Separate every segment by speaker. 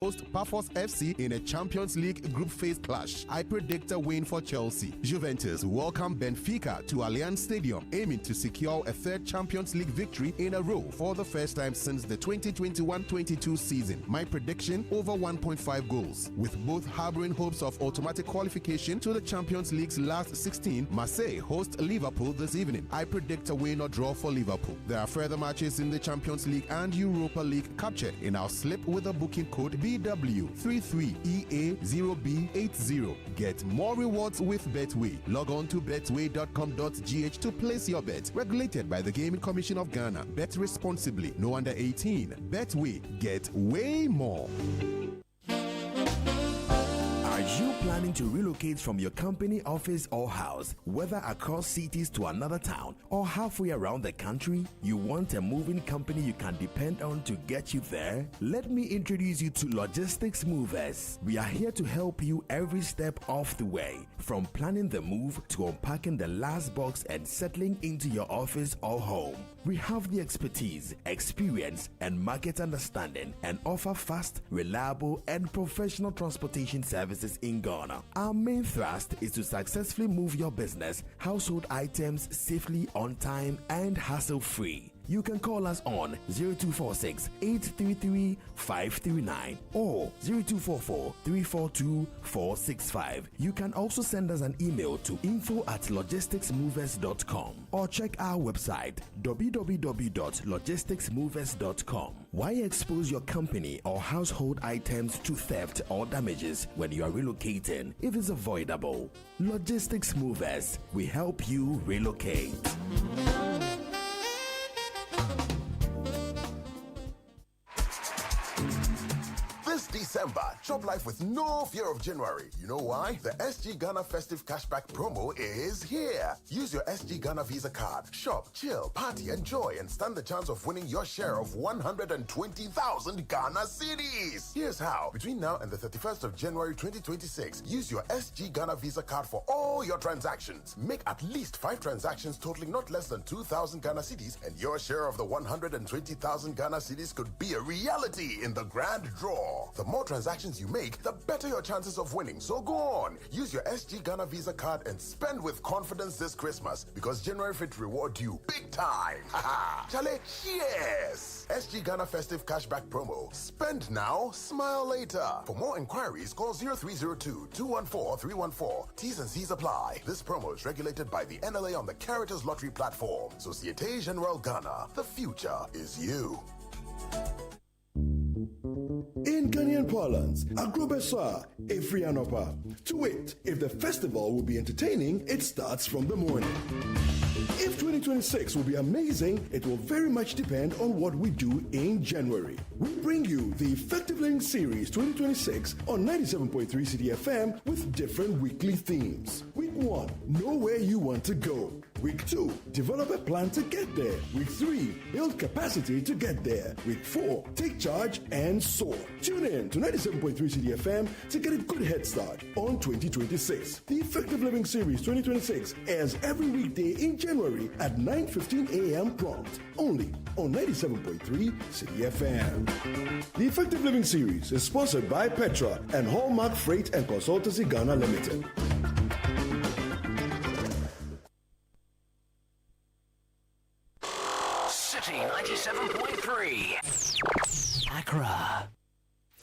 Speaker 1: host Pafos FC in a Champions League group phase clash. I predict a win for Chelsea. Juventus welcome Benfica to Allianz Stadium, aiming to secure a third Champions League victory in a row for the first time since the 2021-22 season. My prediction, over 1.5 goals. With both harboring hopes of automatic qualification to the Champions League's last 16, Marseille host Liverpool this evening. I predict a win or draw for Liverpool. There are further matches in the Champions League and Europa League captured in our slip with the booking code BW33EA0B80. Get more rewards with Betway. Log on to betway.com.gh to place your bet. Regulated by the Gaming Commission of Ghana. Bet responsibly. No under 18. Betway. Get way more.
Speaker 2: Are you planning to relocate from your company, office, or house, whether across cities to another town or halfway around the country? You want a moving company you can depend on to get you there? Let me introduce you to Logistics Movers. We are here to help you every step of the way, from planning the move to unpacking the last box and settling into your office or home. We have the expertise, experience, and market understanding and offer fast, reliable, and professional transportation services in Ghana. Our main thrust is to successfully move your business, household items safely, on time, and hassle-free. You can call us on 0246 833 539 or 0244 342 465. You can also send us an email to info@logisticsmovers.com or check our website www.logisticsmovers.com. Why expose your company or household items to theft or damages when you are relocating if it's avoidable? Logistics Movers, we help you relocate.
Speaker 3: This December, shop life with no fear of January. You know why? The SG Ghana Festive Cashback promo is here. Use your SG Ghana Visa card. Shop, chill, party, enjoy, and stand the chance of winning your share of 120,000 Ghana cedis. Here's how. Between now and the 31st of January 2026, use your SG Ghana Visa card for all your transactions. Make at least 5 transactions totaling not less than 2,000 Ghana cedis, and your share of the 120,000 Ghana cedis could be a reality in the grand draw. The more transactions you make, the better your chances of winning. So go on. Use your SG Ghana Visa card and spend with confidence this Christmas, because January fit reward you big time. Haha. Chale, yes! SG Ghana Festive Cashback promo. Spend now, smile later. For more inquiries, call 0302-214-314. T's and C's apply. This promo is regulated by the NLA on the Caritas Lottery platform. Société Générale Ghana. The future is you.
Speaker 4: In Ghanaian parlance, Agrobeswa, Efri Anopa. To wit, if the festival will be entertaining, it starts from the morning. If 2026 will be amazing, it will very much depend on what we do in January. We bring you the Effective Living Series 2026 on 97.3 Citi FM with different weekly themes. Week 1, know where you want to go. Week 2, develop a plan to get there. Week 3, build capacity to get there. Week 4, take charge and soar. Tune in to 97.3 Citi FM to get a good head start on 2026. The Effective Living Series 2026 airs every weekday in January at 9:15 a.m. prompt, only on 97.3 Citi FM. The Effective Living Series is sponsored by Petra and Hallmark Freight and Consultancy Ghana Limited.
Speaker 5: City 97.3. Accra.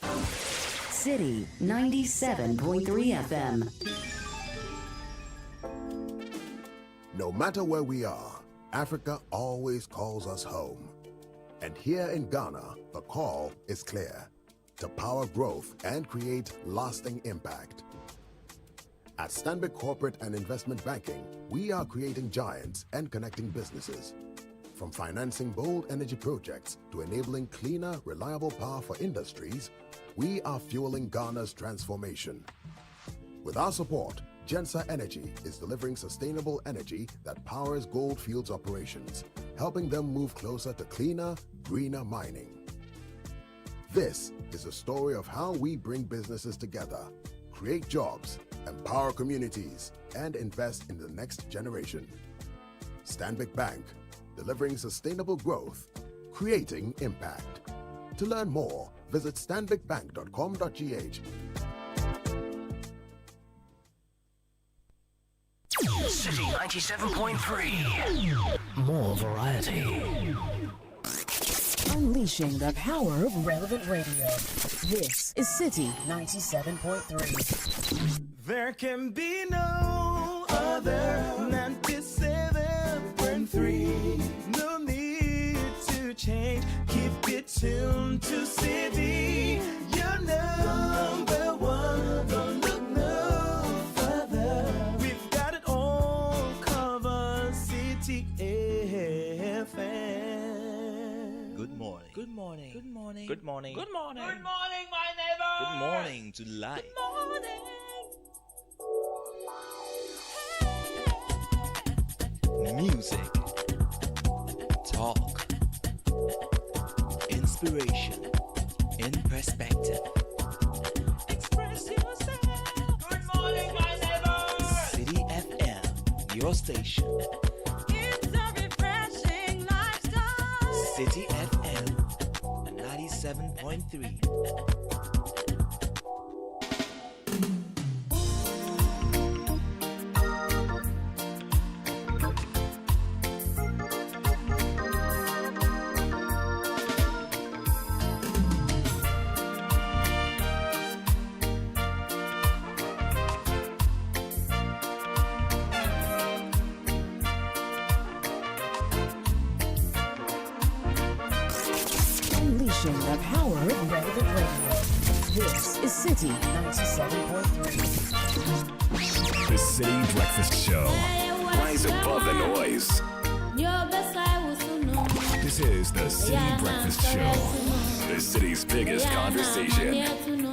Speaker 6: Citi 97.3 FM.
Speaker 3: No matter where we are, Africa always calls us home. And here in Ghana, the call is clear: to power growth and create lasting impact. At Stanbic Corporate and Investment Banking, we are creating giants and connecting businesses. From financing bold energy projects to enabling cleaner, reliable power for industries, we are fueling Ghana's transformation. With our support, Gensa Energy is delivering sustainable energy that powers Goldfields operations, helping them move closer to cleaner, greener mining. This is a story of how we bring businesses together, create jobs, empower communities, and invest in the next generation. Stanbic Bank, delivering sustainable growth, creating impact. To learn more, Visit stanbicbank.com.gh.
Speaker 5: City 97.3. More variety.
Speaker 7: Unleashing the power of relevant radio. This is City 97.3.
Speaker 8: There can be no other 97.3. No need to change. Keep it tuned to City. You're number one. Don't look no further. We've got it all covered. City FM.
Speaker 9: Good morning.
Speaker 10: Good morning.
Speaker 9: Good morning.
Speaker 10: Good morning.
Speaker 9: Good morning.
Speaker 10: Good morning, my neighbor.
Speaker 9: Good morning to life.
Speaker 10: Good morning.
Speaker 9: Music, talk, inspiration, in perspective.
Speaker 10: Express yourself. Good morning, my neighbor.
Speaker 9: City FM, your station.
Speaker 10: It's a refreshing lifestyle.
Speaker 9: City FM 97.3.
Speaker 7: Unleashing the power of relevant radio. This is City 97.3.
Speaker 11: The City Breakfast Show. Rise above the noise. This is the City Breakfast Show. The city's biggest conversation.
Speaker 12: Yes, you do.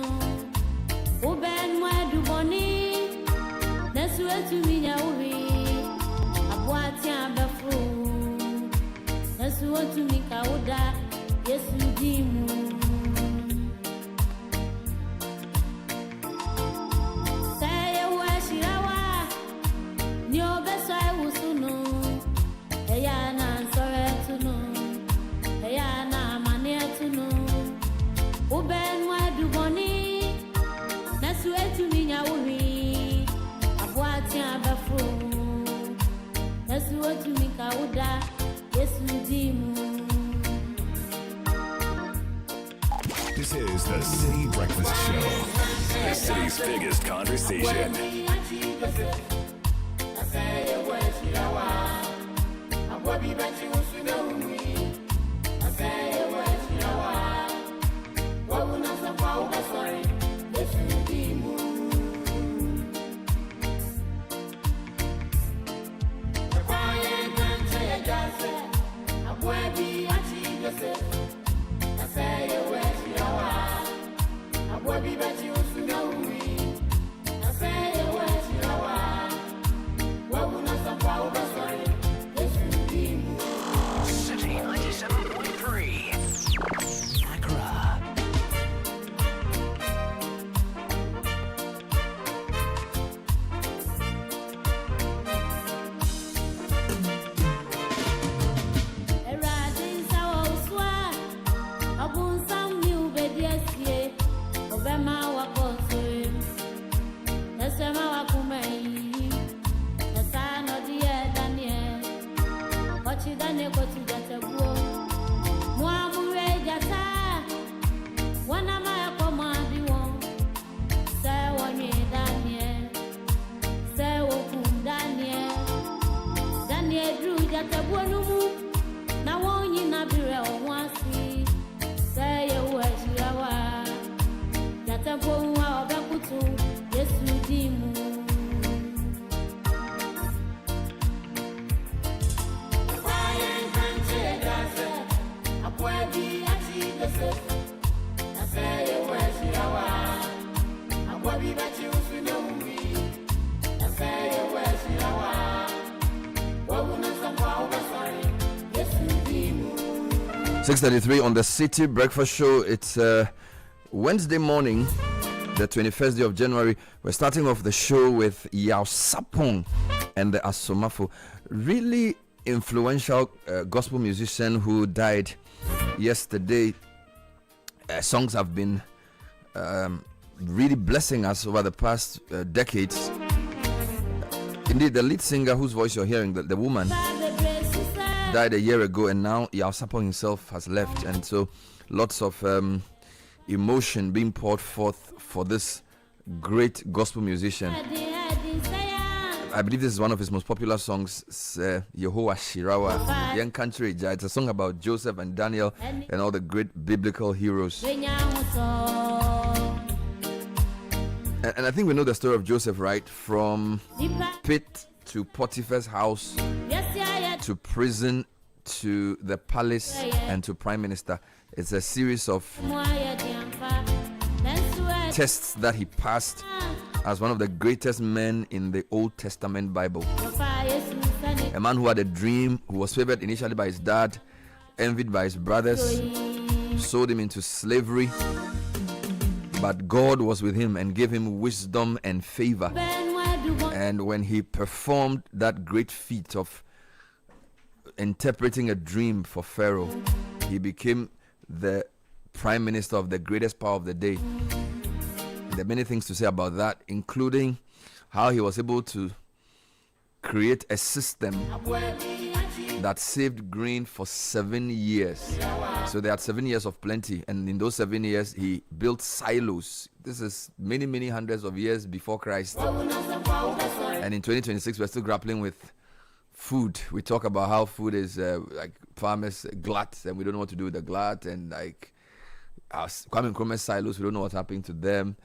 Speaker 12: Say where she awa, your best I will soon know. Hey, I'm sorry to know. Hey, I'm mania to know. Oh, Ben, why do bonnie? That's where to me now. I've watched your before. That's what to me, Kauda. Yes, you do.
Speaker 11: This is the City Breakfast Show. The city's biggest conversation.
Speaker 5: City 97.3. Accra.
Speaker 12: Na wonyi na bire onwasi say ye wajiawa yatempo nwa obekutu Yesu dimu Fire country dance apwebi ati dese na say ye wajiawa apwebi beti usune umbi na say ye wajiawa wo na sampa obasari
Speaker 13: 6:33 on the City Breakfast Show. It's Wednesday morning, the 21st day of January. We're starting off the show with Yao Sapong and the Asomafo. Really influential gospel musician who died yesterday. songs have been really blessing us over the past decades. Indeed, the lead singer whose voice you're hearing, the woman, died a year ago, and now Yao Sapong himself has left, and so lots of emotion being poured forth for this great gospel musician. I believe this is one of his most popular songs, Yehovah Shirawa, Young Country. It's a song about Joseph and Daniel and all the great biblical heroes. And I think we know the story of Joseph, right? From pit to Potiphar's house, to prison, to the palace, and to prime minister. It's a series of tests that he passed as one of the greatest men in the Old Testament Bible. A man who had a dream, who was favored initially by his dad, envied by his brothers, sold him into slavery, but God was with him and gave him wisdom and favor. And when he performed that great feat of interpreting a dream for Pharaoh, he became the prime minister of the greatest power of the day. There are many things to say about that, including how he was able to create a system that saved grain for 7 years. So they had 7 years of plenty, and in those 7 years he built silos. This is many, many hundreds of years before Christ. And in 2026 we're still grappling with food. We talk about how food is like farmers glut, and we don't know what to do with the glut, and like our Kwame Nkrumah's silos, we don't know what's happening to them.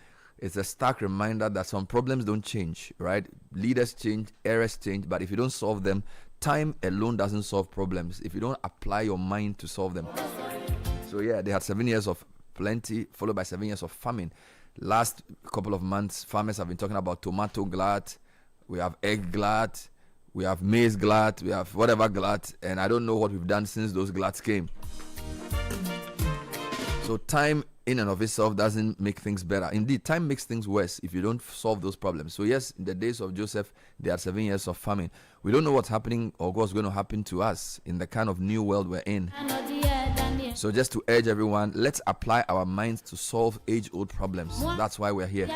Speaker 13: It's a stark reminder that some problems don't change, right? Leaders change, eras change, but if you don't solve them, time alone doesn't solve problems if you don't apply your mind to solve them. So yeah, they had 7 years of plenty, followed by 7 years of famine. Last couple of months, farmers have been talking about tomato glut, we have egg glut, we have maize glut, we have whatever glut, and I don't know what we've done since those gluts came. So time in and of itself doesn't make things better. Indeed, time makes things worse if you don't solve those problems. So yes, in the days of Joseph, they had 7 years of famine. We don't know what's happening or what's going to happen to us in the kind of new world we're in. So just to urge everyone, let's apply our minds to solve age-old problems. That's why we're here.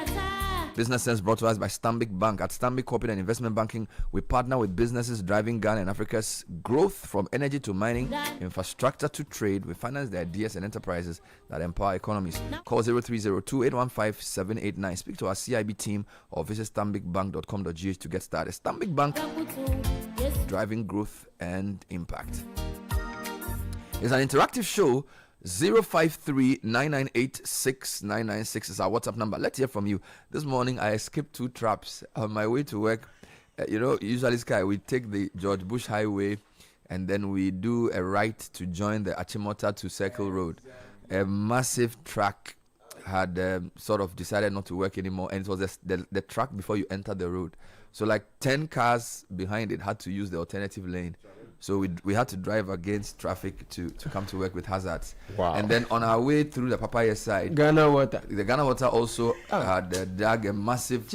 Speaker 13: Business Sense brought to us by Stanbic Bank. At Stanbic Corporate and Investment Banking, we partner with businesses driving Ghana and Africa's growth from energy to mining, infrastructure to trade. We finance the ideas and enterprises that empower economies. Call 0302-815-789. Speak to our CIB team or visit stanbicbank.com.gh to get started. Stanbic Bank, driving growth and impact. It's an interactive show. 053-998-6996 is our WhatsApp number. Let's hear from you. This morning I escaped 2 traps on my way to work. Usually Sky, we take the George Bush Highway and then we do a right to join the Achimota to Circle Road. A massive truck had sort of decided not to work anymore, and it was the truck before you enter the road. So like 10 cars behind it had to use the alternative lane. So we had to drive against traffic to come to work with hazards.
Speaker 14: Wow.
Speaker 13: And then on our way through the Papaya side, the Ghana Water also had dug a massive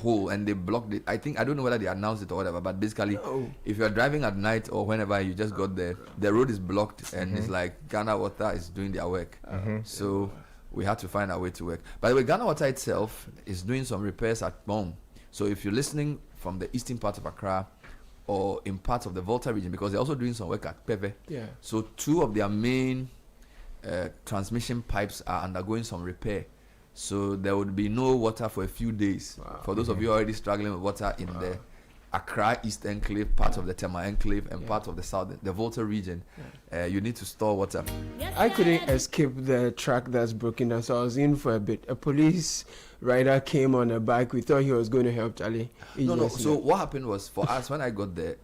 Speaker 13: hole, and they blocked it. I don't know whether they announced it or whatever, but basically, if you're driving at night or whenever you just got there, the road is blocked, and it's like Ghana Water is doing their work. So we had to find our way to work. By the way, Ghana Water itself is doing some repairs at Bong. So if you're listening from the eastern part of Accra, or in parts of the Volta region, because they're also doing some work at Peve.
Speaker 14: Yeah.
Speaker 13: So 2 of their main transmission pipes are undergoing some repair. So there would be no water for a few days. Wow. For those of you already struggling with water in the Accra East Enclave, part of the Tema Enclave, and part of the South, the Volta region, you need to store water.
Speaker 14: I couldn't escape the track that's broken down, so I was in for a bit. A police rider came on a bike. We thought he was going to help Charlie.
Speaker 13: No. So what happened was, for us, when I got there,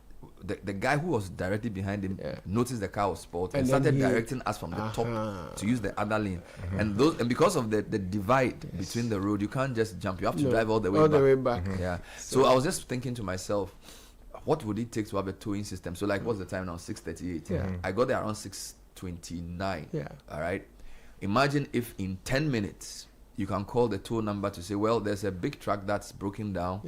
Speaker 13: the guy who was directly behind him noticed the car was spotted and started directing us from the top to use the other lane. And because of the divide between the road, you can't just jump. You have to drive all the way back. Yeah. So I was just thinking to myself, what would it take to have a towing system? So like, what's the time now? 6:38. I got there around 6:29. All right. Imagine if in 10 minutes you can call the tow number to say, well, there's a big truck that's broken down,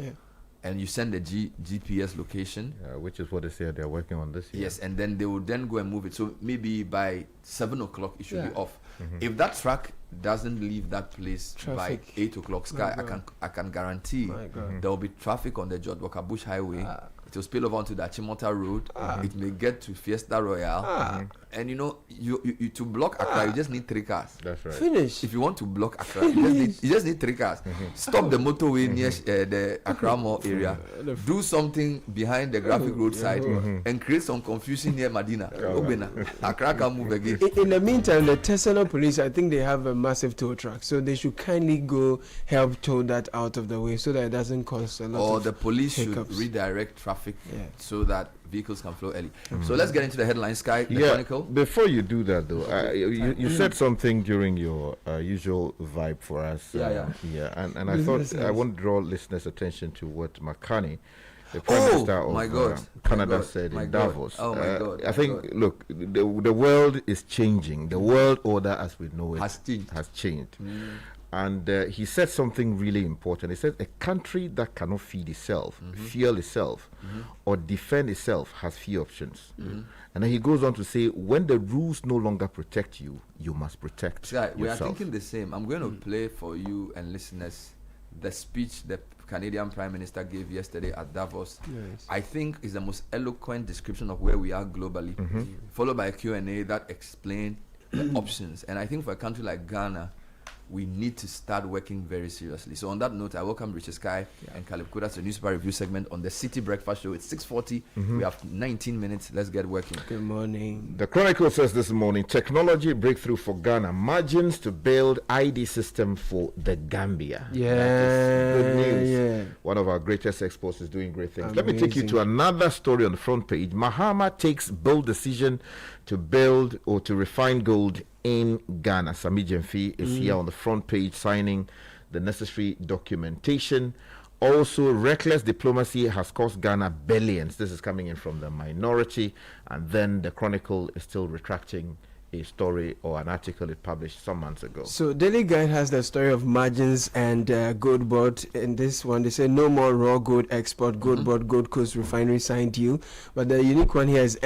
Speaker 13: and you send the GPS location.
Speaker 15: Which is what they say they're working on this year.
Speaker 13: Yes, and then they will then go and move it. So maybe by 7 o'clock it should be off. If that truck doesn't leave that place by 8 o'clock, Sky, I can guarantee there will be traffic on the George Walker Bush Highway. It will spill over onto the Achimota Road. It may get to Fiesta Royale. And you to block Accra, you just need 3 cars.
Speaker 15: That's right.
Speaker 14: Finish.
Speaker 13: If you want to block Accra, you just need 3 cars. Stop the motorway near the Accra Mall area. Do something behind the graphic roadside and create some confusion near Medina. Accra can move again.
Speaker 14: In the meantime, the Tesla police, I think they have a massive tow truck, so they should kindly go help tow that out of the way so that it doesn't cause a lot of
Speaker 13: Or the police
Speaker 14: hiccups.
Speaker 13: should redirect traffic so that vehicles can flow early. So let's get into the headlines, Sky. The Chronicle.
Speaker 15: Before you do that, though, you said something during your usual vibe for us. And I thought I want to draw listeners' attention to what Makani, the Prime Minister of Canada, said in Davos. I think, look, the world is changing. The world order as we know it has changed. And he said something really important. He said a country that cannot feed itself, fuel itself, or defend itself has few options. And then he goes on to say, when the rules no longer protect you, you must protect yourself.
Speaker 13: We are thinking the same. I'm going to play for you and listeners the speech the Canadian Prime Minister gave yesterday at Davos. I think is the most eloquent description of where we are globally, followed by a Q&A that explained the options. And I think for a country like Ghana, we need to start working very seriously. So on that note, I welcome Richard Sky and Caleb Kuda to the newspaper review segment on the Citi Breakfast Show. It's 6:40. We have 19 minutes. Let's get working.
Speaker 14: Good morning.
Speaker 15: The Chronicle says this morning, technology breakthrough for Ghana, margins to build ID system for the Gambia. That is good news. One of our greatest exports is doing great things. Let me take you to another story on the front page. Mahama takes bold decision to build or to refine gold in Ghana. Sami Jemfi is here on the front page signing the necessary documentation. Also, reckless diplomacy has cost Ghana billions. This is coming in from the minority. And then the Chronicle is still retracting a story or an article it published some months ago.
Speaker 14: So Daily Guide has the story of margins and gold board. In this one, they say no more raw gold export. Gold board, Gold Coast refinery signed deal. But the unique one here is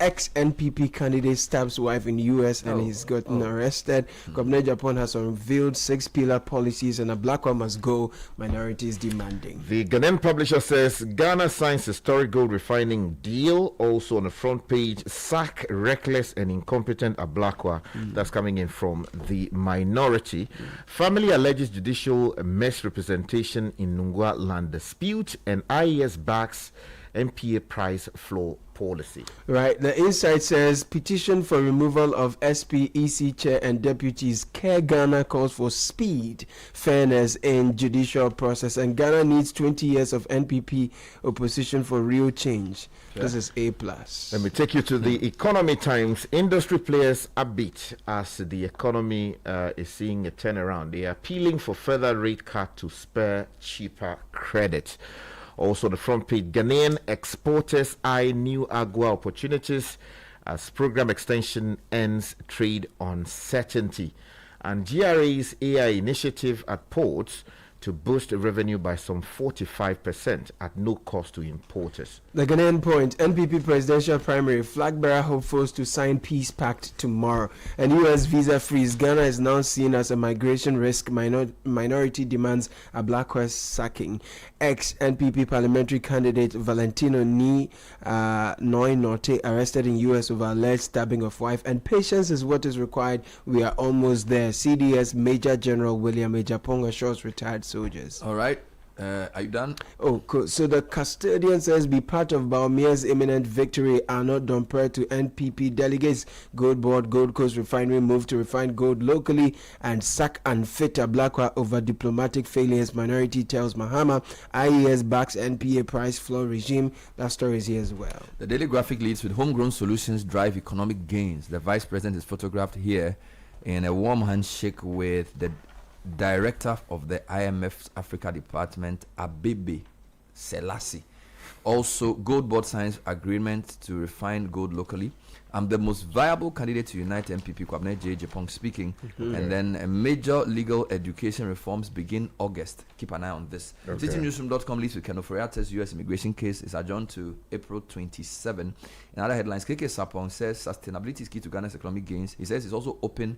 Speaker 14: ex-NPP candidate stabs wife in US and he's gotten arrested. Governor Japan has unveiled 6-pillar policies and a black one must go. Minorities demanding.
Speaker 15: The Ghanaian publisher says Ghana signs historic gold refining deal. Also on the front page, sack reckless and incompetent Ablakwa. That's coming in from the minority. Family alleges judicial misrepresentation in Nungwa land dispute, and IES backs MPA price floor policy.
Speaker 14: Right. The Insight says petition for removal of SP, EC chair and deputies. Care Ghana calls for speed, fairness in judicial process, and Ghana needs 20 years of NPP opposition for real change. This is A+.
Speaker 15: Let me take you to the Economy Times. Industry players upbeat as the economy is seeing a turnaround. They are appealing for further rate cut to spur cheaper credit. Also, the front page, Ghanaian exporters eye new agua opportunities as program extension ends trade uncertainty. And GRA's AI initiative at ports to boost revenue by some 45% at no cost to importers.
Speaker 14: The Ghanaian Point, NPP presidential primary, flag bearer hopefuls to sign peace pact tomorrow. And US visa freeze. Ghana is now seen as a migration risk. Minority demands a Black West sacking. Ex-NPP parliamentary candidate Valentino Noi Norte arrested in US over alleged stabbing of wife. And patience is what is required. We are almost there. CDS Major General William Ejapong assures retired soldiers.
Speaker 13: All right. Are you done?
Speaker 14: Oh, cool. So the custodian says be part of Baumia's imminent victory are not compared to NPP delegates. Gold Board, Gold Coast Refinery move to refine gold locally and sack unfit Ablakwa over diplomatic failures. Minority tells Mahama. IES backs NPA price floor regime. That story is here as well.
Speaker 13: The Daily Graphic leads with homegrown solutions drive economic gains. The vice president is photographed here in a warm handshake with the director of the IMF's Africa Department, Abebe Selassie. Also, gold board signs agreement to refine gold locally. I'm the most viable candidate to unite MPP, Kwabena J. Japong speaking. And then major legal education reforms begin August. Keep an eye on this.
Speaker 15: Okay.
Speaker 13: CitiNewsroom.com leads with Kenneth Foriata's U.S. immigration case is adjourned to April 27. In other headlines, KK Sapong says sustainability is key to Ghana's economic gains. He says he's also open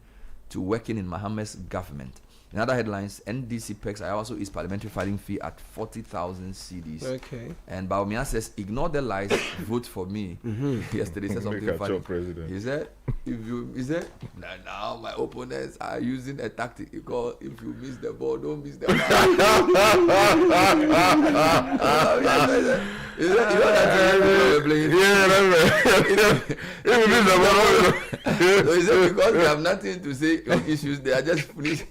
Speaker 13: to working in Mohammed's government. In other headlines, NDC pegs also is parliamentary filing fee at 40,000 cedis.
Speaker 14: Okay.
Speaker 13: And Baumia says, ignore the lies, vote for me. Yesterday said something funny. He said, now my opponents are using a tactic because if you miss the ball, don't miss the ball. He said, you know that playing. If you miss the ball, so he said, because they have nothing to say on issues, they are just finished.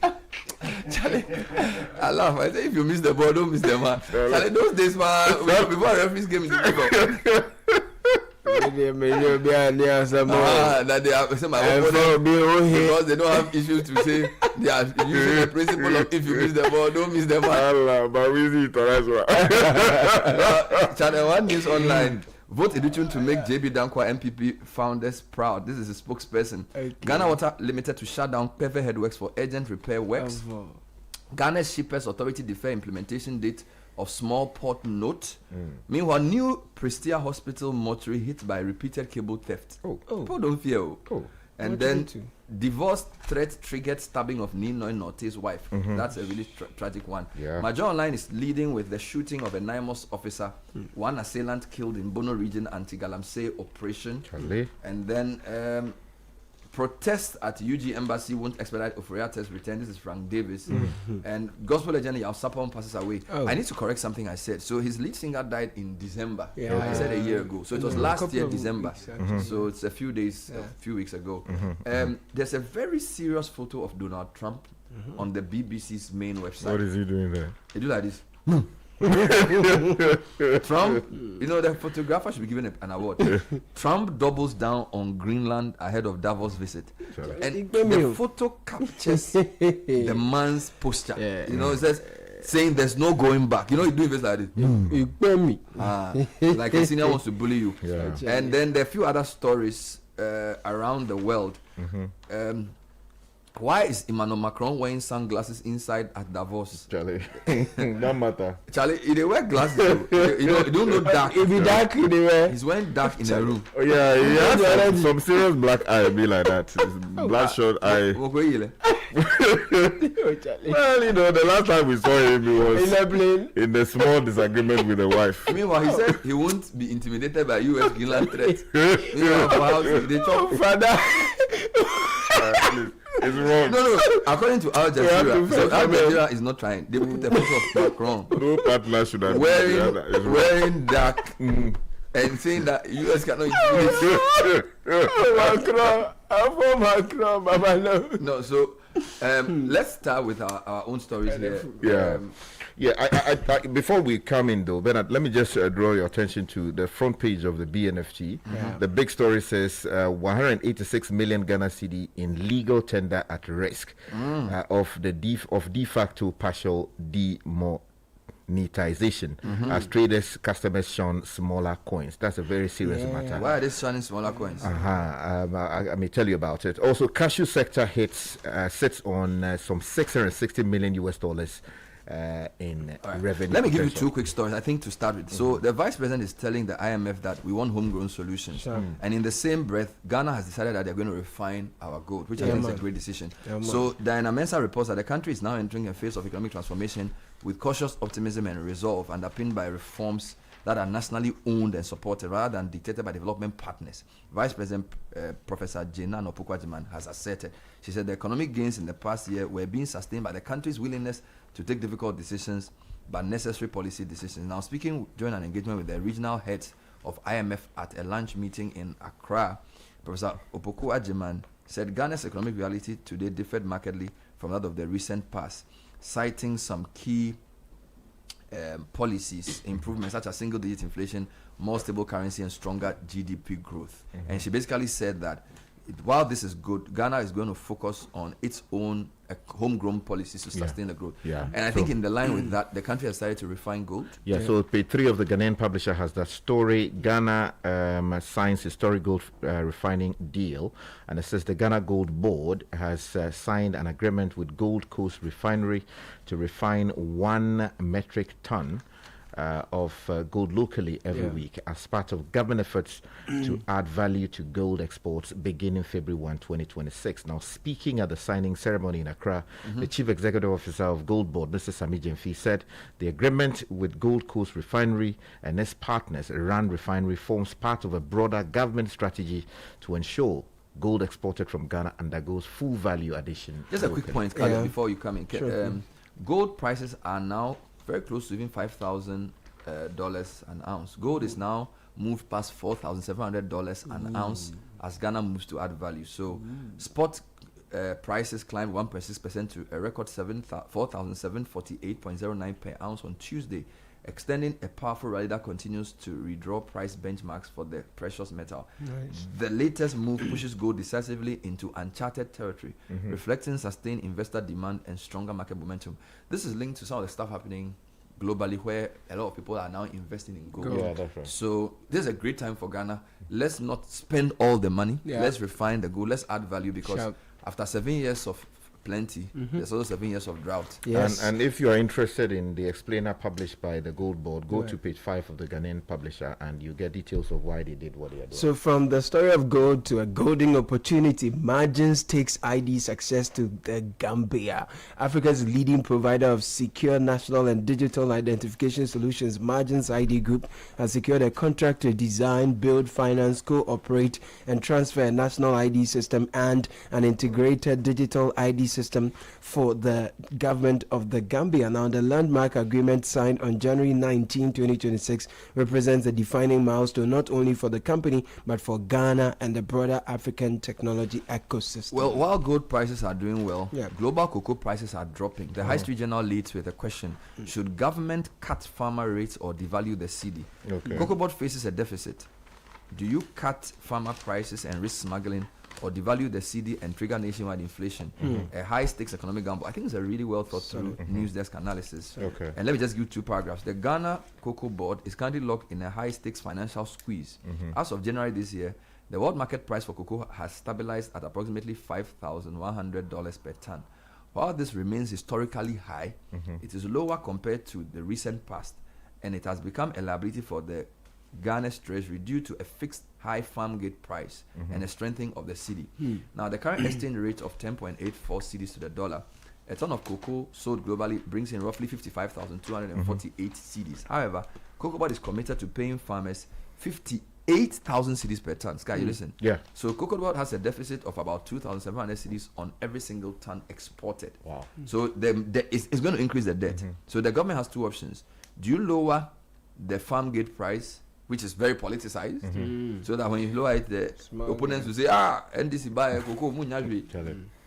Speaker 13: Charlie, I laugh. I say if you miss the ball, don't miss the man. Charlie, those days, man, before referees came into the that they have my opponent because they don't have issues to say. They are using the principle of if you miss the ball, don't miss the man.
Speaker 15: But we see it as well.
Speaker 13: Channel 1 News Online. Vote edition to make JB Dankwa MPP founders proud. This is a spokesperson. Okay. Ghana Water Limited to shut down Peve Headworks for urgent repair works. Ghana's Shippers Authority defer implementation date of small port note. Meanwhile, new Prestia Hospital mortuary hit by repeated cable theft. People don't fear. And then divorce threat triggered stabbing of Ninoy Norte's wife. That's a really tragic one. Major Online is leading with the shooting of a NIMOS officer. One assailant killed in Bono region anti-Galamsey operation. And then protest at UG Embassy won't expedite Oforiata's return. This is Frank Davis. And gospel legend Yao Sapon passes away. I need to correct something I said. So his lead singer died in December. I said a year ago. So it was last year, December. So it's a few days, a few weeks ago. There's a very serious photo of Donald Trump on the BBC's main website.
Speaker 15: What is he doing there?
Speaker 13: He do like this. Trump, you know, the photographer should be given an award. Trump doubles down on Greenland ahead of Davos visit. And the photo captures the man's posture. You know, it says, saying there's no going back. You know, you do this like this. Like a senior wants to bully you. And then there are a few other stories around the world. Why is Emmanuel Macron wearing sunglasses inside at Davos?
Speaker 15: Charlie, no matter.
Speaker 13: Charlie, he wear glasses. You don't know dark.
Speaker 14: If he dark, he wear.
Speaker 13: He's wearing dark in the room.
Speaker 15: Oh yeah, he has some serious black eye be like that. Bloodshot eye.
Speaker 13: Well,
Speaker 15: you know, the last time we saw him, he was in a plane in a small disagreement with the wife.
Speaker 13: Meanwhile, he said he won't be intimidated by U.S. Greenland threat. Meanwhile, perhaps they chop father.
Speaker 15: It's wrong.
Speaker 13: No. According to Al Jazeera, so Al Jazeera is not trying. They put a photo of Macron.
Speaker 15: No partner should have
Speaker 13: wearing dark and saying that US cannot use Macron. No, so let's start with our own stories here.
Speaker 15: I before we come in though, Bernard, let me just draw your attention to the front page of the BNFT. The big story says 186 million Ghana cedi in legal tender at risk of de facto partial demonetization as traders customers shun smaller coins. That's a very serious matter.
Speaker 13: Why are they shunning smaller coins?
Speaker 15: I may tell you about it. Also, cashew sector sits on some $660 million in revenue.
Speaker 13: Let me give you two quick stories, I think, to start with. So the vice president is telling the IMF that we want homegrown solutions. And in the same breath, Ghana has decided that they're going to refine our gold, which I think is a great decision. So Diana Mensah reports that the country is now entering a phase of economic transformation with cautious optimism and resolve, underpinned by reforms that are nationally owned and supported rather than dictated by development partners. Vice President Professor Jena Nopukwajiman has asserted. She said the economic gains in the past year were being sustained by the country's willingness to take difficult decisions but necessary policy decisions. Now, speaking during an engagement with the regional heads of IMF at a lunch meeting in Accra, Professor Opoku-Agyemang said Ghana's economic reality today differed markedly from that of the recent past, citing some key policies, improvements such as single-digit inflation, more stable currency, and stronger GDP growth. And she basically said that while this is good, Ghana is going to focus on its own homegrown policies to sustain the growth.
Speaker 15: Yeah.
Speaker 13: And I think in the line with that, the country has started to refine gold.
Speaker 15: Yeah, so page 3 of the Ghanaian publisher has that story. Ghana signs historic gold refining deal. And it says the Ghana Gold Board has signed an agreement with Gold Coast Refinery to refine 1 metric ton of gold locally every week as part of government efforts to add value to gold exports beginning February 1, 2026. Now, speaking at the signing ceremony in Accra, the Chief Executive Officer of Gold Board, Mr. Sami Jemfi, said the agreement with Gold Coast Refinery and its partners, Iran Refinery, forms part of a broader government strategy to ensure gold exported from Ghana undergoes full value addition.
Speaker 13: Just a quick point, Khaled, before you come in. Sure. Gold prices are now very close to even $5,000 an ounce. Gold is now moved past $4,700 an ounce as Ghana moves to add value. So spot prices climbed 1.6% to a record 4,748.09 per ounce on Tuesday, extending a powerful rally that continues to redraw price benchmarks for the precious metal.
Speaker 14: Nice.
Speaker 13: The latest move pushes gold decisively into uncharted territory, reflecting sustained investor demand and stronger market momentum. This is linked to some of the stuff happening globally where a lot of people are now investing in gold.
Speaker 15: Yeah, that's right.
Speaker 13: So this is a great time for Ghana. Let's not spend all the money. Let's refine the gold. Let's add value, because after 7 years of plenty, there's also 7 years of drought.
Speaker 15: Yes. And if you are interested in the explainer published by the Gold Board, go to page 5 of the Ghanaian publisher and you get details of why they did what they are doing.
Speaker 14: So from the story of gold to a golden opportunity, Margins takes ID success to the Gambia. Africa's leading provider of secure national and digital identification solutions, Margins ID Group, has secured a contract to design, build, finance, cooperate, and transfer a national ID system and an integrated digital ID system for the government of the Gambia. Now, the landmark agreement signed on January 19, 2026 represents a defining milestone not only for the company but for Ghana and the broader African technology ecosystem.
Speaker 13: Well, while gold prices are doing well, global cocoa prices are dropping. The High Street Journal leads with a question: should government cut farmer rates or devalue the cedi? Cocoa Board faces a deficit. Do you cut farmer prices and risk smuggling, or devalue the cedi and trigger nationwide inflation? A high-stakes economic gamble. I think it's a really well-thought-through news desk analysis. And let me just give 2 paragraphs. The Ghana Cocoa Board is currently locked in a high-stakes financial squeeze. As of January this year, the world market price for cocoa has stabilized at approximately $5,100 per ton. While this remains historically high, it is lower compared to the recent past, and it has become a liability for the Ghana's treasury due to a fixed high farm gate price and a strengthening of the cedi. Now, the current exchange rate of 10.84 cedis to the dollar, a ton of cocoa sold globally brings in roughly 55,248 cedis. However, Cocoa Board is committed to paying farmers 58,000 cedis per ton. Sky, you listen?
Speaker 15: Yeah.
Speaker 13: So Cocoa Board has a deficit of about 2,700 cedis on every single ton exported.
Speaker 15: Wow.
Speaker 13: So it's going to increase the debt. So the government has 2 options. Do you lower the farm gate price, which is very politicized, so that when you lower it, the opponents will say, NDC buy cocoa,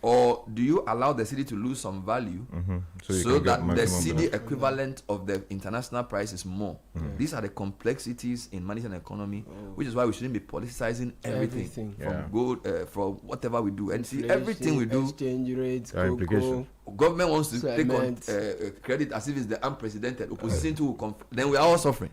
Speaker 13: or do you allow the cedi to lose some value so that the cedi equivalent of the international price is more? These are the complexities in money and economy, which is why we shouldn't be politicizing everything. From gold, from whatever we do. And see, everything we do,
Speaker 14: exchange rates, cocoa,
Speaker 13: government wants to take on credit as if it's the unprecedented opposition to then we are all suffering.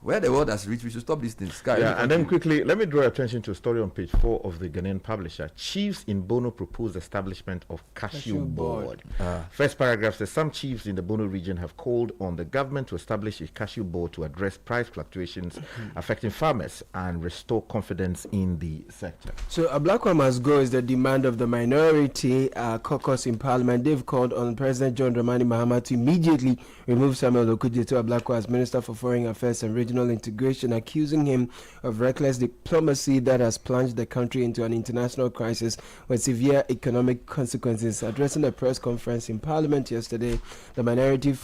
Speaker 13: Where the world has reached, we should stop these things.
Speaker 15: And then quickly, let me draw attention to a story on page 4 of the Ghanaian publisher. Chiefs in Bono propose establishment of Cashew Board. First paragraph says some chiefs in the Bono region have called on the government to establish a Cashew Board to address price fluctuations affecting farmers and restore confidence in the sector.
Speaker 14: So a black one must go is the demand of the minority caucus in Parliament. They've called on President John Dramani Mahama to immediately remove Samuel Okudzeto Ablakwa as Minister for Foreign Affairs and Regional Integration, accusing him of reckless diplomacy that has plunged the country into an international crisis with severe economic consequences. Addressing a press conference in Parliament yesterday, the Minorities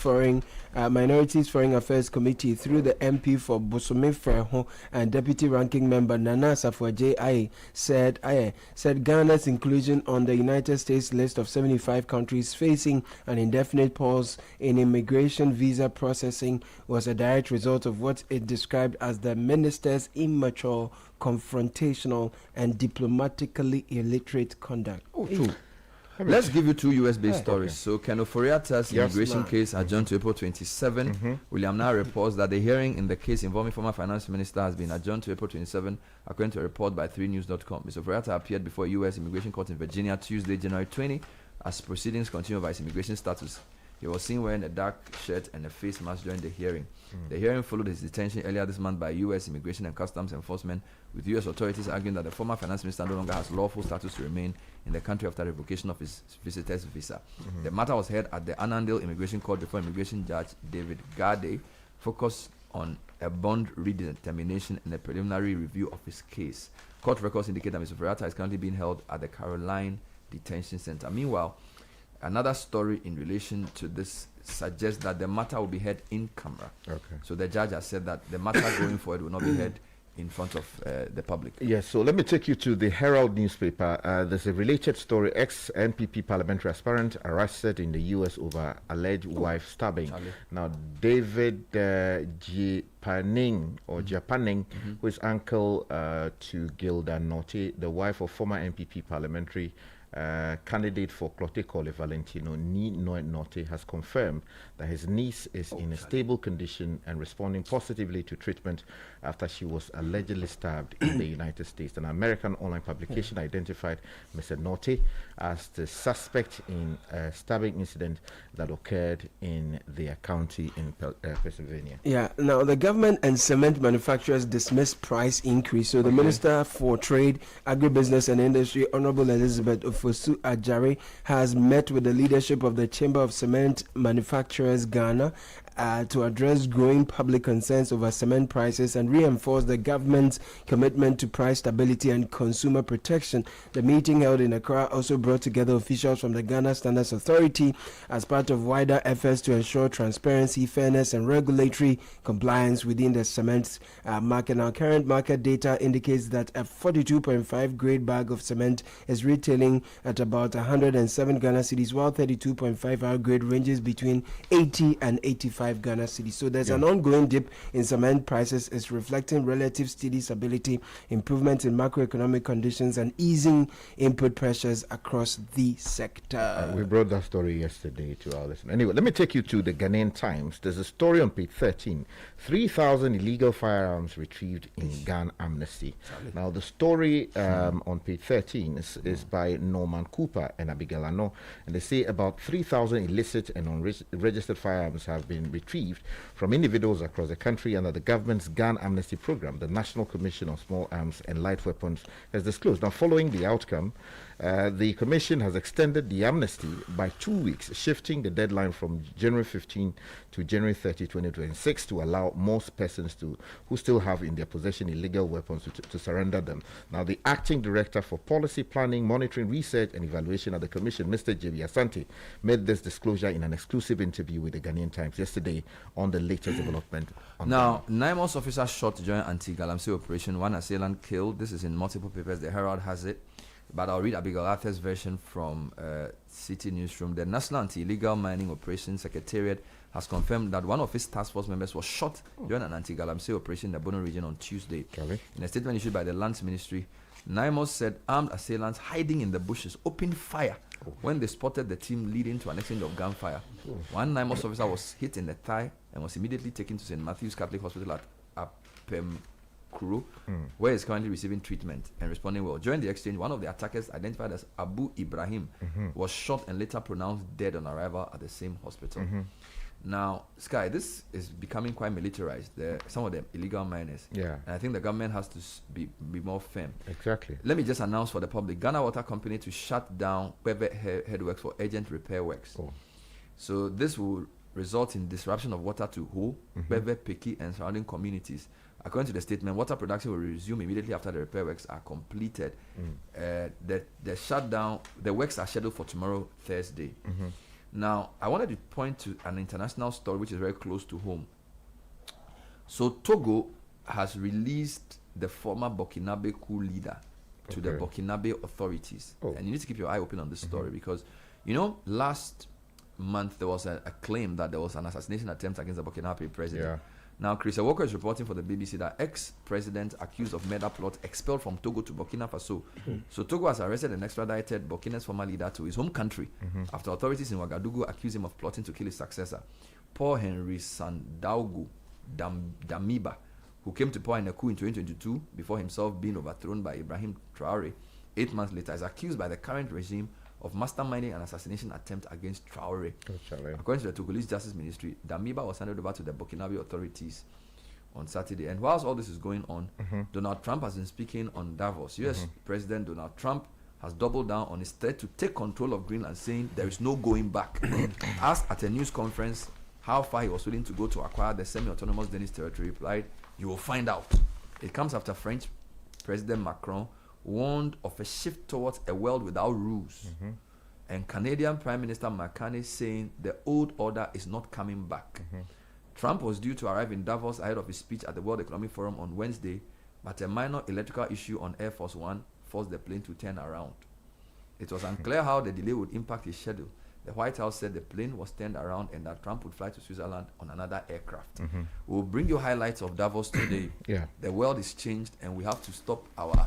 Speaker 14: Foreign Affairs Committee, through the MP for Bosome Freho and Deputy Ranking Member Nana Safwa said Ghana's inclusion on the United States list of 75 countries facing an indefinite pause in immigration visa processing was a direct result of what it described as the minister's immature, confrontational, and diplomatically illiterate conduct.
Speaker 13: Oh, true. Let's give you two US-based stories. Okay. So, Ken Ofori-Attah's immigration case adjourned to April 27. William Now reports that the hearing in the case involving former finance minister has been adjourned to April 27, according to a report by 3news.com. Mr. Ofori-Attah appeared before a U.S. immigration court in Virginia Tuesday, January 20, as proceedings continue by his immigration status. He was seen wearing a dark shirt and a face mask during the hearing. The hearing followed his detention earlier this month by U.S. Immigration and Customs Enforcement, with U.S. authorities arguing that the former finance minister no longer has lawful status to remain in the country after revocation of his visitor's visa. The matter was heard at the Annandale Immigration Court before Immigration Judge David Garday focused on a bond redetermination and a preliminary review of his case. Court records indicate that Mr. Ofori-Attah is currently being held at the Caroline Detention Center. Meanwhile, another story in relation to this suggests that the matter will be heard in camera. Okay. So the judge has said that the matter going forward will not be heard in front of the public.
Speaker 15: Yes, so let me take you to the Herald newspaper. There's a related story. Ex-NPP parliamentary aspirant arrested in the U.S. over alleged wife stabbing. Now, David Japaning, who is uncle to Gilda Norte, the wife of former NPP parliamentary candidate for Clote Cole Valentino Norte, has confirmed that his niece is in a stable condition and responding positively to treatment after she was allegedly stabbed in the United States. An American online publication identified Mr. Norte as the suspect in a stabbing incident that occurred in their county in Pennsylvania.
Speaker 14: Yeah, now the government and cement manufacturers dismissed price increase. So the Minister for Trade, Agribusiness and Industry, Honorable Elizabeth Ofosu Ajare, has met with the leadership of the Chamber of Cement Manufacturers Ghana to address growing public concerns over cement prices and reinforce the government's commitment to price stability and consumer protection. The meeting held in Accra also brought together officials from the Ghana Standards Authority as part of wider efforts to ensure transparency, fairness, and regulatory compliance within the cement market. Now, current market data indicates that a 42.5 grade bag of cement is retailing at about 107 Ghana cedis, while 32.5 hour grade ranges between 80 and 85 Ghana cedis. So there's an ongoing dip in cement prices. It's reflecting relative steady stability, improvement in macroeconomic conditions, and easing input pressures across the sector.
Speaker 15: We brought that story yesterday to our listeners. Anyway, let me take you to the Ghanaian Times. There's a story on page 13. 3,000 illegal firearms retrieved in Ghana amnesty. Now, the story on page 13 is by Norman Cooper and Abigail Ano, and they say about 3,000 illicit and unregistered firearms have been retrieved from individuals across the country under the government's gun amnesty program. The National Commission on Small Arms and Light Weapons has disclosed. Now, following the outcome, the Commission has extended the amnesty by 2 weeks, shifting the deadline from January 15 to January 30, 2026 to allow most persons who still have in their possession illegal weapons to surrender them. Now, the Acting Director for Policy Planning, Monitoring, Research and Evaluation at the Commission, Mr. J.B. Asante, made this disclosure in an exclusive interview with the Ghanaian Times yesterday on the latest development.
Speaker 13: Now, NIMOS officers shot during anti-Galamsey operation. One assailant killed. This is in multiple papers. The Herald has it. But I'll read Abigail Arthur's version from Citi Newsroom. The National Anti-Illegal Mining Operations Secretariat has confirmed that one of its task force members was shot during an anti-Galamsey operation in the Bono region on Tuesday. In a statement issued by the Lands Ministry, NIMOS said armed assailants hiding in the bushes opened fire when they spotted the team, leading to an exchange of gunfire. One NIMOS officer was hit in the thigh and was immediately taken to St. Matthew's Catholic Hospital at Apem Kuru, where he's currently receiving treatment and responding well. During the exchange, one of the attackers, identified as Abu Ibrahim, was shot and later pronounced dead on arrival at the same hospital. Now, Sky, this is becoming quite militarized. Some of the illegal miners.
Speaker 15: Yeah.
Speaker 13: And I think the government has to be more firm.
Speaker 15: Exactly.
Speaker 13: Let me just announce for the public, Ghana Water Company to shut down Bebe headworks for urgent repair works. So this will result in disruption of water to Ho, Bebe, Peki, and surrounding communities. According to the statement, water production will resume immediately after the repair works are completed. The shutdown, the works are scheduled for tomorrow, Thursday. Now, I wanted to point to an international story which is very close to home. So, Togo has released the former Burkinabe coup leader to the Burkinabe authorities. And you need to keep your eye open on this story because, you know, last month there was a claim that there was an assassination attempt against the Burkinabe president. Now, Chris Walker is reporting for the BBC that ex-president accused of murder plot expelled from Togo to Burkina Faso. So Togo has arrested and extradited Burkina's former leader to his home country after authorities in Ouagadougou accused him of plotting to kill his successor, Paul Henry Sandaogo Damiba, who came to power in a coup in 2022 before himself being overthrown by Ibrahim Traore. 8 months later, is accused by the current regime of masterminding an assassination attempt against Traore. According to the Togolese Justice Ministry, Damiba was handed over to the Burkinabe authorities on Saturday. And whilst all this is going on, Donald Trump has been speaking on Davos. US President Donald Trump has doubled down on his threat to take control of Greenland, saying there is no going back. Asked at a news conference how far he was willing to go to acquire the semi-autonomous Danish territory, replied, "You will find out." It comes after French President Macron warned of a shift towards a world without rules. And Canadian Prime Minister Mark Carney saying the old order is not coming back. Trump was due to arrive in Davos ahead of his speech at the World Economic Forum on Wednesday, but a minor electrical issue on Air Force One forced the plane to turn around. It was unclear how the delay would impact his schedule. The White House said the plane was turned around and that Trump would fly to Switzerland on another aircraft. We'll bring you highlights of Davos today. The world is changed and we have to stop our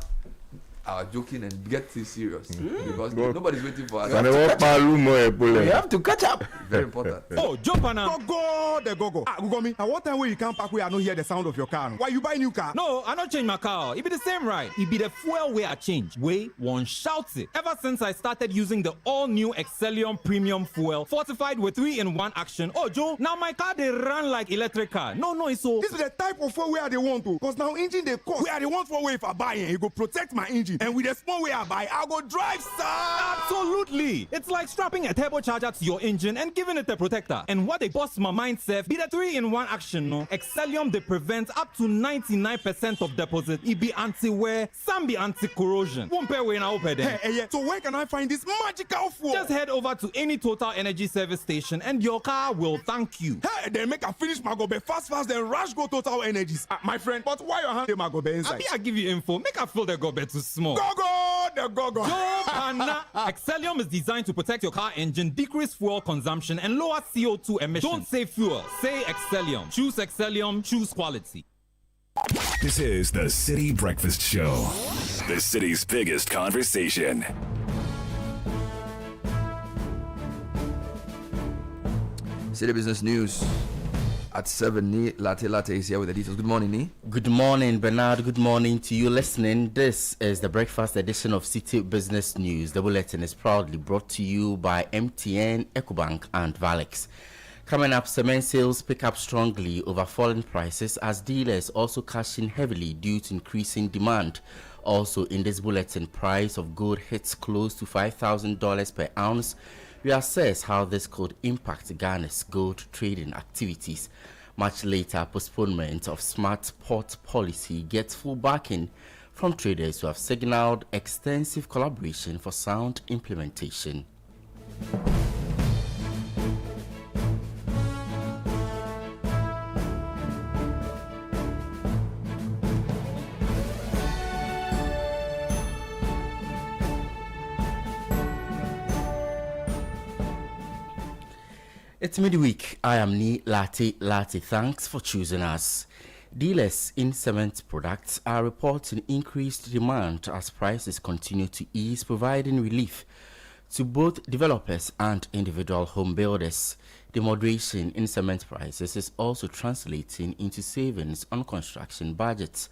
Speaker 13: joking and get this serious because nobody's waiting for us.
Speaker 14: We have to catch up.
Speaker 13: Very important.
Speaker 16: Oh, jump on now. Go, the go. Ugomi, at what time will you come back where I don't hear the sound of your car? Why you buy new car? No, I don't change my car. It be the same ride. It be the fuel where I change. Way one shouts it. Ever since I started using the all-new Excellium Premium Fuel, fortified with 3-in-1 action. Oh, Joe, now my car they run like electric car. No, it's so. This is the type of fuel where they want to. Because now engine they cost. Where they want for way if I buy it, it go protect my engine. And with the small way I buy, I'll go drive, sir. Absolutely. It's like strapping a turbocharger to your engine and giving it a protector. And what they bust my mind, Seth, be the 3-in-1 action, no? Excellium, they prevent up to 99% of deposit. It be anti-wear, some be anti-corrosion. Won't pay when I open them. Hey, so where can I find this magical fuel? Just head over to any Total Energy service station and your car will thank you. Hey, then make a finish my gobe fast, then rush go Total Energies. My friend, but why your hand my gobe inside? I give you info. Make a fill the gobe too small. Go. Excellium is designed to protect your car engine, decrease fuel consumption, and lower CO2 emissions. Don't say fuel, say Excellium. Choose Excellium, choose quality.
Speaker 11: This is the City Breakfast Show, the city's biggest conversation.
Speaker 13: City Business News at 7. Ni Latte is here with the details. Good morning, Ni.
Speaker 17: Good morning, Bernard. Good morning to you listening. This is the breakfast edition of City Business News. The bulletin is proudly brought to you by MTN, Ecobank, and Valex. Coming up, cement sales pick up strongly over falling prices as dealers also cash in heavily due to increasing demand. Also in this bulletin, price of gold hits close to $5,000 per ounce. We assess how this could impact Ghana's gold trading activities. Much later, postponement of smart port policy gets full backing from traders who have signaled extensive collaboration for sound implementation. It's midweek. I am Ni Latte. Thanks for choosing us. Dealers in cement products are reporting increased demand as prices continue to ease, providing relief to both developers and individual home builders. The moderation in cement prices is also translating into savings on construction budgets,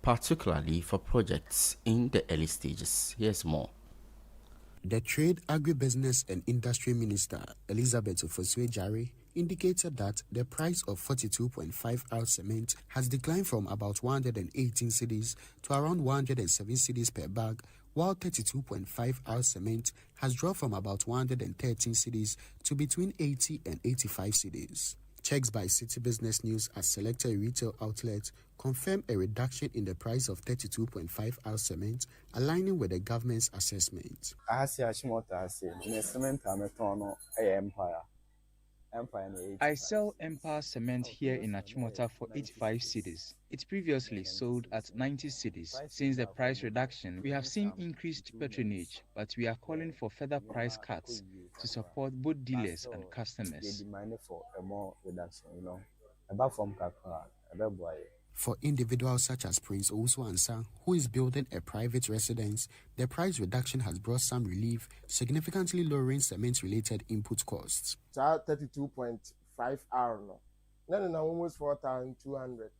Speaker 17: particularly for projects in the early stages. Here's more.
Speaker 18: The Trade, Agribusiness and Industry Minister, Elizabeth Ofosue-Jare, indicated that the price of 42.5 ounce cement has declined from about 118 cedis to around 107 cedis per bag, while 32.5 ounce cement has dropped from about 113 cedis to between 80 and 85 cedis. Checks by City Business News at selected retail outlets confirm a reduction in the price of 32.5 ounce cement, aligning with the government's assessment.
Speaker 19: I sell Empire Cement here in Achimota for 85 cedis. It previously sold at 90 cedis. Since the price reduction, we have seen increased patronage, but we are calling for further price cuts to support both dealers and customers.
Speaker 18: For individuals such as Prince Owusu Ansah, who is building a private residence, the price reduction has brought some relief, significantly lowering cement-related input costs.
Speaker 20: 32.5 hour no, almost 4,200.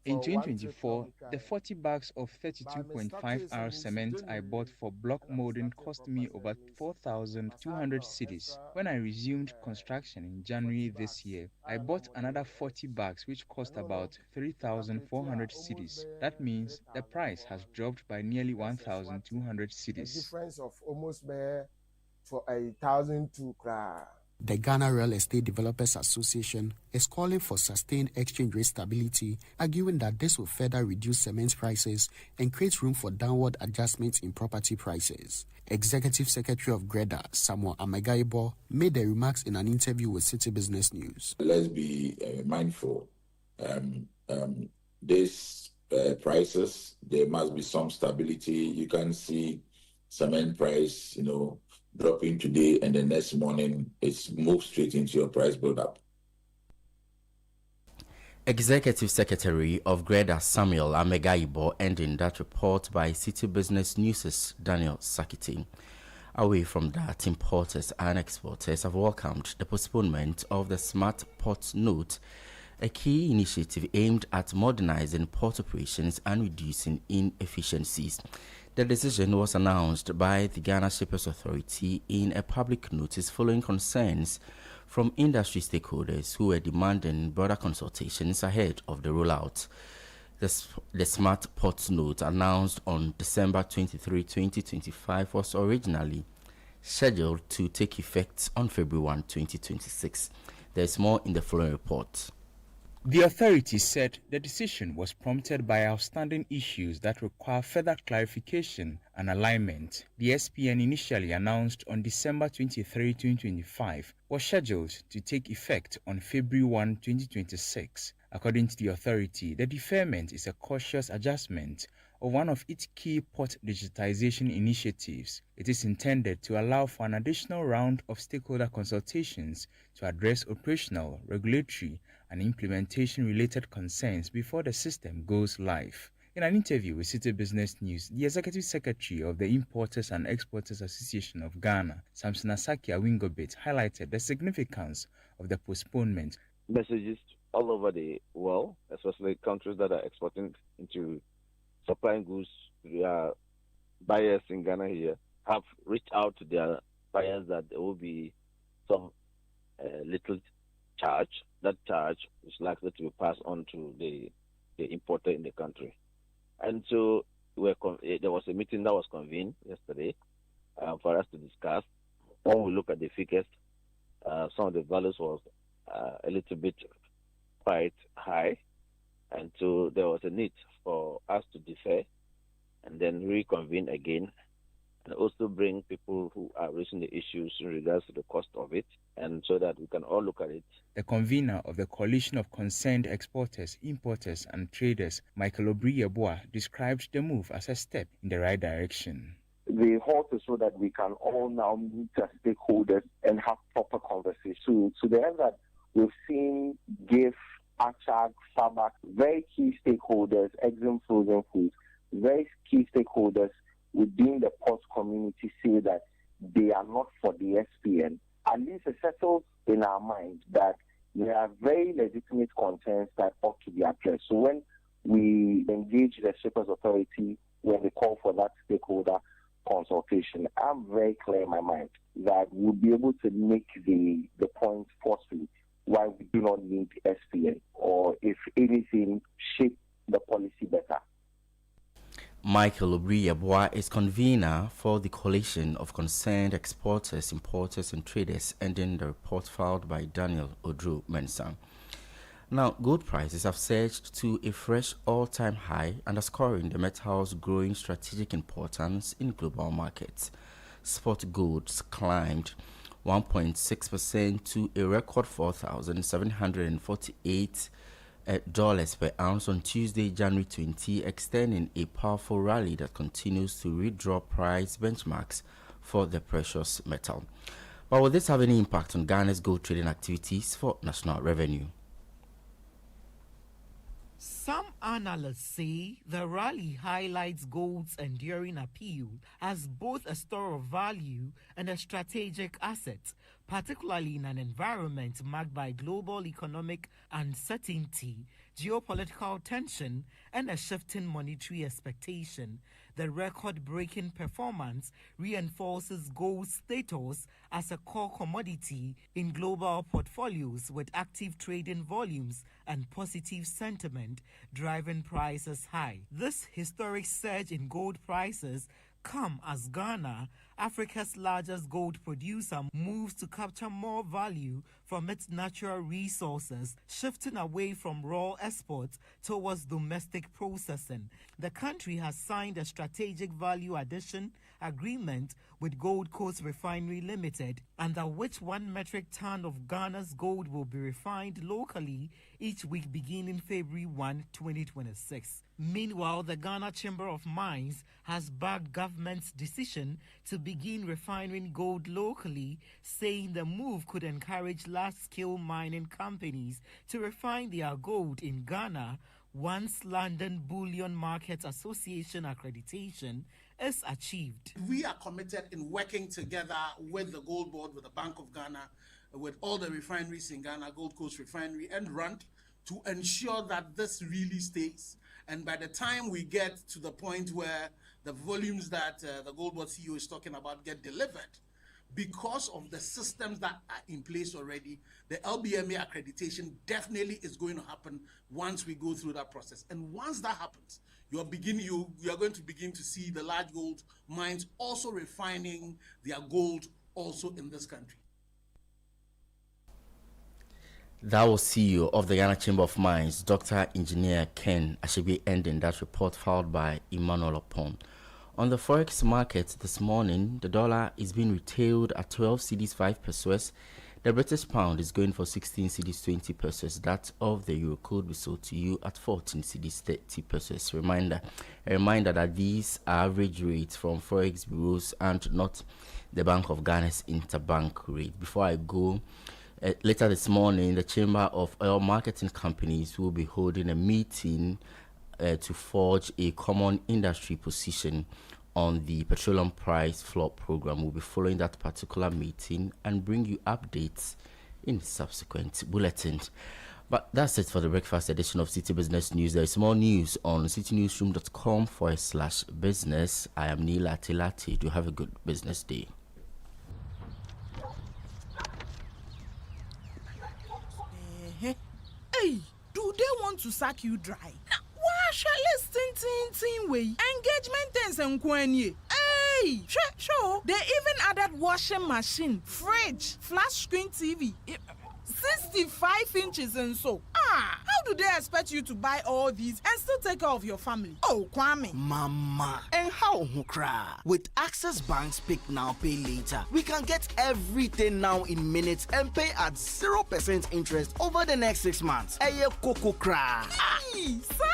Speaker 19: In 2024, the 40 bags of 32.5R cement I bought for block molding cost me over 4,200 cedis. When I resumed construction in January this year, I bought another 40 bags which cost about 3,400 cedis. That means the price has dropped by nearly 1,200 cedis.
Speaker 20: Difference of almost for 1,002 kra.
Speaker 18: The Ghana Real Estate Developers Association is calling for sustained exchange rate stability, arguing that this will further reduce cement prices and create room for downward adjustments in property prices. Executive Secretary of GREDA, Samuel Amegaibo, made the remarks in an interview with Citi Business News.
Speaker 21: Let's be mindful. These prices, there must be some stability. You can see cement price, dropping today and the next morning it's moved straight into your price build-up.
Speaker 17: Executive Secretary of GREDA Samuel Amegaibo ending that report by Citi Business News' Daniel Sakiti. Away from that, importers and exporters have welcomed the postponement of the Smart Port Note, a key initiative aimed at modernizing port operations and reducing inefficiencies. The decision was announced by the Ghana Shippers Authority in a public notice following concerns from industry stakeholders who were demanding broader consultations ahead of the rollout. The Smart Port Note, announced on December 23, 2025, was originally scheduled to take effect on February 1, 2026. There is more in the following report.
Speaker 19: The authority said the decision was prompted by outstanding issues that require further clarification and alignment. The SPN, initially announced on December 23, 2025, was scheduled to take effect on February 1, 2026. According to the authority, the deferment is a cautious adjustment of one of its key port digitization initiatives. It is intended to allow for an additional round of stakeholder consultations to address operational, regulatory, and implementation-related concerns before the system goes live. In an interview with Citi Business News, the Executive Secretary of the Importers and Exporters Association of Ghana, Samson Asaki Awingobit, highlighted the significance of the postponement.
Speaker 22: Messages all over the world, especially countries that are exporting into supplying goods to their buyers in Ghana here, have reached out to their buyers that there will be some little charge. That charge is likely to be passed on to the importer in the country. And so there was a meeting that was convened yesterday for us to discuss. When we look at the figures, some of the values was a little bit quite high. And so there was a need for us to defer and then reconvene again, and also bring people who are raising the issues in regards to the cost of it, and so that we can all look at it.
Speaker 19: The convener of the Coalition of Concerned Exporters, Importers and Traders, Michael Obriyeboa, described the move as a step in the right direction.
Speaker 23: The halt is so that we can all now meet as stakeholders and have proper conversations. To the end that we've seen GIF, ACHAG, FABAC, very key stakeholders, Exim Frozen Foods, very key stakeholders within the port community say that they are not for the SPN. At least it settles in our mind that there are very legitimate concerns that ought to be addressed. So when we engage the Shippers Authority, when they call for that stakeholder consultation, I'm very clear in my mind that we'll be able to make the point forcefully why we do not need SPN, or if anything, shape the policy better.
Speaker 17: Michael Obriyeboa is convener for the Coalition of Concerned Exporters, Importers and Traders, ending the report filed by Daniel Odru Mensah. Now, gold prices have surged to a fresh all-time high, underscoring the metal's growing strategic importance in global markets. Spot golds climbed 1.6% to a record $4,748 per ounce on Tuesday, January 20, extending a powerful rally that continues to redraw price benchmarks for the precious metal. But will this have any impact on Ghana's gold trading activities for national revenue?
Speaker 1: Some analysts say the rally highlights gold's enduring appeal as both a store of value and a strategic asset, particularly in an environment marked by global economic uncertainty, geopolitical tension, and a shifting monetary expectation. The record-breaking performance reinforces gold's status as a core commodity in global portfolios, with active trading volumes and positive sentiment driving prices high. This historic surge in gold prices come as Ghana, Africa's largest gold producer, moves to capture more value from its natural resources, shifting away from raw exports towards domestic processing. The country has signed a strategic value addition agreement with Gold Coast Refinery Limited, under which 1 metric ton of Ghana's gold will be refined locally each week beginning February 1, 2026. Meanwhile, the Ghana Chamber of Mines has backed government's decision to begin refining gold locally, saying the move could encourage large-scale mining companies to refine their gold in Ghana once London Bullion Market Association accreditation is achieved.
Speaker 2: We are committed in working together with the Gold Board, with the Bank of Ghana, with all the refineries in Ghana, Gold Coast Refinery and RUNT, to ensure that this really stays. And by the time we get to the point where the volumes that the Gold Board CEO is talking about get delivered, because of the systems that are in place already, the LBMA accreditation definitely is going to happen once we go through that process. And once that happens, you are going to begin to see the large gold mines also refining their gold also in this country.
Speaker 17: That was CEO of the Ghana Chamber of Mines, Dr. Engineer Ken Ashebe, ending that report filed by Emmanuel Opon. On the forex market this morning, the dollar is being retailed at 12 cedis 5 pesos. The British pound is going for 16 cedis 20 pesos. That of the euro could be sold to you at 14 cedis 30 pesos. A reminder that these are average rates from forex bureaus and not the Bank of Ghana's interbank rate. Before I go, later this morning, the Chamber of Oil Marketing Companies will be holding a meeting to forge a common industry position on the petroleum price floor program. We'll be following that particular meeting and bring you updates in subsequent bulletins. But that's it for the breakfast edition of Citi Business News. There is more news on citynewsroom.com/business. I am Neil Atilati. Do have a good business day.
Speaker 4: Hey, do they want to sack you dry? Why shall I way? Engagement things and kwenye. Hey, sure. They even added washing machine, fridge, flat screen TV, 65 inches and so. How do they expect you to buy all these and still take care of your family? Oh, Kwame.
Speaker 24: Mama. And how hukra? With Access Bank's Pick Now, Pay Later, we can get everything now in minutes and pay at 0% interest over the next 6 months. Eye koko kra.
Speaker 4: Hey, sir.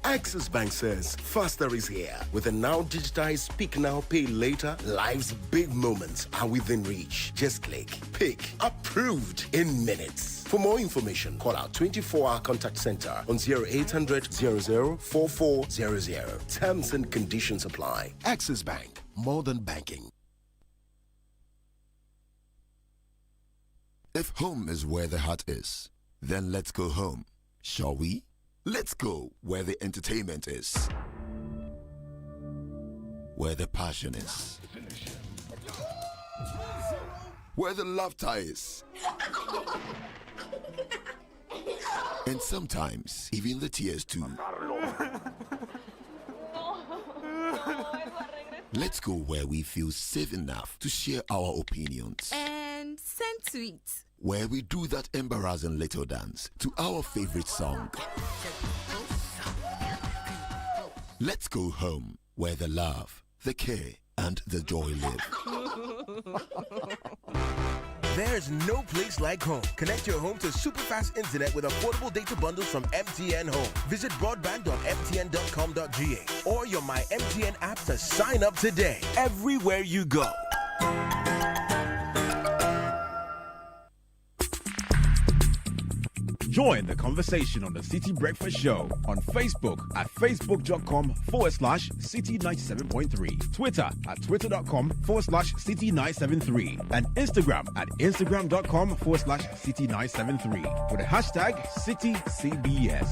Speaker 3: Access Bank says faster is here. With a now digitized Pick Now, Pay Later, life's big moments are within reach. Just click, pick, approved in minutes. For more information, call our 24-hour contact center on 0800 00 4400. Terms and conditions apply. Access Bank, more than banking.
Speaker 25: If home is where the heart is, then let's go home, shall we? Let's go where the entertainment is, where the passion is, where the laughter is, and sometimes even the tears too. Let's go where we feel safe enough to share our opinions,
Speaker 4: And send tweets.
Speaker 25: where we do that embarrassing little dance to our favorite song. Let's go home where the love, the care, and the joy live.
Speaker 26: There's no place like home. Connect your home to super fast internet with affordable data bundles from MTN Home. Visit broadband.mtn.com.ga or your My MTN app to sign up today. Everywhere you go. Join the conversation on the City Breakfast Show on Facebook at facebook.com/City97.3, Twitter at twitter.com/City973, and Instagram at instagram.com/City973 with the hashtag CityCBS.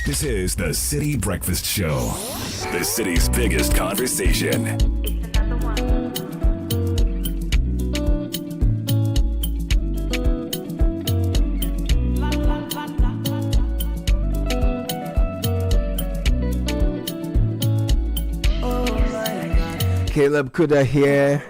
Speaker 11: This is the City Breakfast Show, the city's biggest conversation.
Speaker 14: Caleb Kuda here.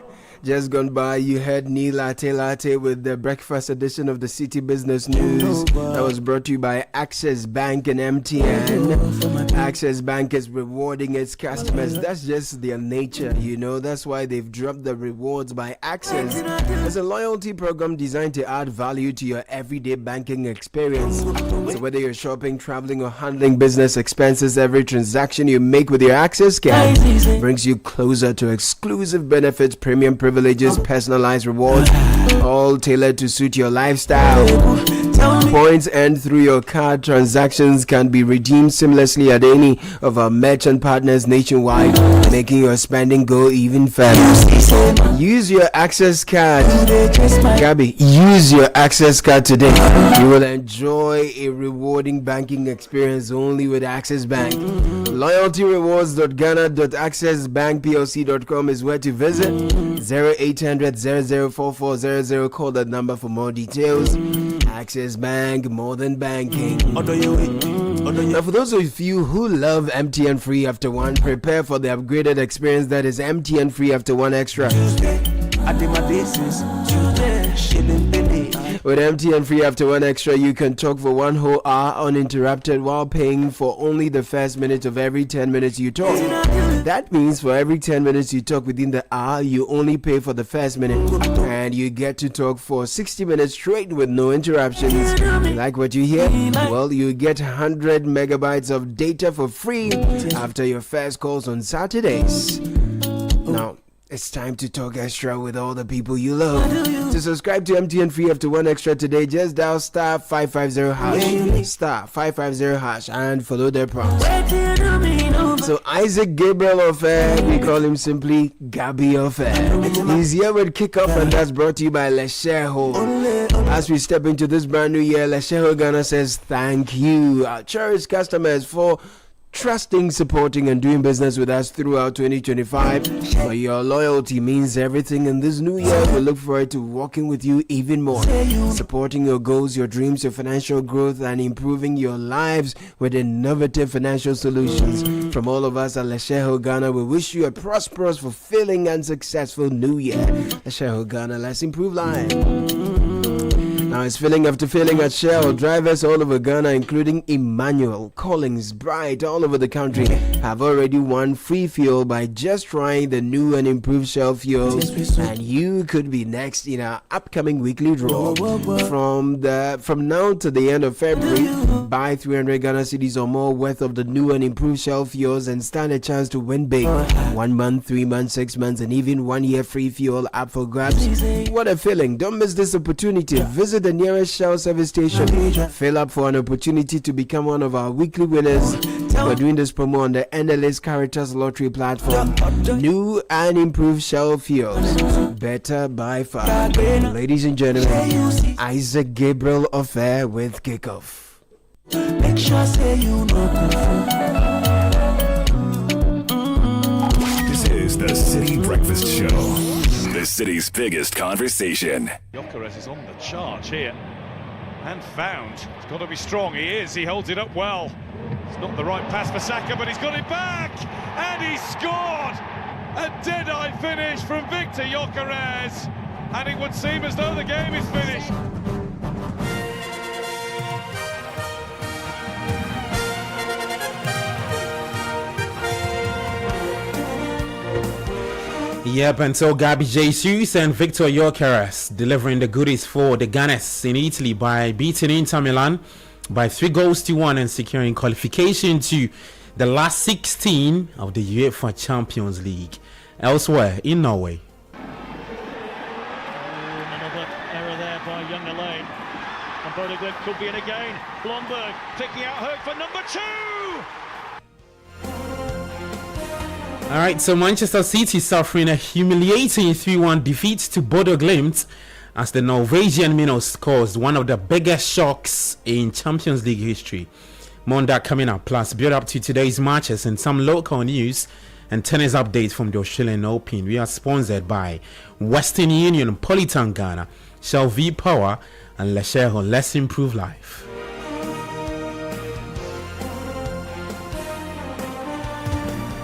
Speaker 14: Just gone by, you heard Ni Latte with the breakfast edition of the City Business News. That was brought to you by Access Bank and MTN. Access Bank is rewarding its customers. That's just their nature, you know. That's why they've dropped the rewards by Access. It's a loyalty program designed to add value to your everyday banking experience. So whether you're shopping, traveling, or handling business expenses, every transaction you make with your Access card brings you closer to exclusive benefits, premium privileges, personalized rewards, all tailored to suit your lifestyle. Points earned through your card transactions can be redeemed seamlessly at any of our merchant partners nationwide, making your spending go even further. Use your Access card. Gabby, use your Access card today. You will enjoy a rewarding banking experience only with Access Bank. LoyaltyRewards.ghana.accessbankplc.com is where to visit. 0800 004400. Call that number for more details. Access Bank, more than banking. Now, for those of you who love MTN Free After One, prepare for the upgraded experience that is MTN Free After One Extra. With MTN Free After One Extra, you can talk for 1 whole hour uninterrupted while paying for only the first minute of every 10 minutes you talk. That means for every 10 minutes you talk within the hour, you only pay for the first minute. And you get to talk for 60 minutes straight with no interruptions. You like what you hear? Well, you get 100 megabytes of data for free after your first calls on Saturdays. Now, it's time to talk extra with all the people you love. To subscribe to MTN Free After One Extra today, just dial star 550 hash, star 550 hash, and follow their prompts. So Isaac Gabriel Offer, we call him simply Gabby Offer. He's here with Kickoff, and that's brought to you by Lesheho. As we step into this brand new year, Lesheho Ghana says thank you, our cherished customers, for trusting, supporting, and doing business with us throughout 2025. For your loyalty means everything in this new year. We look forward to working with you even more, supporting your goals, your dreams, your financial growth, and improving your lives with innovative financial solutions. From all of us at Lesheho Ghana, we wish you a prosperous, fulfilling, and successful new year. Lesheho Ghana, let's improve lives. Now it's filling after filling at Shell. Drivers all over Ghana, including Emmanuel, Collins, Bright, all over the country, have already won free fuel by just trying the new and improved Shell fuels. And you could be next in our upcoming weekly draw. From now to the end of February, buy 300 Ghana cedis or more worth of the new and improved Shell fuels and stand a chance to win big. 1 month, 3 months, 6 months, and even 1 year free fuel up for grabs. What a feeling. Don't miss this opportunity. Visit the nearest Shell service station. Fill up for an opportunity to become one of our weekly winners. We're doing this promo on the NLS Caritas Lottery platform. New and improved Shell fuels. Better by far. Ladies and gentlemen, Isaac Gabriel Offer with Kickoff. Make sure say you know.
Speaker 11: This is the City Breakfast Show, the city's biggest conversation.
Speaker 5: Jokeres is on the charge here and found. He's got to be strong. He is. He holds it up well. It's not the right pass for Saka, but he's got it back and he scored. A dead-eye finish from Victor Jokeres, and it would seem as though the game is finished.
Speaker 6: Yep, and so Gabi Jesus and Victor Jokeres delivering the goodies for the Gunners in Italy by beating Inter Milan by 3-1 and securing qualification to the last 16 of the UEFA Champions League. Elsewhere in Norway,
Speaker 5: by young Elaine. And Bodo Glimt could be in again. Blomberg picking out Herc for number 2!
Speaker 6: All right, so Manchester City suffering a humiliating 3-1 defeat to Bodo Glimt as the Norwegian minnows caused one of the biggest shocks in Champions League history. More on that coming up, plus build up to today's matches and some local news and tennis updates from the Australian Open. We are sponsored by Western Union, Politan Ghana, Shell V Power, and Lesheho. Let's improve life.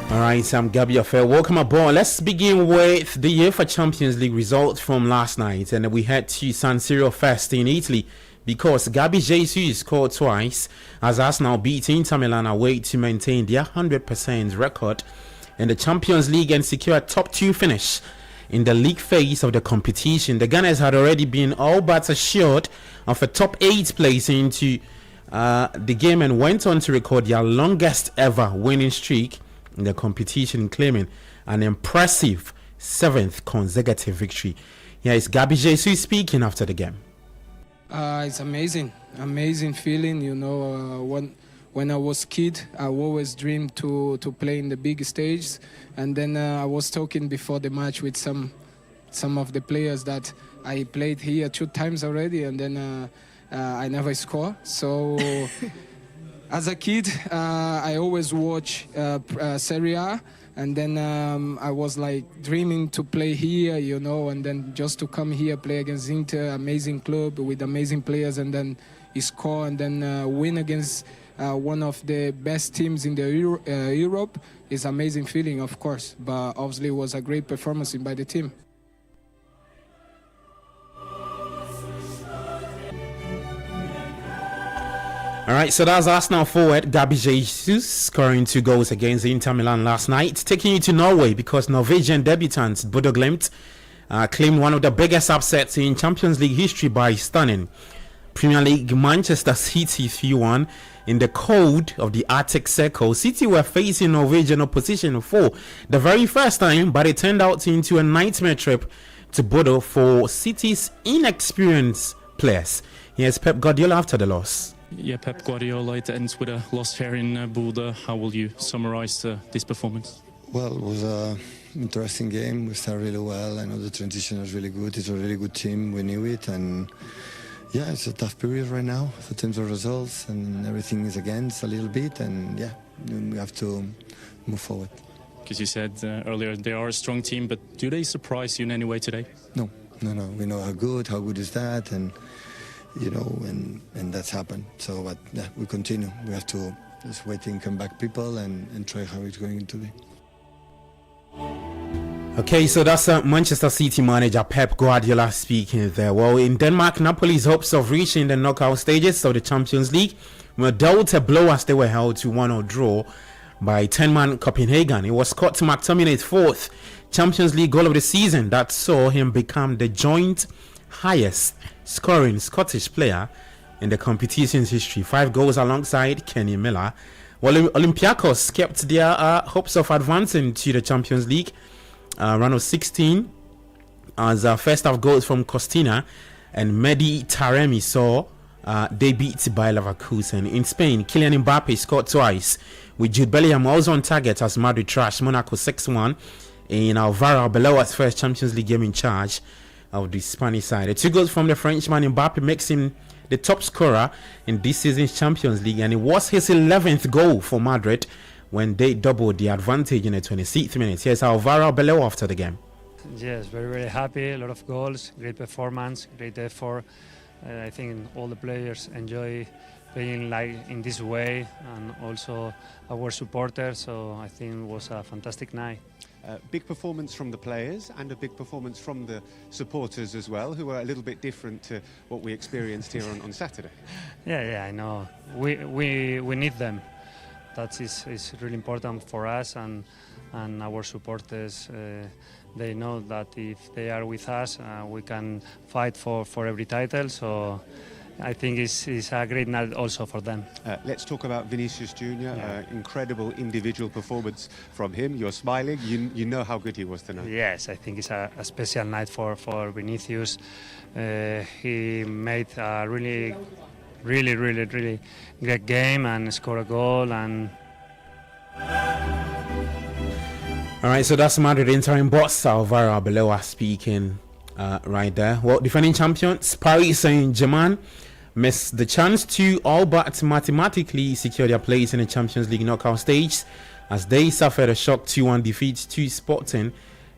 Speaker 6: All right, I'm Gabi Affair. Welcome aboard. Let's begin with the UEFA Champions League results from last night, and we head to San Siro first in Italy because Gabi Jesus scored twice as Arsenal beat Inter Milan away to maintain their 100% record in the Champions League and secure a top 2 finish in the league phase of the competition. The Gunners had already been all but assured of a top 8 place into the game and went on to record their longest ever winning streak in the competition, claiming an impressive 7th consecutive victory. Here is Gabi Jesus speaking after the game.
Speaker 7: It's amazing feeling. You know, when I was kid, I always dreamed to play in the big stage, and then I was talking before the match with some of the players that I played here 2 times already, and then I never score. So as a kid, I always watch Serie A. And then I was like dreaming to play here, you know, and then just to come here, play against Inter, amazing club with amazing players, and then score and then win against one of the best teams in the Europe is amazing feeling, of course. But obviously it was a great performance by the team.
Speaker 6: All right, so that's Arsenal forward Gabi Jesus scoring 2 goals against Inter Milan last night. Taking you to Norway because Norwegian debutants Bodo Glimt claimed one of the biggest upsets in Champions League history by stunning Premier League Manchester City 3-1 in the cold of the Arctic Circle. City were facing Norwegian opposition for the very first time, but it turned out into a nightmare trip to Bodo for City's inexperienced players. Here's Pep Guardiola after the loss.
Speaker 8: Yeah, Pep Guardiola, it ends with a loss here in Bodø. How will you summarize this performance?
Speaker 9: Well, it was an interesting game. We started really well. I know the transition was really good. It's a really good team. We knew it. And yeah, it's a tough period right now. In terms of results and everything is against a little bit. And yeah, we have to move forward.
Speaker 8: Because you said earlier they are a strong team, but do they surprise you in any way today?
Speaker 9: No. We know how good is that. And you know, and that's happened. So, but yeah, we continue. We have to just wait and come back people and try how it's going to be.
Speaker 6: Okay, so that's Manchester City manager Pep Guardiola speaking there. Well, in Denmark, Napoli's hopes of reaching the knockout stages of the Champions League were dealt a blow as they were held to 1-1 draw by 10-man Copenhagen. It was Scott McTominay's 4th Champions League goal of the season that saw him become the joint highest scoring Scottish player in the competition's history. 5 goals alongside Kenny Miller. Well, Olympiacos kept their hopes of advancing to the Champions League round of 16 as first half goals from Costina and Mehdi Taremi saw they beat by Leverkusen. In Spain, Kylian Mbappe scored twice with Jude Bellingham also on target as Madrid trashed Monaco 6-1 in Alvaro Arbeloa's first Champions League game in charge of the Spanish side. The 2 goals from the Frenchman Mbappe makes him the top scorer in this season's Champions League, and it was his 11th goal for Madrid when they doubled the advantage in the 26th minute. Here's Alvaro Arbeloa after the game.
Speaker 10: Yes, very, very happy. A lot of goals, great performance, great effort. I think all the players enjoy playing like in this way, and also our supporters. So I think it was a fantastic night.
Speaker 12: Big performance from the players and a big performance from the supporters as well, who are a little bit different to what we experienced here on Saturday.
Speaker 10: Yeah, I know. We need them. That is really important for us and our supporters. They know that if they are with us, we can fight for every title. So I think it's a great night also for them.
Speaker 12: Let's talk about Vinicius Junior. Incredible individual performance from him. You're smiling. You know how good he was tonight.
Speaker 10: Yes, I think it's a special night for Vinicius. He made a really great game and scored a goal. And
Speaker 6: all right, so that's Madrid interim boss Alvaro Arbeloa speaking right there. Well, defending champions Paris Saint-Germain missed the chance to all but mathematically secure their place in the Champions League knockout stage as they suffered a shock 2-1 defeat to Sporting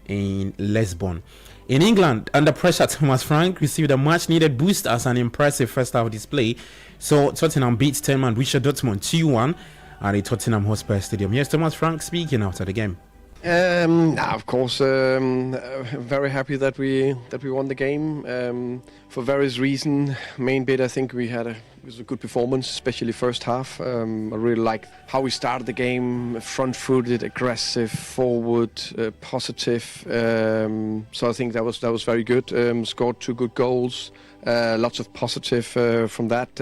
Speaker 6: in Lisbon. In England, under pressure, Thomas Frank received a much-needed boost as an impressive first-half display. So Tottenham beat 10-man Borussia Dortmund 2-1 at the Tottenham Hotspur Stadium. Here's Thomas Frank speaking after the game.
Speaker 13: Of course, very happy that we won the game for various reasons. Main bit, I think it was a good performance, especially first half. I really liked how we started the game, front-footed, aggressive, forward, positive. So I think that was very good. Scored 2 good goals. Lots of positive from that.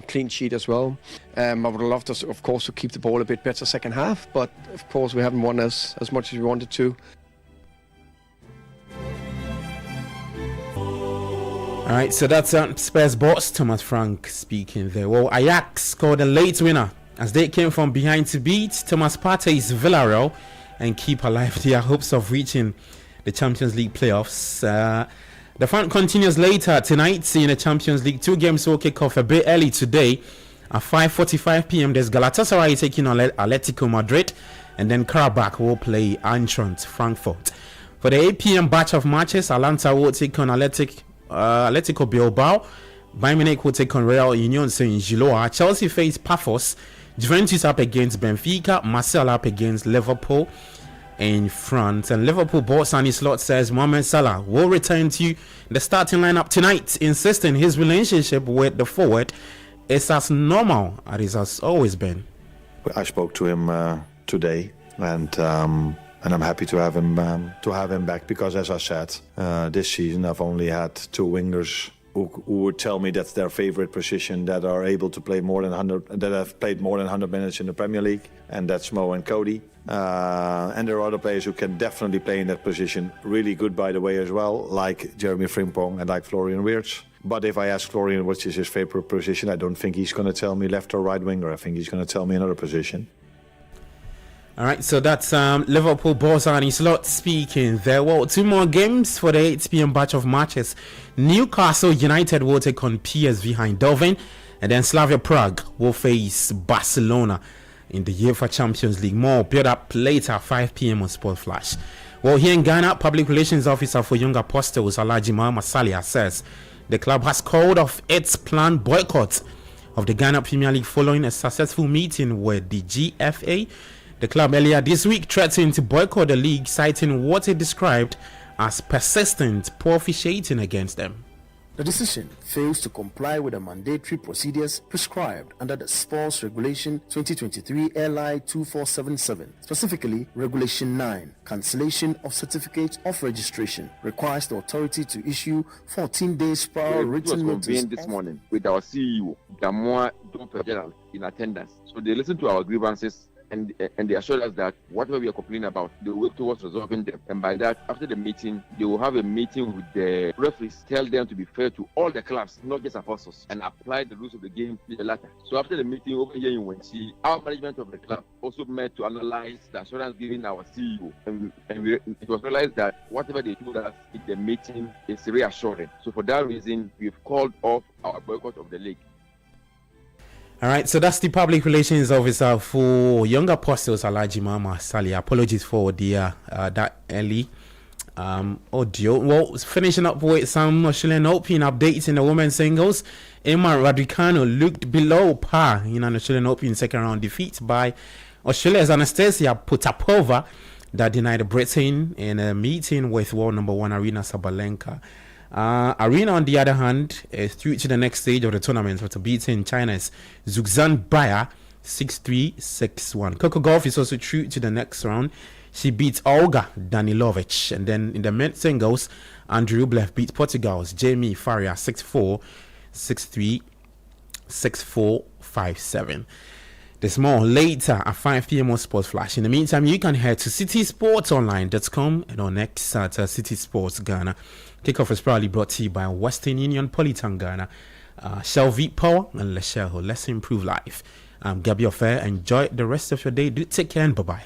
Speaker 13: Clean sheet as well. I would love to, of course, to keep the ball a bit better second half, but of course we haven't won as much as we wanted to.
Speaker 6: All right, so that's Spurs boss Thomas Frank speaking there. Well, Ajax scored a late winner as they came from behind to beat Thomas Partey's Villarreal and keep alive their hopes of reaching the Champions League playoffs. The fun continues later tonight in the Champions League. 2 games will kick off a bit early today. At 5:45 p.m. there's Galatasaray taking on Atletico Madrid, and then Karabakh will play Eintracht Frankfurt. For the 8 p.m. batch of matches, Atalanta will take on Atletico Bilbao. Bayern Munich will take on Real Union Saint-Gilloise. Chelsea face Paphos. Juventus up against Benfica. Marseille up against Liverpool in France. And Liverpool boss Arne Slot says Mohamed Salah will return to the starting lineup tonight, insisting his relationship with the forward is as normal as it has always been.
Speaker 15: I spoke to him today, and I'm happy to have him back because, as I said, this season I've only had 2 wingers who would tell me that's their favorite position, that are able to play more than 100, that have played more than 100 minutes in the Premier League, and that's Mo and Cody. And there are other players who can definitely play in that position really good, by the way, as well, like Jeremy Frimpong and like Florian Wirtz. But if I ask Florian which is his favorite position, I don't think he's going to tell me left or right winger. I think he's going to tell me another position.
Speaker 6: All right, so that's Liverpool boss Arne Slot speaking there. Well, 2 more games for the 8 p.m. batch of matches. Newcastle United will take on PSV Eindhoven, and then Slavia Prague will face Barcelona in the UEFA Champions League. More build up later at 5 p.m. on Sport Flash. Well, here in Ghana, Public Relations Officer for Young Apostles Alhaji Mahama Salia says the club has called off its planned boycott of the Ghana Premier League following a successful meeting with the GFA. The club earlier this week threatened to boycott the league, citing what it described as persistent poor officiating against them.
Speaker 16: The decision fails to comply with the mandatory procedures prescribed under the Sports Regulation 2023 LI 2477. Specifically, Regulation 9, cancellation of certificate of registration, requires the authority to issue 14 days prior written notice.
Speaker 18: This morning with our CEO, Damoa Dr. General, in attendance. So they listened to our grievances and they assured us that whatever we are complaining about, they will work towards resolving them. And by that, after the meeting, they will have a meeting with the referees, tell them to be fair to all the clubs, not just Apostles, and apply the rules of the game to the latter. So after the meeting over here in Wensi, our management of the club also met to analyze the assurance given our CEO. And it was realized that whatever they told us in the meeting is reassuring. So for that reason, we've called off our boycott of the league.
Speaker 6: All right, so that's the Public Relations Officer for Young Apostles, Alhaji Mahama Salia. Apologies for the that early audio. Well, finishing up with some Australian Open updates in the women's singles. Emma Raducanu looked below par in an Australian Open second round defeat by Australia's Anastasia Potapova that denied Britain in a meeting with world number 1 Arina Sabalenka. Arena, on the other hand, is through to the next stage of the tournament after beating China's Zhuxan Bayer 6-3, 6-1. Coco Gauff is also through to the next round. She beats Olga Danilovic. And then in the men's singles, Andrew Rublev beat Portugal's Jamie Faria 6-4, 6-3, 6457. There's more later at 5 p.m. on Sports Flash. In the meantime, you can head to citysportsonline.com and on X at City Sports Ghana. Kickoff is proudly brought to you by Western Union, Polytown Ghana, Shell V Power, and Lesheho. Let's improve life. I'm Gabi Ofair. Enjoy the rest of your day. Do take care and bye-bye.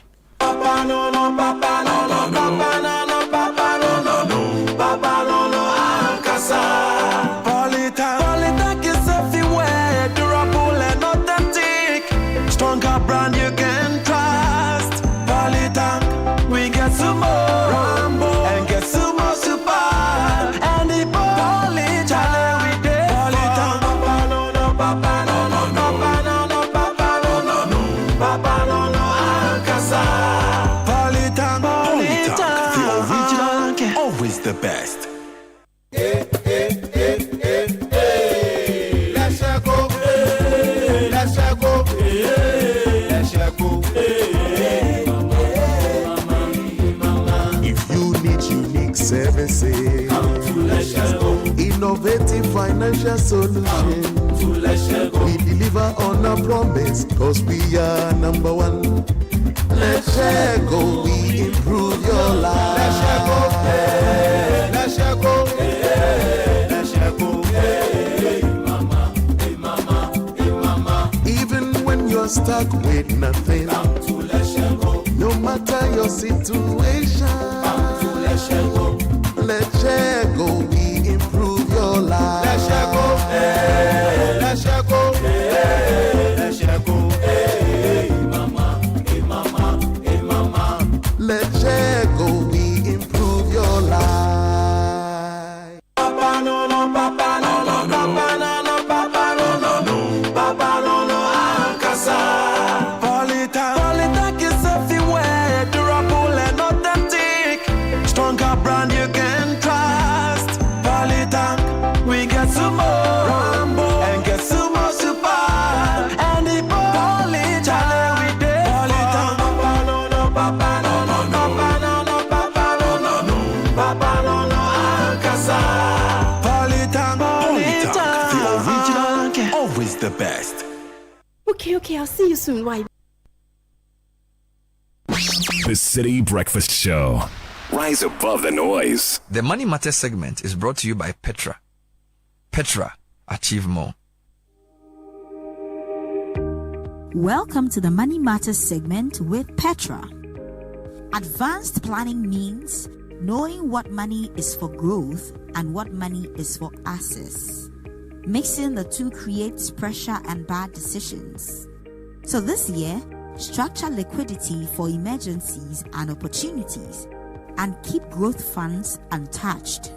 Speaker 1: Stronger brand you can trust. Polytank, we get some more Rambo and get some more super. And the Polytank, we did Polytank. Papa no no, papa no no, papa no no, papa no no, papa no no, Ankasa. Polytank, Polytank, the original, always the best.
Speaker 19: Services, innovative financial solutions. We deliver on our promise, cause we are number one. Let's go, we improve your life. Let's go, even when you're stuck with nothing, no matter your situation. Let's go, we improve your life. Let's go, let's go, let's go, mama, mama. Let's go, we improve your life. Papa no no, papa no no, papa no no, papa no no, papa no no, Ankasa.
Speaker 1: Polytank is everywhere, durable and authentic. Stronger brand you can trust. Polytank, we get some more Rambo and get some more super. And the Polytank, we did Polytank. Papa no no, papa no no, papa no no, papa no no, papa no no, Ankasa. Polytank, the original, always the best.
Speaker 20: Okay, I'll see you soon. Why?
Speaker 11: The City Breakfast Show. Rise above the noise.
Speaker 21: The Money Matters segment is brought to you by Petra. Petra, achieve more.
Speaker 22: Welcome to the Money Matters segment with Petra. Advanced planning means knowing what money is for growth and what money is for access. Mixing the two creates pressure and bad decisions. So this year, structure liquidity for emergencies and opportunities and keep growth funds untouched.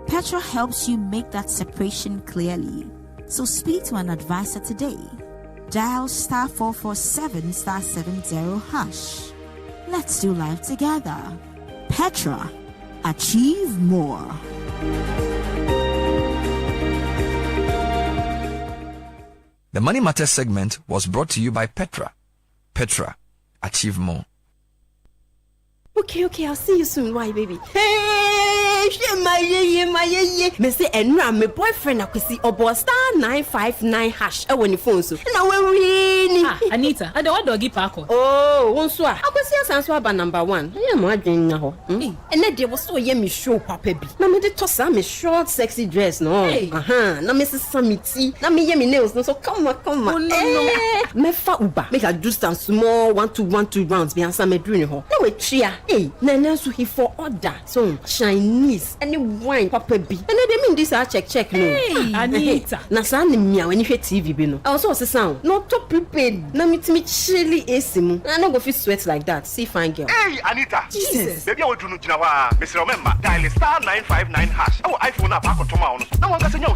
Speaker 22: Petra helps you make that separation clearly. So speak to an advisor today. Dial *447*70#. Let's do life together. Petra, achieve more.
Speaker 21: The Money Matters segment was brought to you by Petra. Petra, achieve more.
Speaker 20: Okay, I'll see you soon. Why, baby? Hey, my say, and my boyfriend, I could see about *959# when the phone. So now we're winning.
Speaker 23: Anita, I don't doggy parko.
Speaker 20: Oh, one swap. I could see a answer by number one. Yeah, my dream now. And then there was so yummy show, Papa B. Now, me the toss a short, sexy dress, no. Now, Mrs. Samiti. Now, me yummy nails, no. So come on. Oh, no. Me fa uba. Make a do some small 1-2 rounds behind some dream. Now, we cheer. Hey, Nana, so he for order. So, Chinese, any wine, Papa B. And I mean this, I check, no.
Speaker 23: Hey, Anita.
Speaker 20: Nasa, when you hear TV, no. I also sound not to prepared. Now, me chilly asimu. I don't go feel sweat like that. See, fine girl.
Speaker 27: Hey, Anita.
Speaker 20: Jesus.
Speaker 27: Baby, I will do Nawa. Mr. Remember, dial *959#. Oh, iPhone up, I tomorrow. No one can say no,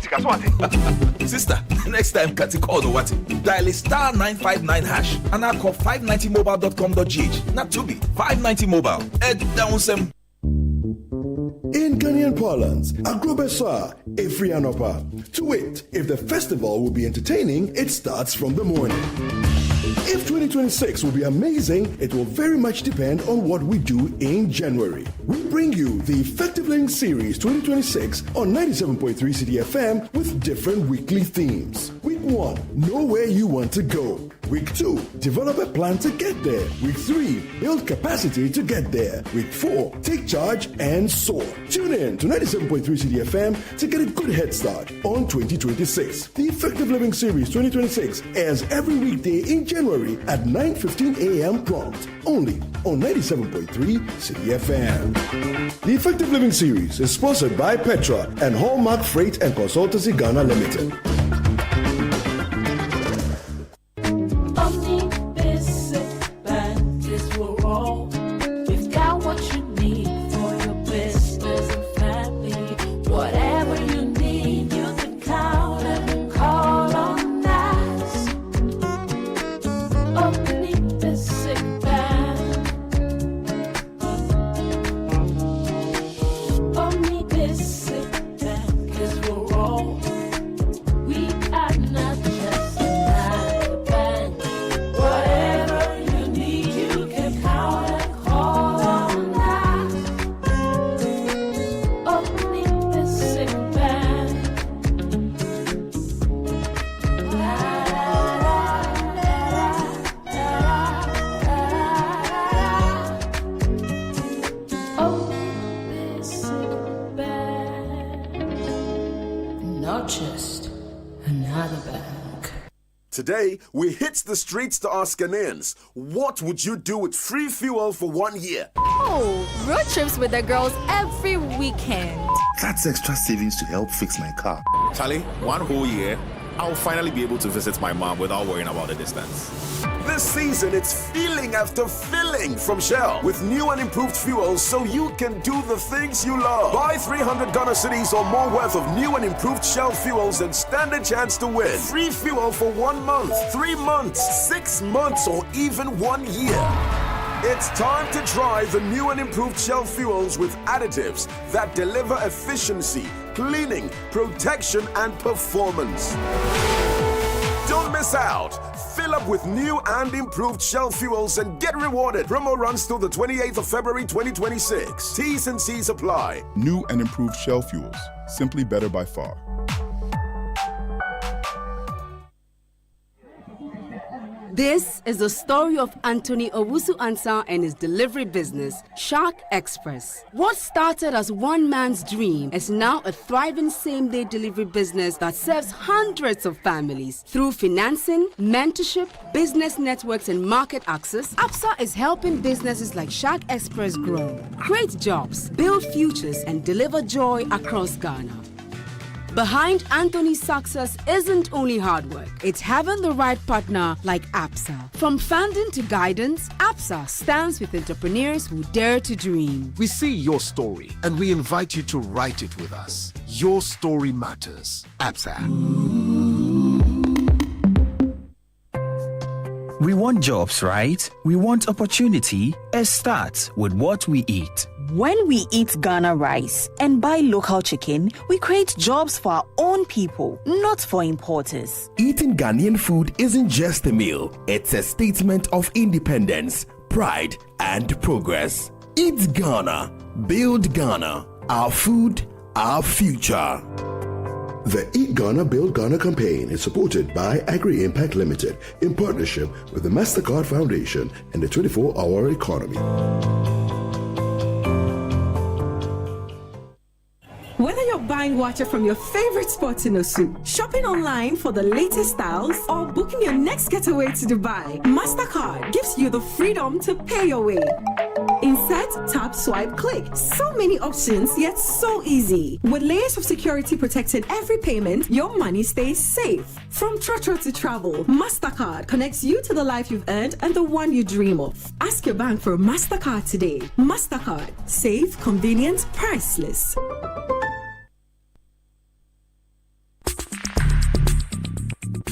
Speaker 28: Sister, next time, Kati call the what? Dial *959# and I call 590mobile.com.gh. Not to be 590 mobile. Down some.
Speaker 29: In Ghanaian parlance, Agrobesa, a free anopa. To wit, if the festival will be entertaining, it starts from the morning. If 2026 will be amazing, it will very much depend on what we do in January. We bring you the Effective Living Series 2026 on 97.3 Citi FM with different weekly themes. We Week 1, know where you want to go. Week 2, develop a plan to get there. Week 3, build capacity to get there. Week 4, take charge and soar. Tune in to 97.3 Citi FM to get a good head start on 2026. The Effective Living Series 2026 airs every weekday in January at 9:15 a.m. prompt, only on 97.3 Citi FM. The Effective Living Series is sponsored by Petra and Hallmark Freight and Consultancy Ghana Limited.
Speaker 2: Today, we hit the streets to ask Ghanaians, what would you do with free fuel for 1 year?
Speaker 3: Oh, road trips with the girls every weekend.
Speaker 4: That's extra savings to help fix my car.
Speaker 28: Charlie, 1 whole year, I'll finally be able to visit my mom without worrying about the distance.
Speaker 2: This season, it's feeling after filling from Shell with new and improved fuels so you can do the things you love. Buy 300 Ghana cedis or more worth of new and improved Shell fuels and stand a chance to win. Free fuel for 1 month, 3 months, 6 months, or even 1 year. It's time to try the new and improved Shell fuels with additives that deliver efficiency, cleaning, protection, and performance. Don't miss out. Fill up with new and improved Shell fuels and get rewarded. Promo runs till the 28th of February 2026. T's and C's apply.
Speaker 5: New and improved Shell fuels. Simply better by far.
Speaker 14: This is the story of Anthony Owusu-Ansah and his delivery business, Shark Express. What started as one man's dream is now a thriving same-day delivery business that serves hundreds of families. Through financing, mentorship, business networks, and market access, APSA is helping businesses like Shark Express grow, create jobs, build futures, and deliver joy across Ghana. Behind Anthony's success isn't only hard work, it's having the right partner like APSA. From funding to guidance, APSA stands with entrepreneurs who dare to dream.
Speaker 17: We see your story and we invite you to write it with us. Your story matters. APSA.
Speaker 24: We want jobs, right? We want opportunity. It starts with what we eat.
Speaker 25: When we eat Ghana rice and buy local chicken, we create jobs for our own people, not for importers.
Speaker 26: Eating Ghanaian food isn't just a meal, it's a statement of independence, pride, and progress. Eat Ghana, build Ghana, our food, our future.
Speaker 29: The Eat Ghana, Build Ghana campaign is supported by Agri Impact Limited in partnership with the MasterCard Foundation and the 24-Hour Economy.
Speaker 30: Whether you're buying water from your favorite spots in Osu, shopping online for the latest styles, or booking your next getaway to Dubai, MasterCard gives you the freedom to pay your way. Insert, tap, swipe, click. So many options, yet so easy. With layers of security protecting every payment, your money stays safe. From Trotro to travel, MasterCard connects you to the life you've earned and the one you dream of. Ask your bank for a MasterCard today. MasterCard. Safe, convenient, priceless.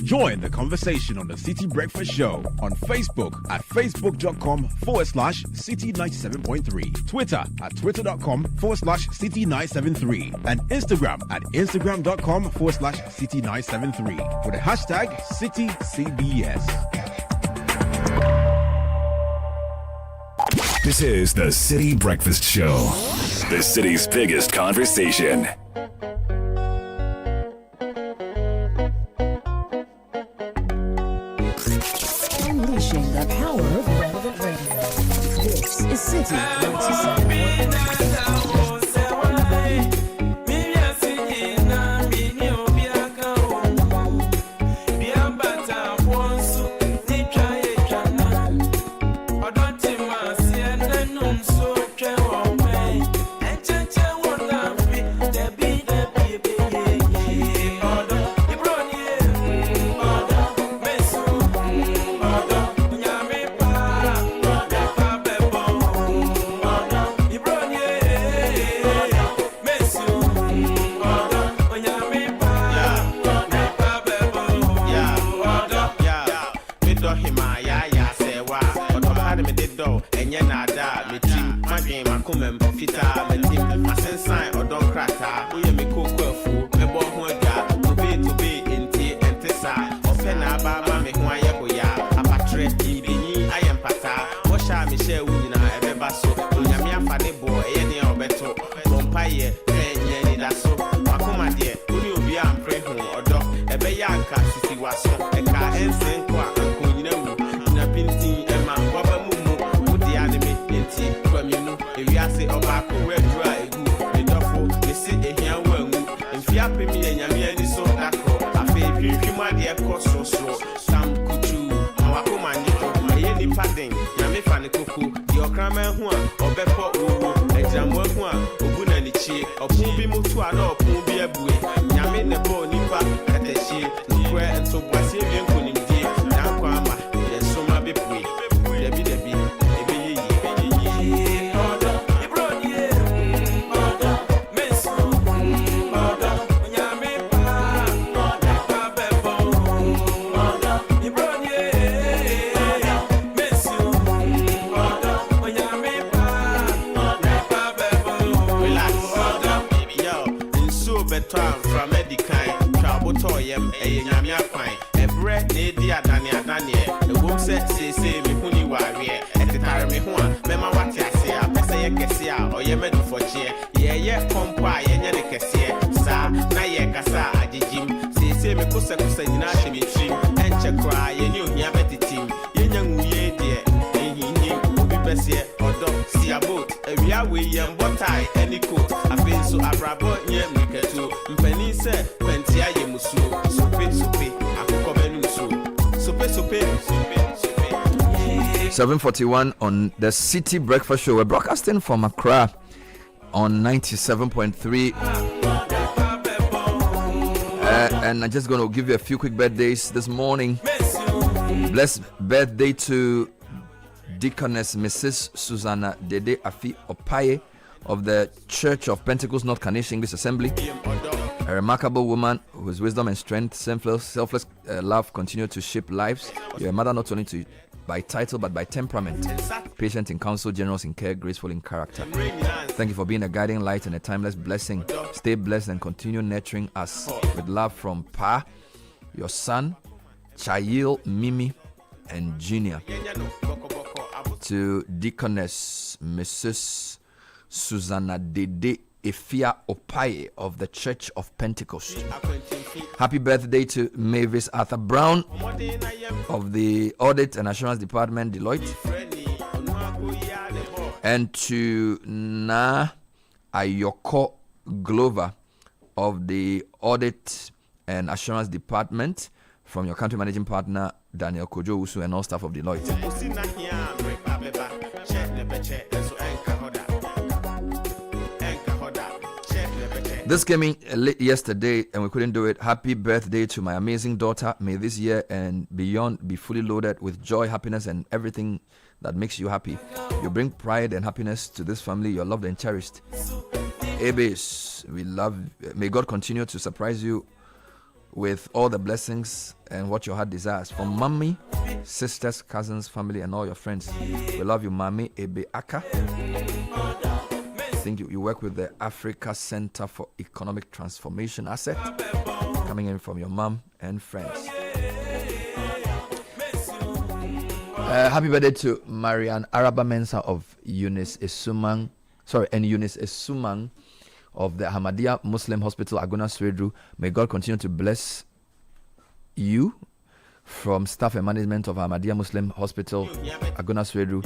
Speaker 31: Join the conversation on the Citi Breakfast Show on Facebook at facebook.com/Citi97.3, Twitter at twitter.com/Citi973, and Instagram at instagram.com/Citi973 with the hashtag CitiCBS.
Speaker 11: This is the Citi Breakfast Show, the city's biggest conversation.
Speaker 6: Sakrama Hua, or Bepo, Examwa Hua, Obuna Nichi, or Pubi Mutuano, Pubi Abue, Yamin the Bo Nipa, Kateshi, Nukwe, and so Brazilian Kunim Deep, Nakwama, yes, so my baby, Debbie, from Medicaid, Trouble Toyam, a Yamia Pine, a bread, Nadia Dania, the woman said, say, me Huni Warrior, at the time, me one, Mamma, what I say, I say, I can see out, or your medal for chair, yeah, comply, and yet I can see, sir, Naya Cassa, I did Jim, say, me Pussa, Kusa, me trim, and check cry, and you near better team, young, we dear, and he will be best here, or dog, see a boat, a real William, what I, any coat, I feel so I brought yeah, me too. Penny said, Pentia Yemusu, Sope, Sope,
Speaker 21: 7:41 on the Citi Breakfast Show. We're broadcasting from Accra on 97.3. And I'm just going to give you a few quick birthdays this morning. Blessed birthday to Deaconess Mrs. Susanna Dede Afi Opaye of the Church of Pentecost North Carnation English Assembly. A remarkable woman whose wisdom and strength, selfless love continue to shape lives. You're a mother not only by title but by temperament. Patient in counsel, generous in care, graceful in character. Thank you for being a guiding light and a timeless blessing. Stay blessed and continue nurturing us with love from Pa, your son, Chayil, Mimi, and Junior. To Deaconess Mrs. Susanna Dede Efia Opaye of the Church of Pentecost. Happy birthday to Mavis Arthur Brown of the Audit and Assurance Department, Deloitte. And to Na Ayoko Glover of the Audit and Assurance Department, from your country managing partner Daniel Kojo Usu and all staff of Deloitte. This came in late yesterday and we couldn't do it. Happy birthday to my amazing daughter. May this year and beyond be fully loaded with joy, happiness, and everything that makes you happy. You bring pride and happiness to this family. You're loved and cherished. Abes, we love. May God continue to surprise you with all the blessings and what your heart desires. From mommy, sisters, cousins, family, and all your friends. We love you, Mami Ebe Aka. I think you work with the Africa Center for Economic Transformation Asset, coming in from your mom and friends. Happy birthday to Marianne Araba Mensah of Eunice Esumang of the Ahmadiyya Muslim Hospital, Aguna Swedru. May God continue to bless you from staff and management of Ahmadiyya Muslim Hospital, Aguna Swedru.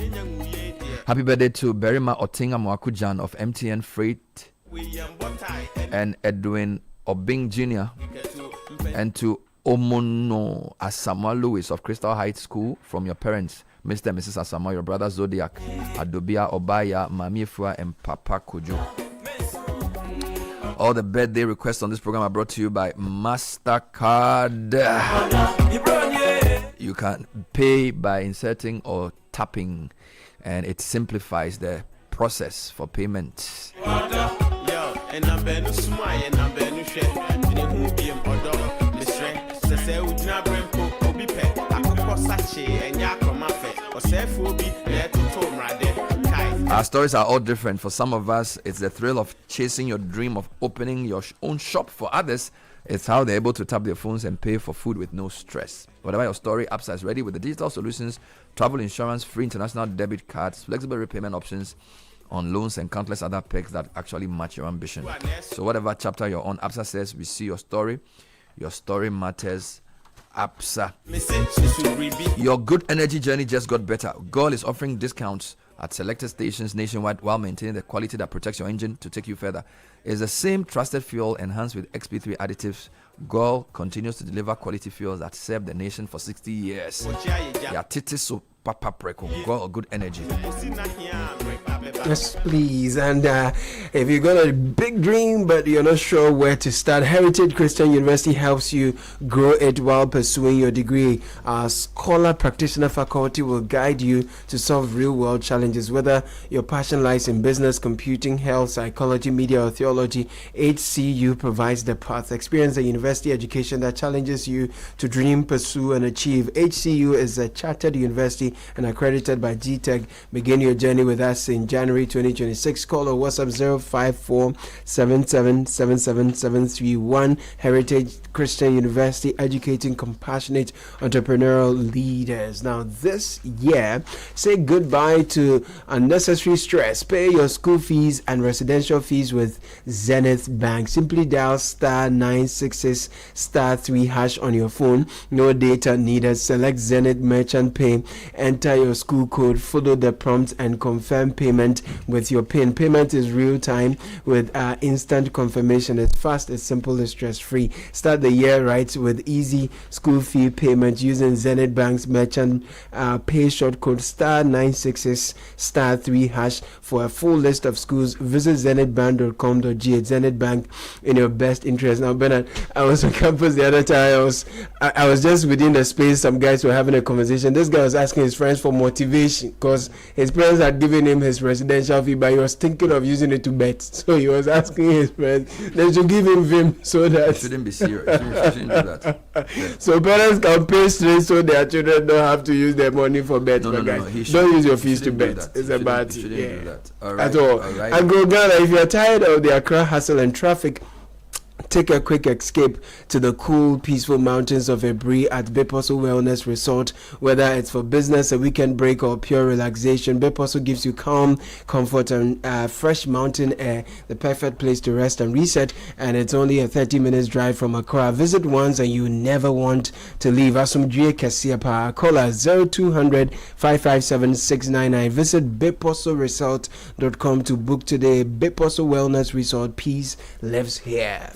Speaker 21: Happy birthday to Berima Otinga Mwakujan of MTN Freight and Edwin Obing Jr. and to Omono Asamoah Lewis of Crystal Heights School from your parents, Mr. and Mrs. Asamoah, your brother Zodiac, Adobia Obaya, Mami Efua, and Papa Kojo. All the birthday requests on this program are brought to you by MasterCard. You can pay by inserting or tapping, and it simplifies the process for payment. Our stories are all different. For some of us, it's the thrill of chasing your dream of opening your own shop. For others, it's how they're able to tap their phones and pay for food with no stress. Whatever your story, Absa is ready with the digital solutions, travel insurance, free international debit cards, flexible repayment options on loans, and countless other perks that actually match your ambition. So whatever chapter you're on, Absa says we see your story. Your story matters. Absa. Your good energy journey just got better. Goal is offering discounts at selected stations nationwide while maintaining the quality that protects your engine to take you further. It's the same trusted fuel enhanced with XP3 additives. Goal continues to deliver quality fuels that serve the nation for 60 years. papa preko. Good energy.
Speaker 1: Yes, please. And if you've got a big dream but you're not sure where to start, Heritage Christian University helps you grow it while pursuing your degree. Our scholar practitioner faculty will guide you to solve real-world challenges. Whether your passion lies in business, computing, health, psychology, media, or theology, HCU provides the path. Experience a university education that challenges you to dream, pursue, and achieve. HCU is a chartered university and accredited by GTEC. Begin your journey with us in January 2026. Call or WhatsApp 054-7777-731. Heritage Christian University, educating compassionate entrepreneurial leaders. Now, this year, say goodbye to unnecessary stress. Pay your school fees and residential fees with Zenith Bank. Simply dial *966 *3# on your phone. No data needed. Select Zenith Merchant Pay. Enter your school code. Follow the prompts and confirm payment with your PIN. Payment is real time with instant confirmation. It's fast, it's simple, it's stress free. Start the year right with easy school fee payment using Zenith Bank's Merchant Pay short code *966 *3# for a full list of schools. Visit zenithbank.com.gh. Zenith Bank, in your best interest. Now, Bernard, I was on campus the other time. I was just within the space. Some guys were having a conversation. This guy was asking his friends for motivation because his parents had given him his residential fee, but he was thinking of using it to bet. So he was asking his friends they should give him Vim so that
Speaker 21: You shouldn't be serious. You shouldn't do that. Yeah.
Speaker 1: So parents can pay straight so their children don't have to use their money for bet.
Speaker 21: No,
Speaker 1: Guys, don't use your fees to bet. It's a bad
Speaker 21: thing.
Speaker 1: thing.
Speaker 21: Do that. All right.
Speaker 1: At all.
Speaker 21: Right.
Speaker 1: And go Ghana, if you're tired of the Accra hustle and traffic, take a quick escape to the cool, peaceful mountains of Ebri at Beposo Wellness Resort. Whether it's for business, a weekend break, or pure relaxation, Beposo gives you calm, comfort, and fresh mountain air. The perfect place to rest and reset. And it's only a 30 minutes drive from Accra. Visit once and you never want to leave. Asumdrie Kesiapa. Call us 0200 557 699. Visit beposoresort.com to book today. Beposo Wellness Resort. Peace lives here.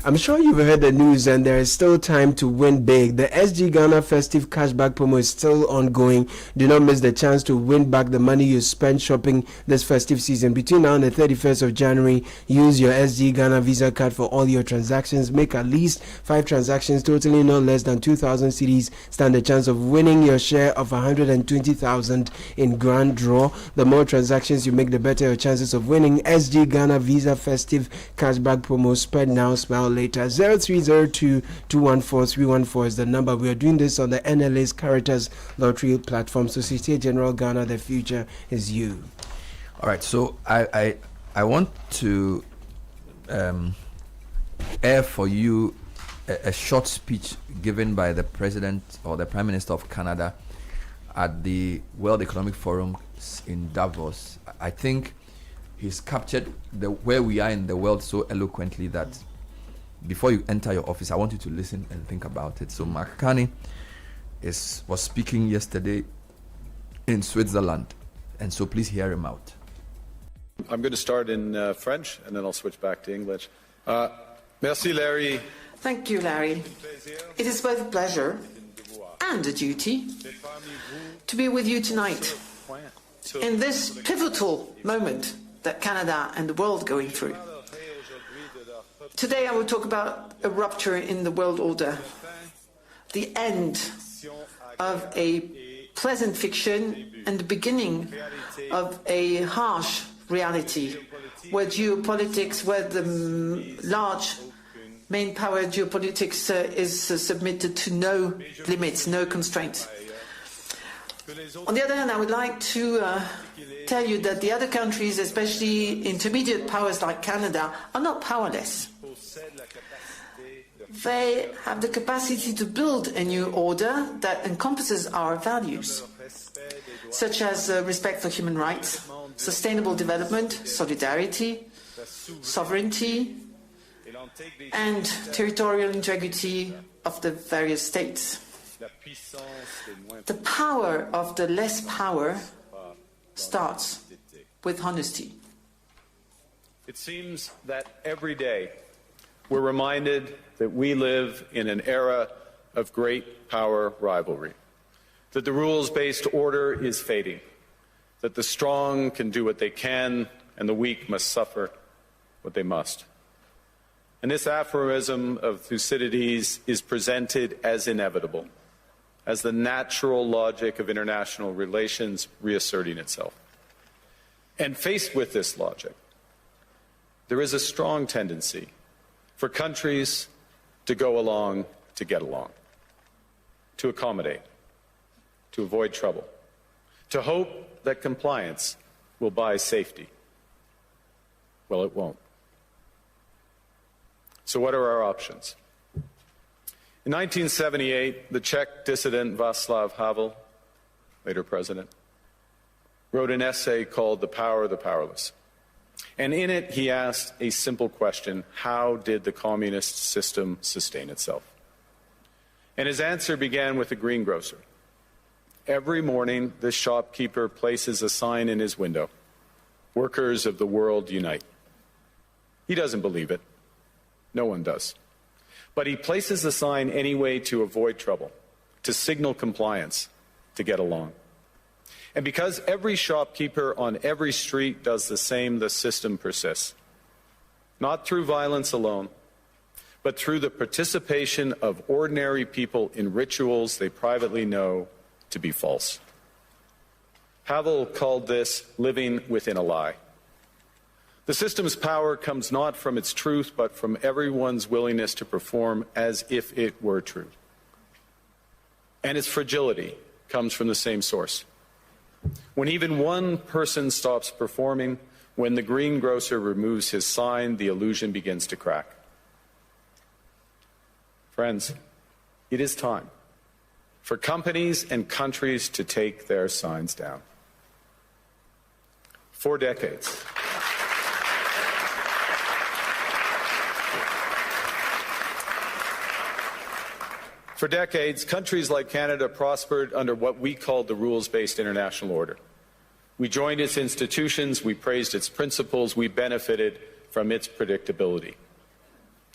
Speaker 1: I'm sure you've heard the news and there is still time to win big. The SG Ghana Festive Cashback promo is still ongoing. Do not miss the chance to win back the money you spent shopping this festive season. Between now and the 31st of January, use your SG Ghana Visa card for all your transactions. Make at least 5 transactions totaling no less than 2,000 cedis. Stand a chance of winning your share of 120,000 in grand draw. The more transactions you make, the better your chances of winning. SG Ghana Visa Festive Cashback promo. Spread now, smile later. 0302-214-314 is the number. We are doing this on the NLA's Caritas Lottery platform. Societe Generale Ghana, the future is you.
Speaker 21: All right, so I want to air for you a short speech given by the President or the Prime Minister of Canada at the World Economic Forum in Davos. I think he's captured where we are in the world so eloquently that before you enter your office, I want you to listen and think about it. So Mark Carney was speaking yesterday in Switzerland, and so please hear him out.
Speaker 7: I'm going to start in French, and then I'll switch back to English. Merci, Larry.
Speaker 8: Thank you, Larry. It is both a pleasure and a duty to be with you tonight in this pivotal moment that Canada and the world are going through. Today I will talk about a rupture in the world order, the end of a pleasant fiction and the beginning of a harsh reality where geopolitics, where the large main power geopolitics is submitted to no limits, no constraints. On the other hand, I would like to tell you that the other countries, especially intermediate powers like Canada, are not powerless. They have the capacity to build a new order that encompasses our values, such as respect for human rights, sustainable development, solidarity, sovereignty, and territorial integrity of the various states. The power of the less power starts with honesty.
Speaker 7: It seems that every day we're reminded that we live in an era of great power rivalry. that the rules-based order is fading, that the strong can do what they can and the weak must suffer what they must. And this aphorism of Thucydides is presented as inevitable, as the natural logic of international relations reasserting itself. And faced with this logic, there is a strong tendency for countries to go along to get along, to accommodate, to avoid trouble, to hope that compliance will buy safety. Well, it won't. So what are our options? In 1978, the Czech dissident Václav Havel, later president, wrote an essay called The Power of the Powerless. And in it, he asked a simple question: how did the communist system sustain itself? And his answer began with a greengrocer. Every morning, this shopkeeper places a sign in his window: "Workers of the world unite." He doesn't believe it. No one does. But he places the sign anyway to avoid trouble, to signal compliance, to get along. And because every shopkeeper on every street does the same, the system persists. Not through violence alone, but through the participation of ordinary people in rituals they privately know to be false. Havel called this living within a lie. The system's power comes not from its truth, but from everyone's willingness to perform as if it were true. And its fragility comes from the same source. When even one person stops performing, when the greengrocer removes his sign, the illusion begins to crack. Friends, it is time for companies and countries to take their signs down. For decades, countries like Canada prospered under what we called the rules-based international order. We joined its institutions, we praised its principles, we benefited from its predictability.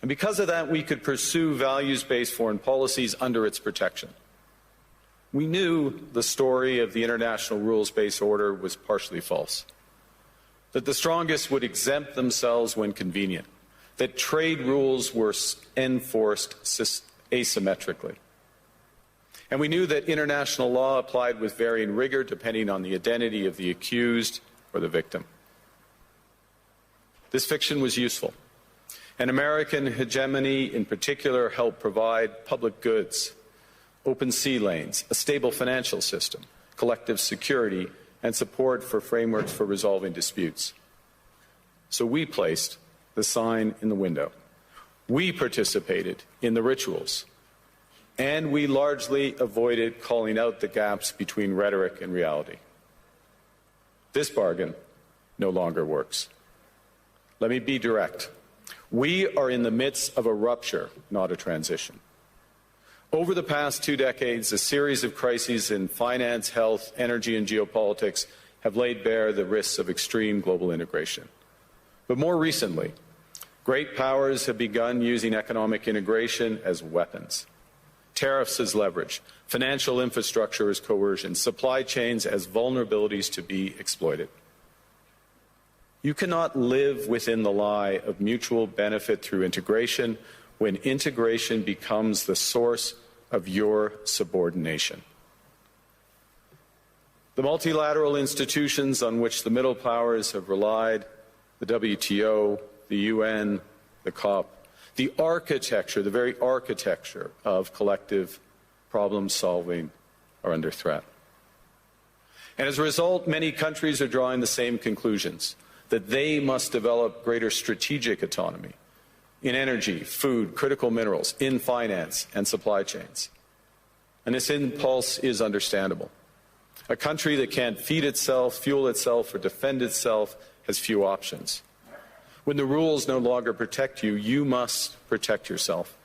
Speaker 7: And because of that, we could pursue values-based foreign policies under its protection. We knew the story of the international rules-based order was partially false, that the strongest would exempt themselves when convenient, that trade rules were enforced asymmetrically. And we knew that international law applied with varying rigor depending on the identity of the accused or the victim. This fiction was useful. And American hegemony in particular helped provide public goods, open sea lanes, a stable financial system, collective security, and support for frameworks for resolving disputes. So we placed the sign in the window. We participated in the rituals, and we largely avoided calling out the gaps between rhetoric and reality. This bargain no longer works. Let me be direct. We are in the midst of a rupture, not a transition. Over the past 2 decades, a series of crises in finance, health, energy, and geopolitics have laid bare the risks of extreme global integration. But more recently, great powers have begun using economic integration as weapons. Tariffs as leverage, financial infrastructure as coercion, supply chains as vulnerabilities to be exploited. You cannot live within the lie of mutual benefit through integration when integration becomes the source of your subordination. The multilateral institutions on which the middle powers have relied, the WTO, the UN, the COP, the architecture, the very architecture of collective problem solving are under threat. And as a result, many countries are drawing the same conclusions, that they must develop greater strategic autonomy in energy, food, critical minerals, in finance and supply chains. And this impulse is understandable. A country that can't feed itself, fuel itself, or defend itself has few options. When the rules no longer protect you, you must protect yourself.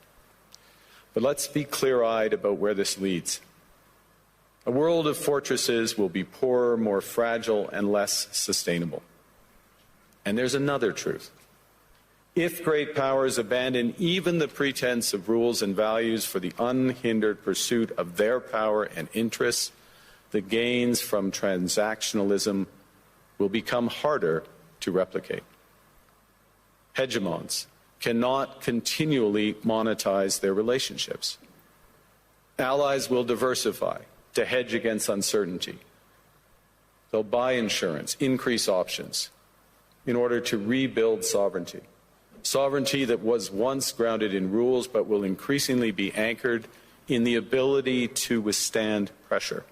Speaker 7: But let's be clear-eyed about where this leads. A world of fortresses will be poorer, more fragile, and less sustainable. And there's another truth. If great powers abandon even the pretense of rules and values for the unhindered pursuit of their power and interests, the gains from transactionalism will become harder to replicate. Hegemons cannot continually monetize their relationships. Allies will diversify to hedge against uncertainty. They'll buy insurance, increase options in order to rebuild sovereignty. Sovereignty that was once grounded in rules but will increasingly be anchored in the ability to withstand pressure.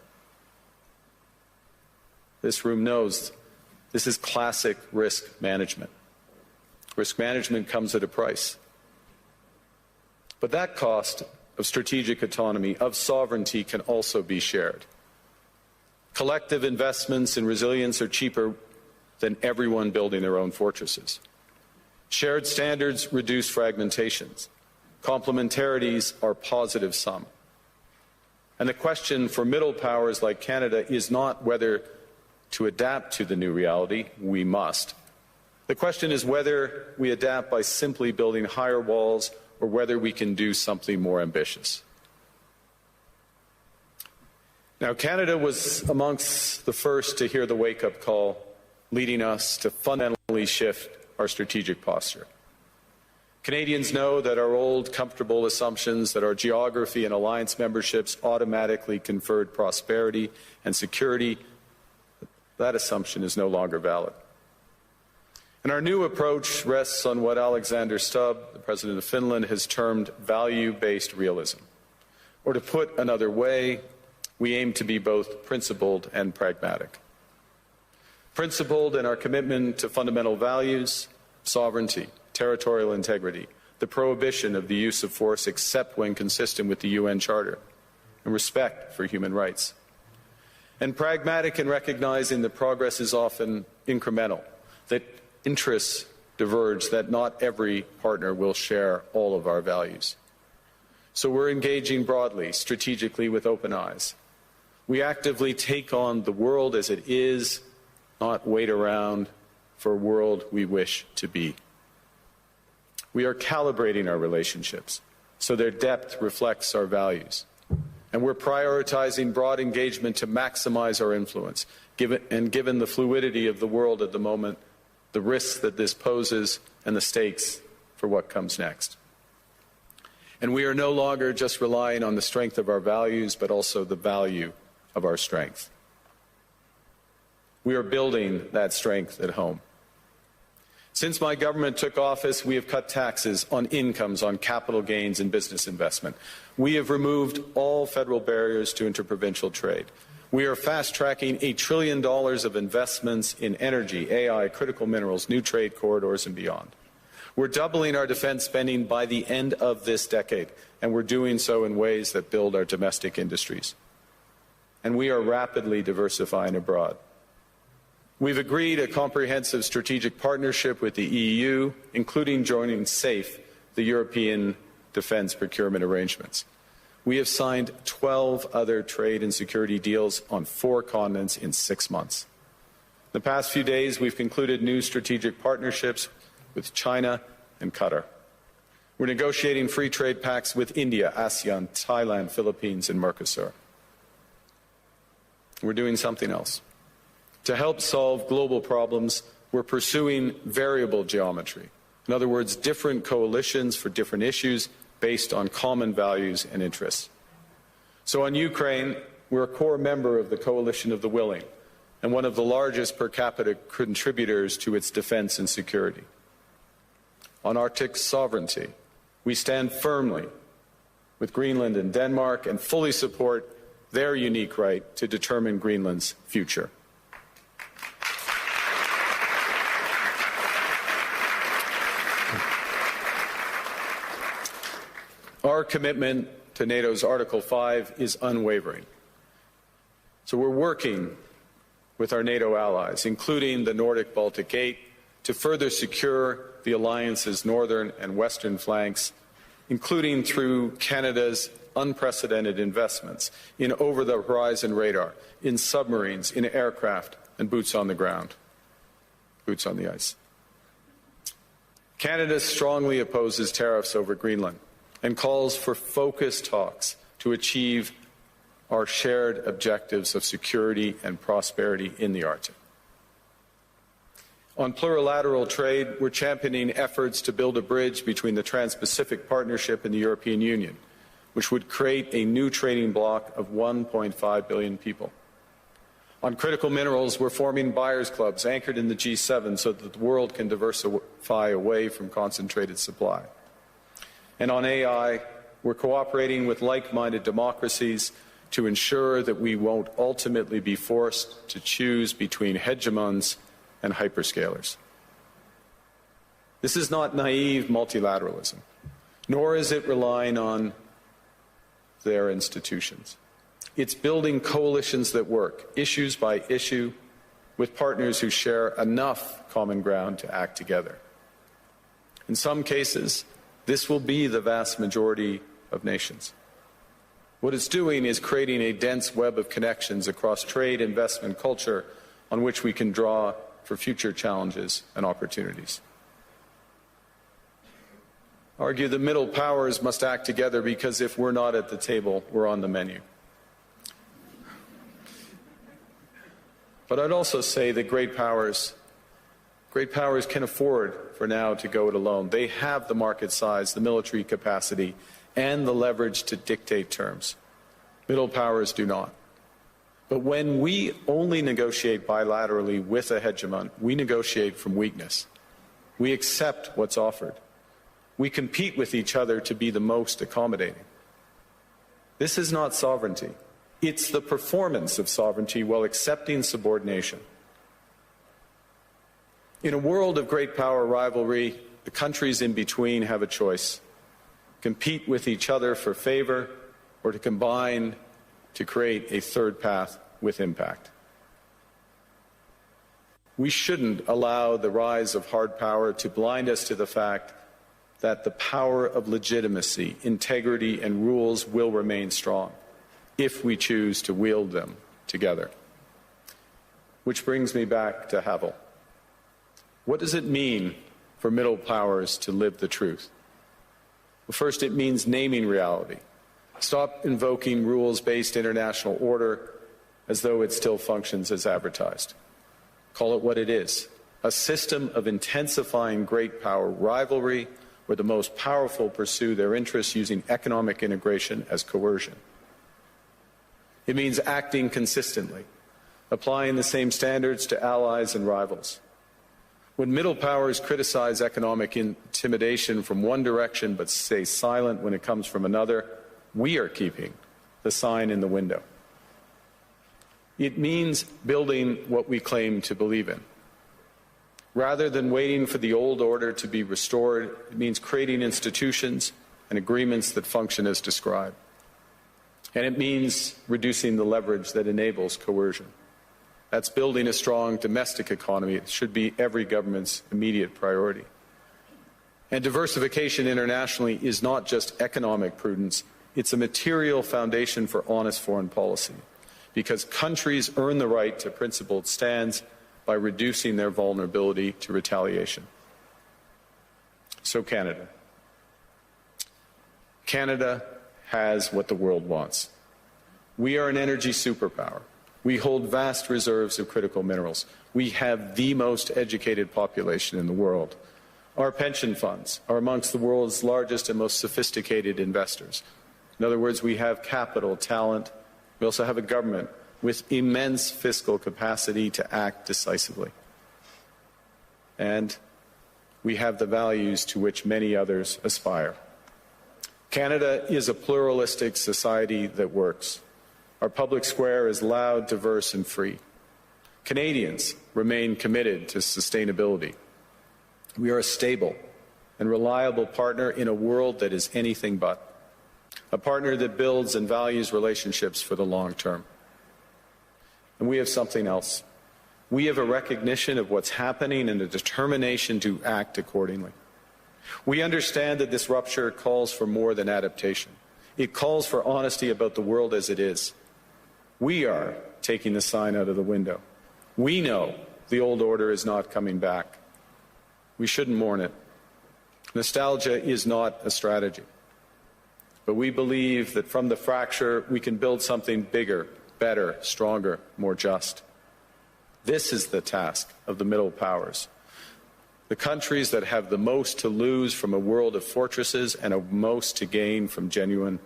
Speaker 7: This room knows this is classic risk management. Risk management comes at a price. But that cost of strategic autonomy, of sovereignty, can also be shared. Collective investments in resilience are cheaper than everyone building their own fortresses. Shared standards reduce fragmentations. Complementarities are positive sum. And the question for middle powers like Canada is not whether to adapt to the new reality. We must. The question is whether we adapt by simply building higher walls or whether we can do something more ambitious. Now, Canada was amongst the first to hear the wake-up call, leading us to fundamentally shift our strategic posture. Canadians know that our old, comfortable assumptions that our geography and alliance memberships automatically conferred prosperity and security, that assumption is no longer valid. And our new approach rests on what Alexander Stubb, the President of Finland, has termed value-based realism. Or to put another way, we aim to be both principled and pragmatic. Principled in our commitment to fundamental values, sovereignty, territorial integrity, the prohibition of the use of force except when consistent with the UN Charter, and respect for human rights. And pragmatic in recognizing that progress is often incremental, that interests diverge, that not every partner will share all of our values. So we're engaging broadly, strategically, with open eyes. We actively take on the world as it is, not wait around for a world we wish to be. We are calibrating our relationships so their depth reflects our values. And we're prioritizing broad engagement to maximize our influence, given the fluidity of the world at the moment, the risks that this poses, and the stakes for what comes next. And we are no longer just relying on the strength of our values, but also the value of our strength. We are building that strength at home. Since my government took office, we have cut taxes on incomes, on capital gains and business investment. We have removed all federal barriers to interprovincial trade. We are fast-tracking $1 trillion of investments in energy, AI, critical minerals, new trade corridors, and beyond. We're doubling our defense spending by the end of this decade, and we're doing so in ways that build our domestic industries. And we are rapidly diversifying abroad. We've agreed a comprehensive strategic partnership with the EU, including joining SAFE, the European Defence Procurement Arrangements. We have signed 12 other trade and security deals on 4 continents in 6 months. In the past few days, we've concluded new strategic partnerships with China and Qatar. We're negotiating free trade pacts with India, ASEAN, Thailand, Philippines, and Mercosur. We're doing something else. To help solve global problems, we're pursuing variable geometry. In other words, different coalitions for different issues based on common values and interests. So on Ukraine, we're a core member of the Coalition of the Willing and one of the largest per capita contributors to its defense and security. On Arctic sovereignty, we stand firmly with Greenland and Denmark and fully support their unique right to determine Greenland's future. Our commitment to NATO's Article 5 is unwavering. So we're working with our NATO allies, including the Nordic-Baltic 8, to further secure the alliance's northern and western flanks, including through Canada's unprecedented investments in over-the-horizon radar, in submarines, in aircraft, and boots on the ground, boots on the ice. Canada strongly opposes tariffs over Greenland and calls for focused talks to achieve our shared objectives of security and prosperity in the Arctic. On plurilateral trade, we're championing efforts to build a bridge between the Trans-Pacific Partnership and the European Union, which would create a new trading bloc of 1.5 billion people. On critical minerals, we're forming buyers' clubs anchored in the G7 so that the world can diversify away from concentrated supply. And on AI, we're cooperating with like-minded democracies to ensure that we won't ultimately be forced to choose between hegemons and hyperscalers. This is not naive multilateralism, nor is it relying on their institutions. It's building coalitions that work, issues by issue, with partners who share enough common ground to act together. In some cases, this will be the vast majority of nations. What it's doing is creating a dense web of connections across trade, investment, culture, on which we can draw for future challenges and opportunities. Argue the middle powers must act together because if we're not at the table, we're on the menu. But I'd also say that great powers can afford for now to go it alone. They have the market size, the military capacity, and the leverage to dictate terms. Middle powers do not. But when we only negotiate bilaterally with a hegemon, we negotiate from weakness. We accept what's offered. We compete with each other to be the most accommodating. This is not sovereignty. It's the performance of sovereignty while accepting subordination. In a world of great power rivalry, the countries in between have a choice: compete with each other for favor, or to combine to create a third path with impact. We shouldn't allow the rise of hard power to blind us to the fact that the power of legitimacy, integrity, and rules will remain strong if we choose to wield them together. Which brings me back to Havel. What does it mean for middle powers to live the truth? Well, first, it means naming reality. Stop invoking rules-based international order as though it still functions as advertised. Call it what it is: a system of intensifying great power rivalry where the most powerful pursue their interests using economic integration as coercion. It means acting consistently, applying the same standards to allies and rivals. When middle powers criticize economic intimidation from one direction but stay silent when it comes from another, we are keeping the sign in the window. It means building what we claim to believe in. Rather than waiting for the old order to be restored, it means creating institutions and agreements that function as described. And it means reducing the leverage that enables coercion. That's building a strong domestic economy. It should be every government's immediate priority. And diversification internationally is not just economic prudence, it's a material foundation for honest foreign policy, because countries earn the right to principled stands by reducing their vulnerability to retaliation. So Canada. Canada has what the world wants. We are an energy superpower. We hold vast reserves of critical minerals. We have the most educated population in the world. Our pension funds are amongst the world's largest and most sophisticated investors. In other words, we have capital, talent. We also have a government with immense fiscal capacity to act decisively. And we have the values to which many others aspire. Canada is a pluralistic society that works. Our public square is loud, diverse, and free. Canadians remain committed to sustainability. We are a stable and reliable partner in a world that is anything but. A partner that builds and values relationships for the long term. And we have something else. We have a recognition of what's happening and a determination to act accordingly. We understand that this rupture calls for more than adaptation. It calls for honesty about the world as it is. We are taking the sign out of the window. We know the old order is not coming back. We shouldn't mourn it. Nostalgia is not a strategy. But we believe that from the fracture, we can build something bigger, better, stronger, more just. This is the task of the middle powers. The countries that have the most to lose from a world of fortresses and the most to gain from genuine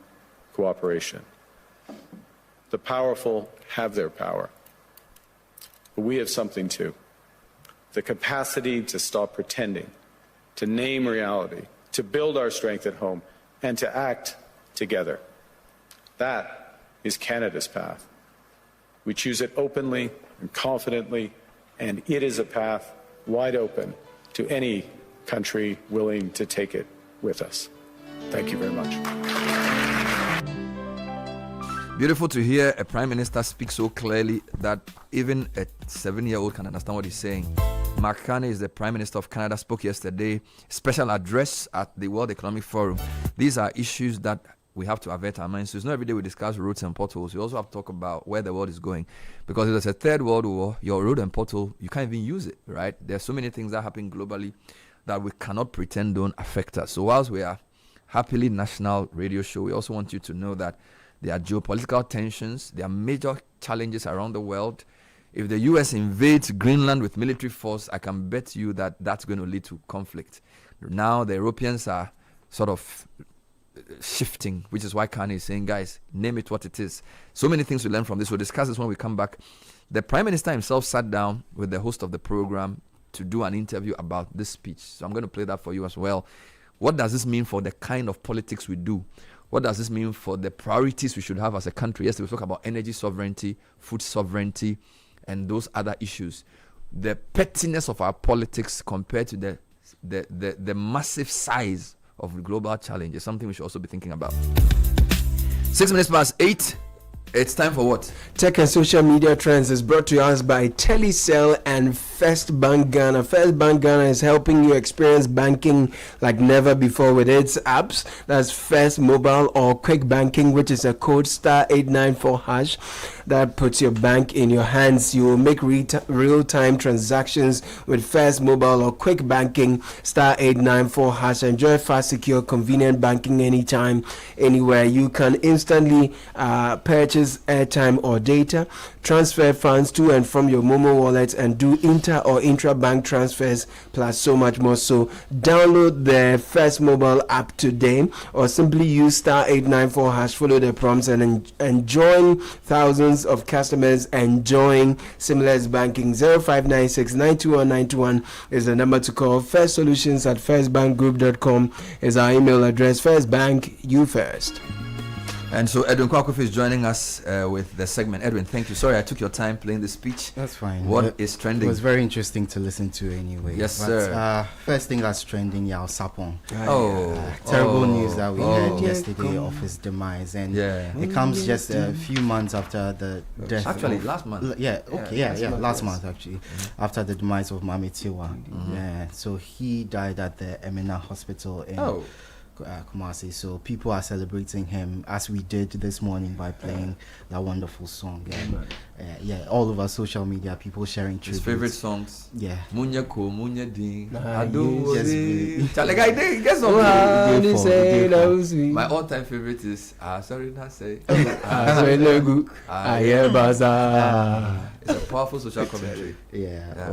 Speaker 7: cooperation. The powerful have their power, but we have something too. The capacity to stop pretending, to name reality, to build our strength at home, and to act together. That is Canada's path. We choose it openly and confidently, and it is a path wide open to any country willing to take it with us. Thank you very much.
Speaker 21: Beautiful to hear a prime minister speak so clearly that even a 7-year-old can understand what he's saying. Mark Carney is the Prime Minister of Canada, spoke yesterday, special address at the World Economic Forum. These are issues that we have to avert our minds to. It's not every day we discuss roads and potholes. We also have to talk about where the world is going. Because if there's a third world war, your road and pothole, you can't even use it, right? There's so many things that happen globally that we cannot pretend don't affect us. So whilst we are happily national radio show, we also want you to know that there are geopolitical tensions, there are major challenges around the world. If the US invades Greenland with military force, I can bet you that that's going to lead to conflict. Now the Europeans are sort of shifting, which is why Kanye is saying, guys, name it what it is. So many things we learn from this. We'll discuss this when we come back. The Prime Minister himself sat down with the host of the program to do an interview about this speech. So I'm going to play that for you as well. What does this mean for the kind of politics we do? What does this mean for the priorities we should have as a country? Yesterday we talked about energy sovereignty, food sovereignty, and those other issues. The pettiness of our politics compared to the massive size of the global challenge is something we should also be thinking about. 6 minutes past 8. It's time for what?
Speaker 1: Tech and social media trends is brought to us by Telecel and First Bank Ghana. First Bank Ghana is helping you experience banking like never before with its apps. That's First Mobile or Quick Banking, which is a code *894# that puts your bank in your hands. You will make real-time transactions with First Mobile or Quick Banking *894#. Enjoy fast, secure, convenient banking anytime, anywhere. You can instantly purchase airtime or data, transfer funds to and from your Momo wallet, and do inter or intra-bank transfers, plus so much more. So download the First Mobile app today, or simply use *894#, follow the prompts, and join thousands of customers enjoying seamless banking. 0596 921 921 is the number to call. First Solutions at firstbankgroup.com is our email address. First Bank, you first.
Speaker 21: And so Edwin Kwakofi is joining us with the segment. Edwin, thank you. Sorry I took your time playing the speech.
Speaker 9: That's fine.
Speaker 21: What is trending?
Speaker 9: It was very interesting to listen to anyway.
Speaker 21: Yes,
Speaker 9: but,
Speaker 21: sir.
Speaker 9: First thing that's trending, Yao Sapong.
Speaker 21: Terrible
Speaker 9: news that we heard yesterday of his demise. And it comes just a few months after the death.
Speaker 21: Actually, last month.
Speaker 9: Last month actually. After the demise of Mami Tiwa. So he died at the Emina Hospital in Kumasi. So people are celebrating him as we did this morning by playing that wonderful song. All over social media, people sharing tributes.
Speaker 21: His favorite songs. Munya Ko, Munya Ding. My all-time favorite is sorry not say. It's a powerful social commentary.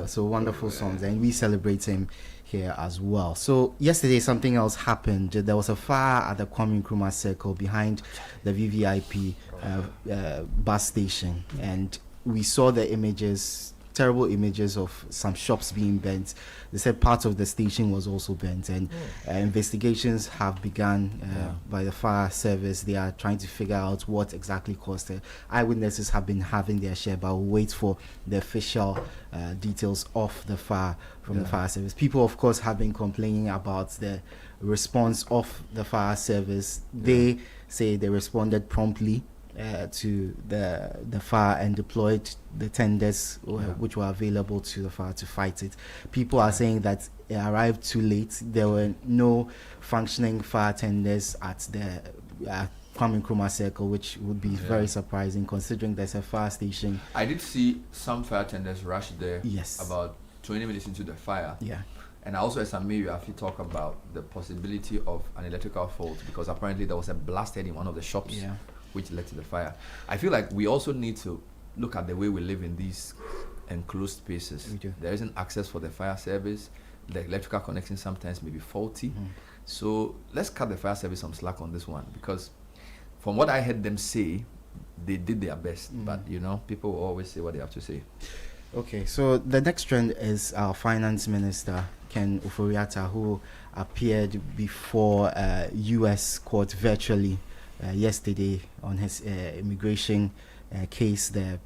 Speaker 9: So wonderful songs, and we celebrate him here as well. So yesterday something else happened. There was a fire at the Kwame Nkrumah Circle behind the VVIP bus station, and we saw the images, terrible images of some shops being burnt. They said part of the station was also burnt, and investigations have begun by the fire service. They are trying to figure out what exactly caused it. Eyewitnesses have been having their share, but we'll wait for the official details of the fire from the fire service. People, of course, have been complaining about the response of the fire service. They say they responded promptly to the fire and deployed the tenders which were available to the fire to fight it. People are saying that it arrived too late. There were no functioning fire tenders at the Kwame Nkrumah Circle, which would be very surprising considering there's a fire station.
Speaker 21: I did see some fire tenders rush there about 20 minutes into the fire. And I also heard Samir Yafi talk about the possibility of an electrical fault because apparently there was a blast head in one of the shops which led to the fire. I feel like we also need to look at the way we live in these enclosed spaces. There isn't access for the fire service. The electrical connection sometimes may be faulty. So let's cut the fire service some slack on this one because from what I heard them say, they did their best. But, you know, people will always say what they have to say.
Speaker 9: Okay, so the next trend is our finance minister, Ken Ofori-Atta, who appeared before U.S. court virtually yesterday on his immigration case there.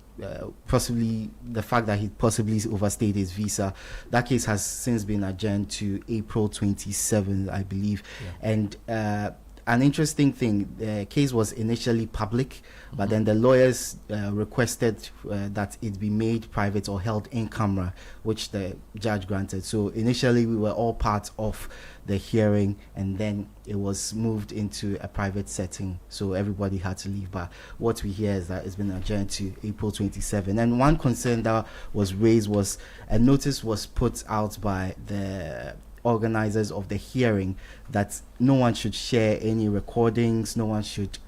Speaker 9: Possibly the fact that he possibly overstayed his visa. That case has since been adjourned to April 27th, I believe. And an interesting thing, the case was initially public, but then the lawyers requested that it be made private or held in camera, which the judge granted. So initially we were all part of the hearing, and then it was moved into a private setting, so everybody had to leave. But what we hear is that it's been adjourned to April 27. And one concern that was raised was a notice was put out by the organizers of the hearing that no one should share any recordings, no one should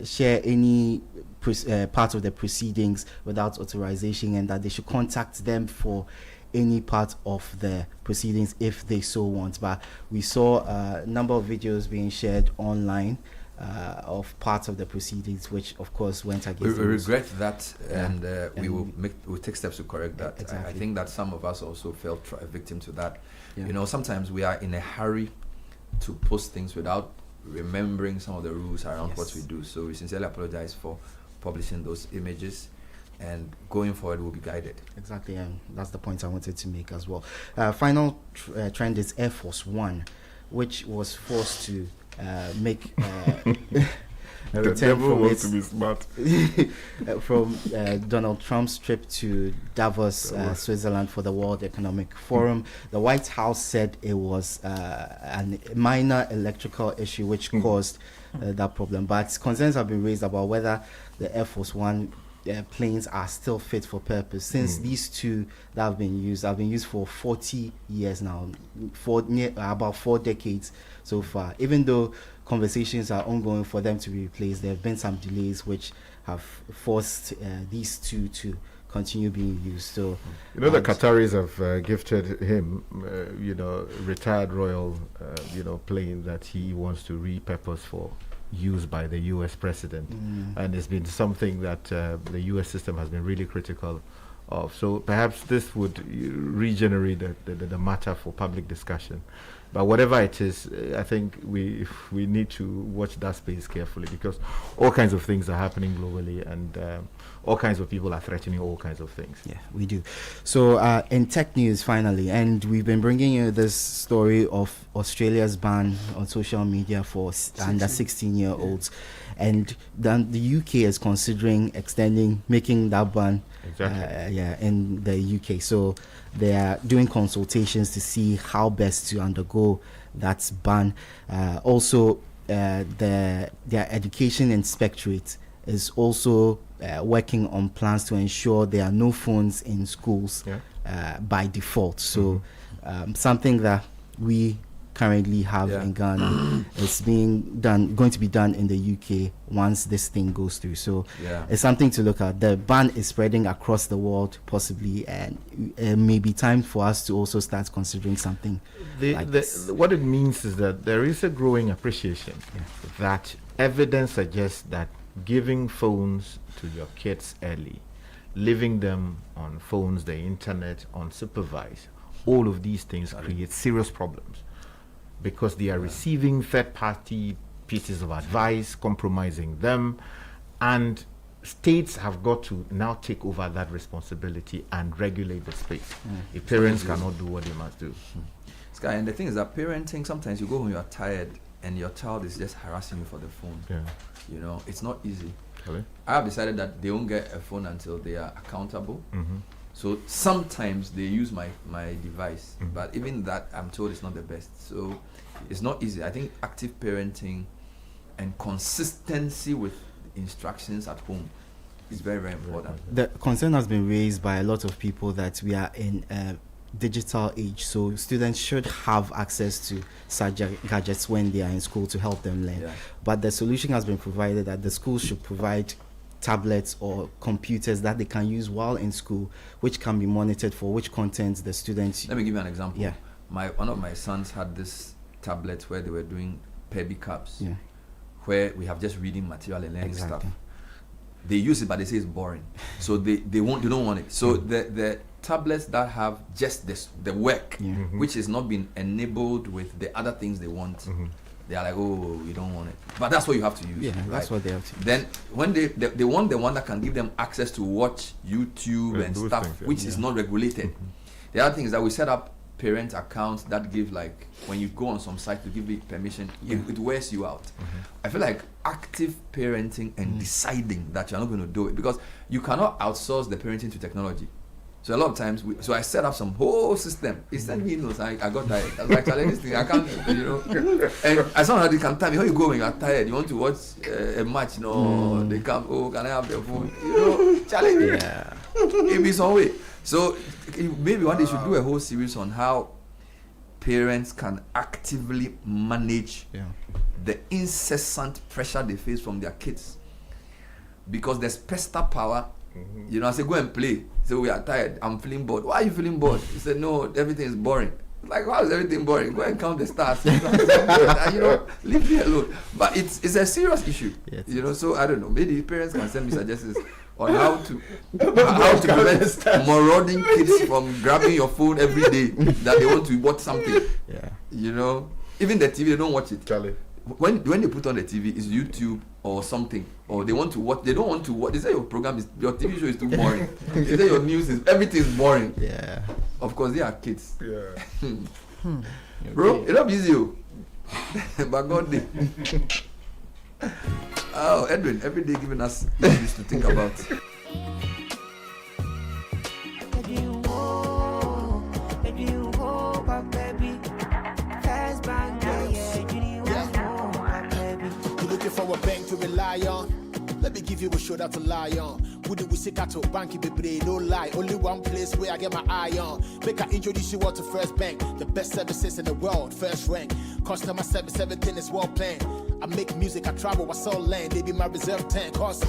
Speaker 9: share any part of the proceedings without authorization, and that they should contact them for any part of the proceedings if they so want. But we saw a number of videos being shared online of parts of the proceedings, which of course went against.
Speaker 21: We regret that, and we'll take steps to correct that.
Speaker 9: Exactly.
Speaker 21: I think that some of us also fell a victim to that. You know, sometimes we are in a hurry to post things without remembering some of the rules around what we do. So we sincerely apologize for publishing those images, and going forward we'll be guided.
Speaker 9: Exactly, and that's the point I wanted to make as well. Final trend is Air Force One, which was forced to make a return from
Speaker 5: wants to be smart.
Speaker 9: from Donald Trump's trip to Davos, Switzerland for the World Economic Forum. The White House said it was a minor electrical issue which caused that problem, but concerns have been raised about whether the Air Force One planes are still fit for purpose, since these two that have been used for 40 years now, about 4 decades so far. Even though conversations are ongoing for them to be replaced, there have been some delays which have forced these two to continue being used. So
Speaker 10: you know, the Qataris have gifted him retired royal plane that he wants to repurpose for use by the US president, and it's been something that the US system has been really critical of. So perhaps this would regenerate the matter for public discussion. But whatever it is, I think we need to watch that space carefully, because all kinds of things are happening globally, and all kinds of people are threatening all kinds of things.
Speaker 9: Yeah, we do. So in tech news finally, and we've been bringing you this story of Australia's ban on social media for under 16-year-olds. And then the UK is considering making that ban in the UK. So they are doing consultations to see how best to undergo that ban. Also, their Education Inspectorate is also working on plans to ensure there are no phones in schools by default. So something that we currently have in Ghana is going to be done in the UK once this thing goes through. So it's something to look at. The ban is spreading across the world possibly, and it may be time for us to also start considering something like this.
Speaker 10: What it means is that there is a growing appreciation that evidence suggests that giving phones to your kids early, leaving them on phones, the internet, unsupervised, all of these things create serious problems, because they are receiving third-party pieces of advice, compromising them, and states have got to now take over that responsibility and regulate the space. If parents cannot do what they must do.
Speaker 21: Sky, and the thing is that parenting, sometimes you go when you are tired and your child is just harassing you for the phone. You know, it's not easy.
Speaker 10: Really?
Speaker 21: I have decided that they won't get a phone until they are accountable. So sometimes they use my device, but even that, I'm told, is not the best. So it's not easy. I think active parenting and consistency with instructions at home is very, very important.
Speaker 9: The concern has been raised by a lot of people that we are in digital age, so students should have access to such gadgets when they are in school to help them learn.
Speaker 21: Yeah.
Speaker 9: But the solution has been provided that the schools should provide tablets or computers that they can use while in school, which can be monitored for which content the students.
Speaker 21: Let me give you an example.
Speaker 9: Yeah.
Speaker 21: One of my sons had this tablet where they were doing Pebby Cups,
Speaker 9: Yeah.
Speaker 21: where we have just reading material and learning
Speaker 9: Exactly.
Speaker 21: stuff. They use it, but they say it's boring, so they don't want it. So the tablets that have just the work, which is not been enabled with the other things they want, they are like, oh, we don't want it. But that's what you have to use.
Speaker 9: Yeah,
Speaker 21: right?
Speaker 9: that's what they have to use.
Speaker 21: Then when they want the one that can give them access to watch YouTube and
Speaker 10: those
Speaker 21: stuff,
Speaker 10: things, yeah.
Speaker 21: which is not regulated. The other thing is that we set up parent accounts that give, like, when you go on some site to give it permission, it wears you out. I feel like active parenting and deciding that you're not going to do it, because you cannot outsource the parenting to technology. So a lot of times, so I set up some whole system. He sent me emails. I got tired. I was like, Charlie, this thing, I can't, And as long as you can tell me, how you go when you're tired, you want to watch a match, they come, can I have their phone? Charlie, it be some way. So maybe one day should do a whole series on how parents can actively manage the incessant pressure they face from their kids. Because there's pester power. I say, go and play. So we are tired. I'm feeling bored. Why are you feeling bored? He said, no, everything is boring. Like, how is everything boring? Go and count the stars. Leave me alone. But it's a serious issue. Yes. So I don't know. Maybe parents can send me suggestions on how to prevent marauding kids from grabbing your phone every day that they want to watch something.
Speaker 9: Yeah.
Speaker 21: Even the TV, they don't watch it.
Speaker 10: Charlie.
Speaker 21: When they put on the TV, it's YouTube or something, or they want to watch. They don't want to watch. They say your TV show is too boring. They say your news everything is boring.
Speaker 9: Yeah.
Speaker 21: Of course, they are kids.
Speaker 10: Yeah.
Speaker 21: Bro, it's not easy. But God did. Oh, Edwin, every day giving us things to think about.
Speaker 3: For a bank to rely on, let me give you a shoulder to lie on. Wouldn't we seek out to bank baby? No lie, only one place where I get my eye on. Make I introduce you all to First Bank, the best services in the world, first rank. Customer service, everything is well planned. I make music, I travel, I sell land. They be my reserve tank. Cause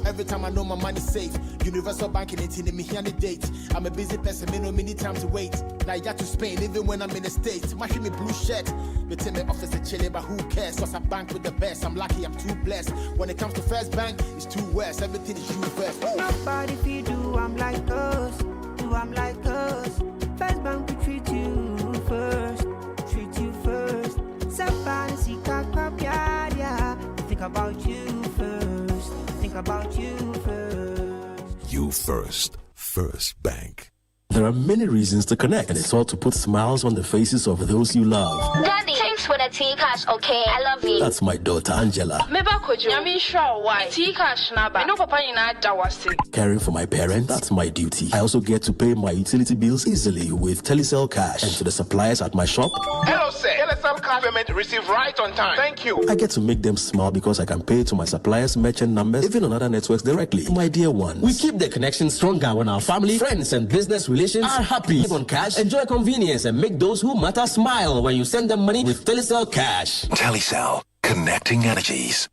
Speaker 3: every time I know my money's safe. Universal banking ain't in me here on the date. I'm a busy person, me no many time to wait. Now I got to Spain, even when I'm in the States. My me blue shirt. Me tell me office is chilling, but who cares? Cause I bank with the best. I'm lucky, I'm too blessed. When it comes to First Bank, it's too west. Everything is you first.
Speaker 12: Nobody feed do, I'm like us. Do I'm like us. First Bank we treat you first. Treat you first. Somebody see yeah. Think about you first. Think about you first.
Speaker 26: You first. First Bank.
Speaker 13: There are many reasons to connect, and it's all to put smiles on the faces of those you love.
Speaker 15: Daddy, thanks for the tea cash, okay? I love you.
Speaker 13: That's my daughter, Angela. Caring for my parents, that's my duty. I also get to pay my utility bills easily with Telecel Cash. And to the suppliers at my shop,
Speaker 16: hello, sir. Telecel Cash payment received right on time. Thank you.
Speaker 13: I get to make them smile because I can pay to my suppliers' merchant numbers, even on other networks directly. My dear ones, we keep the connection stronger when our family, friends, and business relations are happy. On cash, enjoy convenience, and make those who matter smile when you send them money with Telecel Cash.
Speaker 26: Telecel, connecting energies.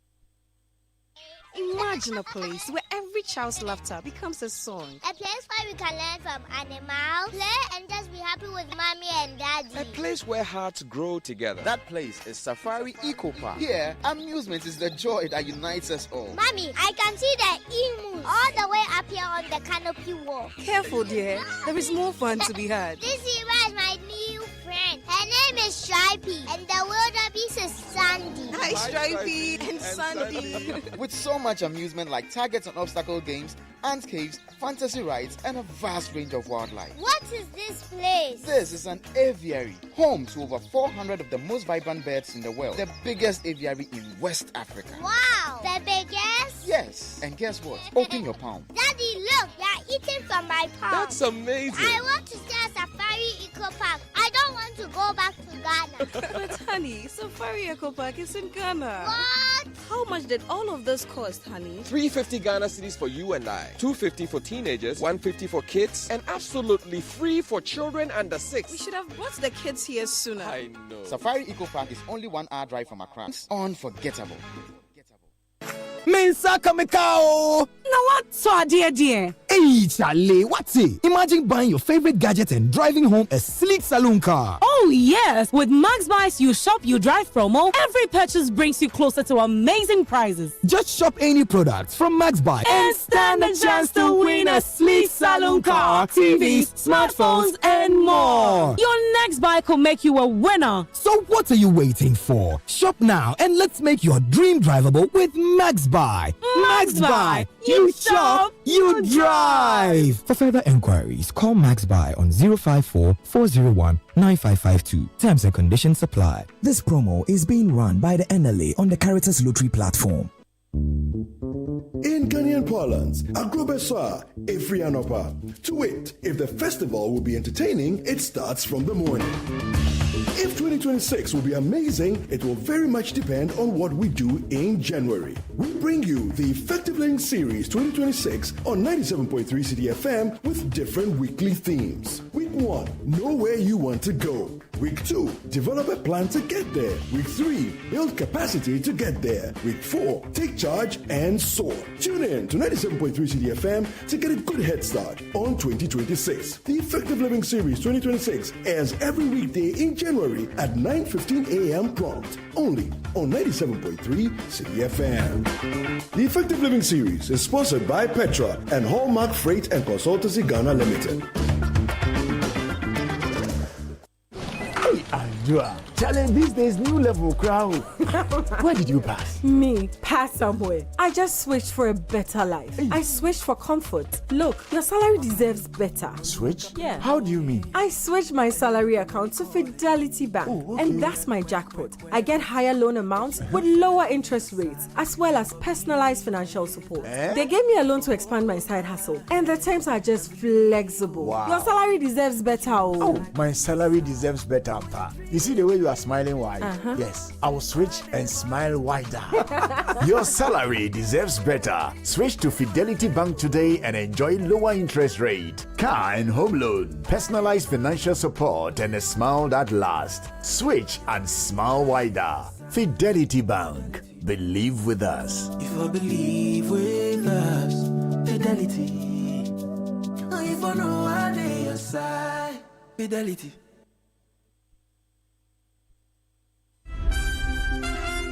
Speaker 18: Imagine a place where every child's laughter becomes a song.
Speaker 19: A place where we can learn from animals, play, and just be happy with mommy and daddy.
Speaker 20: A place where hearts grow together. That place is Safari Eco Park. Here, amusement is the joy that unites us all.
Speaker 19: Mommy, I can see the emus all the way up here on the canopy wall.
Speaker 18: Careful, dear. There is more fun to be had.
Speaker 19: This is my new friend. Her name is Stripey, and the wildebeest is Sandy.
Speaker 18: Hi, Stripey and Sandy.
Speaker 20: With so much amusement like targets and obstacle games, ant caves, fantasy rides, and a vast range of wildlife.
Speaker 19: What is this place?
Speaker 20: This is an aviary, home to over 400 of the most vibrant birds in the world. The biggest aviary in West Africa.
Speaker 19: Wow, the biggest?
Speaker 20: Yes, and guess what? Open your palm.
Speaker 19: Daddy, look, you're eating from my palm.
Speaker 20: That's amazing.
Speaker 19: I want to stay at Safari Eco Park. I don't want to go back to Ghana.
Speaker 18: But honey, Safari Eco Park is in Ghana.
Speaker 19: What?
Speaker 18: How much did all of this cost, honey?
Speaker 2: 350 Ghana cedis for you and I, 250 for teenagers, 150 for kids, and absolutely free for children under 6.
Speaker 18: We should have brought the kids here sooner.
Speaker 2: I know.
Speaker 20: Safari Eco Park is only 1 hour drive from Accra. It's unforgettable.
Speaker 4: Mensa Kamekao!
Speaker 14: Now what, dear?
Speaker 4: Hey, Charlie, what's it? Imagine buying your favorite gadget and driving home a sleek saloon car.
Speaker 14: Oh, yes. With Max Buys You Shop, You Drive promo, every purchase brings you closer to amazing prizes.
Speaker 4: Just shop any products from Max Buy
Speaker 14: and stand a chance to win a sleek saloon car, TVs, smartphones, and more. Your next buy could make you a winner.
Speaker 4: So what are you waiting for? Shop now and let's make your dream drivable with Max Buy.
Speaker 14: Max Buy. You shop, you drive.
Speaker 4: For further enquiries, call Max Buy on 054-401-9552. Terms and conditions apply.
Speaker 17: This promo is being run by the NLA on the Caritas Lottery platform.
Speaker 22: In Ghanaian parlance, Agrobesa, Efri Anopa. To wit, if the festival will be entertaining, it starts from the morning. If 2026 will be amazing, it will very much depend on what we do in January. We bring you the Effective Living Series 2026 on 97.3 Citi FM with different weekly themes. Week 1, know where you want to go. Week 2, develop a plan to get there. Week 3, build capacity to get there. Week 4, take charge and soar. Tune in to 97.3 Citi FM to get a good head start on 2026. The Effective Living Series 2026 airs every weekday in January at 9:15 a.m. prompt, only on 97.3 Citi FM. The Effective Living Series is sponsored by Petra and Hallmark Freight and Consultancy Ghana Limited.
Speaker 4: Challenge these days, new level crowd. Where did you pass?
Speaker 30: Me, pass somewhere. I just switched for a better life. I switched for comfort. Look, your salary deserves better.
Speaker 4: Switch?
Speaker 30: Yeah.
Speaker 4: How do you mean?
Speaker 30: I switched my salary account to Fidelity Bank.
Speaker 4: Oh, okay.
Speaker 30: And that's my jackpot. I get higher loan amounts with lower interest rates, as well as personalized financial support. They gave me a loan to expand my side hustle. And the terms are just flexible.
Speaker 4: Wow.
Speaker 30: Your salary deserves better.
Speaker 4: Oh, my salary deserves better, Pa. You see the way you are smiling wide?
Speaker 14: Yes, I will switch and smile wider. Your salary deserves better. Switch to Fidelity Bank today and enjoy lower interest rate, car and home loan, personalized financial support, and a smile that lasts. Switch and smile wider. Fidelity Bank. Believe with us.
Speaker 23: If I believe with us, Fidelity. If I know I lay your side, Fidelity.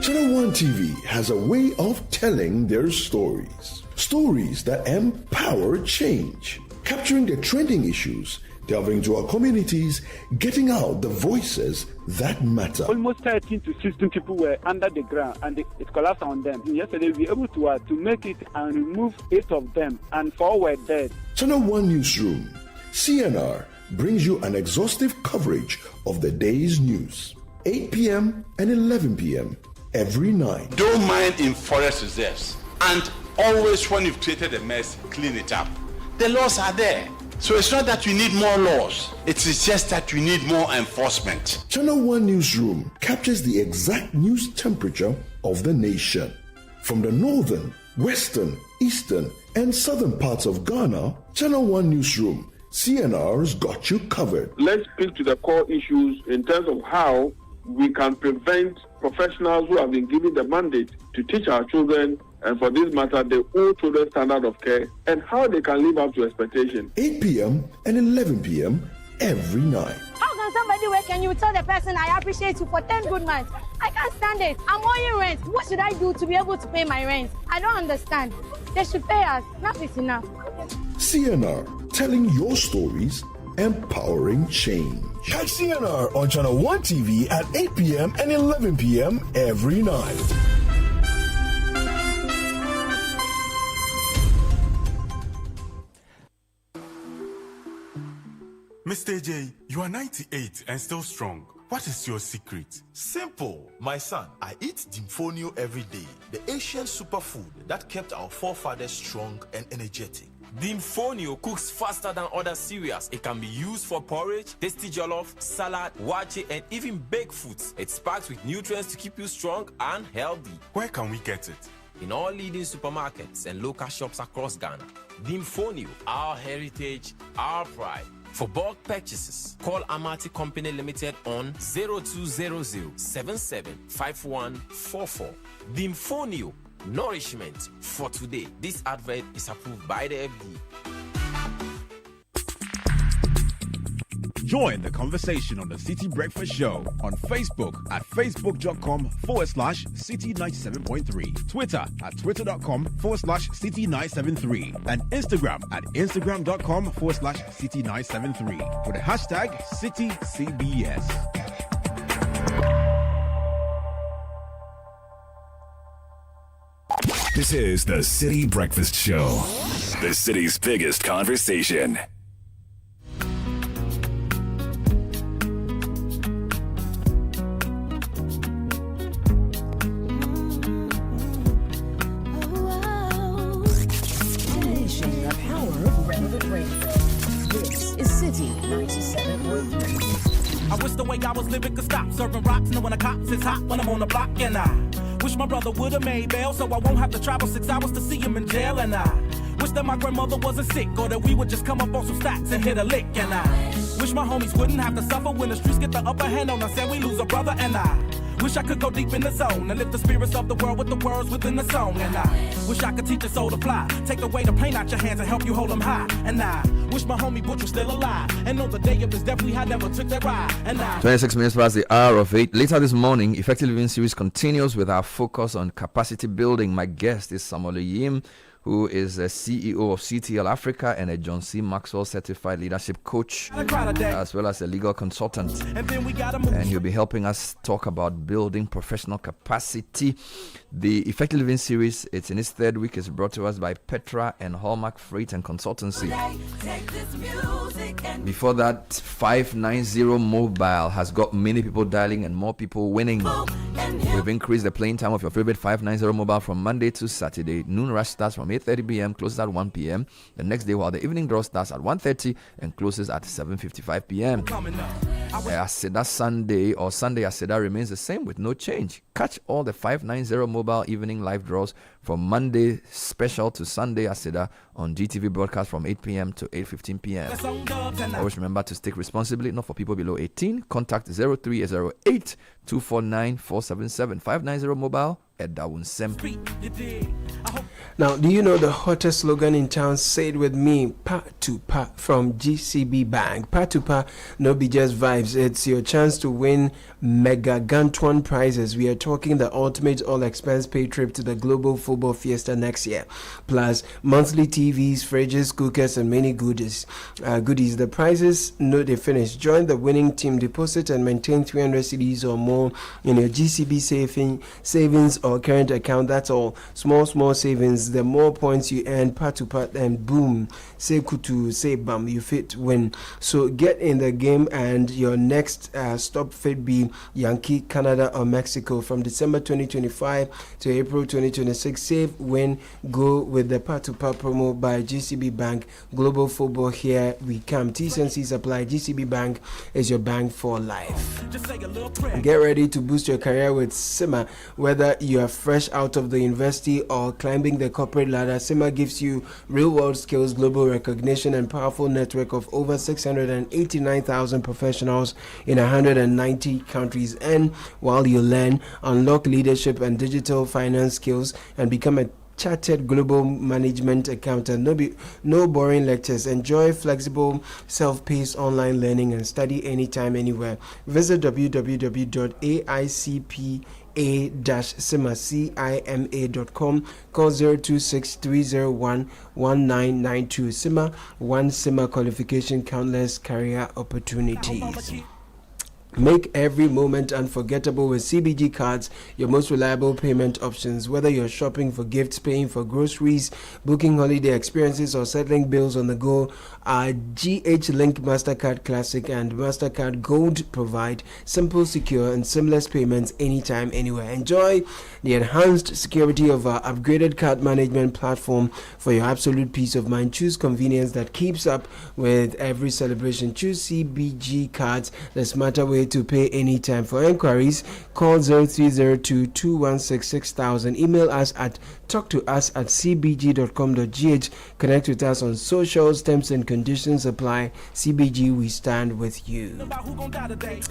Speaker 22: Channel 1 TV has a way of telling their stories. Stories that empower change. Capturing the trending issues, delving into our communities, getting out the voices that matter.
Speaker 24: Almost 13 to 16 people were under the ground and it collapsed on them. Yesterday we were able to make it and remove 8 of them and 4 were dead.
Speaker 22: Channel 1 Newsroom, CNR, brings you an exhaustive coverage of the day's news. 8 p.m. and 11 p.m. every night.
Speaker 25: Don't mine in forest reserves. And always when you've created a mess, clean it up. The laws are there. So it's not that you need more laws. It is just that you need more enforcement.
Speaker 22: Channel 1 Newsroom captures the exact news temperature of the nation. From the northern, western, eastern, and southern parts of Ghana, Channel 1 Newsroom, CNR's got you covered.
Speaker 24: Let's speak to the core issues in terms of how we can prevent professionals who have been given the mandate to teach our children, and for this matter, the old children's standard of care, and how they can live up to expectation.
Speaker 22: 8 p.m. and 11 p.m. every night.
Speaker 27: How can somebody work and you tell the person I appreciate you for 10 good months? I can't stand it. I'm owing rent. What should I do to be able to pay my rent? I don't understand. They should pay us. Enough is enough.
Speaker 22: CNR, telling your stories, empowering change. Catch CNR on Channel 1 TV at 8 p.m. and 11 p.m. every night.
Speaker 28: Mr. J, you are 98 and still strong. What is your secret?
Speaker 29: Simple, my son. I eat Dimfonio every day, the Asian superfood that kept our forefathers strong and energetic.
Speaker 1: The Infonio cooks faster than other cereals. It can be used for porridge, tasty jollof, salad, wache, and even baked foods. It's packed with nutrients to keep you strong and healthy.
Speaker 28: Where can we get it?
Speaker 1: In all leading supermarkets and local shops across Ghana. The Infonio, our heritage, our pride. For bulk purchases, call Amati Company Limited on 0200-775144. The Infonio, nourishment for today. This advert is approved by the FDA.
Speaker 3: Join the conversation on the Citi Breakfast Show on Facebook at facebook.com/Citi97.3, Twitter at twitter.com/Citi973, and Instagram at instagram.com/Citi973 with the hashtag CitiCBS.
Speaker 5: This is the Citi Breakfast Show, the city's biggest conversation.
Speaker 6: I wish the way I was living could stop serving rocks, knowing the cops is hot when I'm on the block. And I wish my brother would have made bail so I won't have to travel 6 hours to see him in jail. And I wish that my grandmother wasn't sick or that we would just come up on some stacks and hit a lick. And I wish my homies wouldn't have to suffer when the streets get the upper hand on us and we lose a brother. And I wish I could go deep in the zone and lift the spirits of the world with the words within the song. And I wish I could teach a soul to fly, take away the pain out your hands and help you hold them high. And I wish my homie Butch was still alive and on the day of his death we had never took that ride. And I
Speaker 7: 26 minutes past the hour of 8. Later this morning, Effective Living series continues with our focus on capacity building. My guest is Samuel Yim, who is a CEO of CTL Africa and a John C. Maxwell certified leadership coach, as well as a legal consultant. And he'll be helping us talk about building professional capacity. The Effective Living series, it's in its third week, is brought to us by Petra and Hallmark Freight and Consultancy. Before that, 590 Mobile has got many people dialing and more people winning. We've increased the playing time of your favorite 590 Mobile from Monday to Saturday. Noon rush starts from 8:30 p.m., closes at 1 p.m. the next day, while the evening draw starts at 1:30 and closes at 7:55 p.m. Aseda Sunday or Sunday Aseda remains the same with no change. Catch all the 590 Mobile evening live draws from Monday special to Sunday Aseda on GTV broadcast from 8 p.m. to 8:15 p.m. Always remember to stick responsibly, not for people below 18. Contact 0308 249 477 590 Mobile at Darwin Sempre.
Speaker 8: Now, do you know the hottest slogan in town? Say it with me, Pa to Pa from GCB Bank. Pa to Pa, no be just vibes. It's your chance to win mega Gantuan prizes. We are talking the ultimate all-expense paid trip to the Global Football Fiesta next year. Plus, monthly TVs, fridges, cookers, and many goodies. The prizes, no, they finish. Join the winning team, deposit and maintain 300 CDs or more in your GCB savings or current account. That's all. Small savings. The more points you earn, part to part, and boom, say kutu, say bam, you fit win. So get in the game, and your next stop fit be Yankee, Canada, or Mexico from December 2025 to April 2026. Save, win, go with the part to part promo by GCB Bank. Global football, here we come. T's and C's apply. GCB Bank is your bank for life. Get ready to boost your career with SIMA. Whether you are fresh out of the university or climbing the corporate ladder, SIMA gives you real-world skills, global recognition, and powerful network of over 689,000 professionals in 190 countries. And while you learn, unlock leadership and digital finance skills and become a chartered global management accountant. No boring lectures. Enjoy flexible, self-paced online learning and study anytime, anywhere. Visit www.aicpa-cima.com. Call 026-301-1992. SIMA, one SIMA qualification, countless career opportunities. Make every moment unforgettable with CBG cards, your most reliable payment options. Whether you're shopping for gifts, paying for groceries, booking holiday experiences, or settling bills on the go, our GH Link MasterCard Classic and MasterCard Gold provide simple, secure, and seamless payments anytime, anywhere. Enjoy the enhanced security of our upgraded card management platform for your absolute peace of mind. Choose convenience that keeps up with every celebration. Choose CBG cards, the smarter way to pay anytime. For inquiries, call 0302-216-6000. Email us at talktous@cbg.com.gh. Connect with us on socials. Terms and conditions apply. CBG, we stand with you.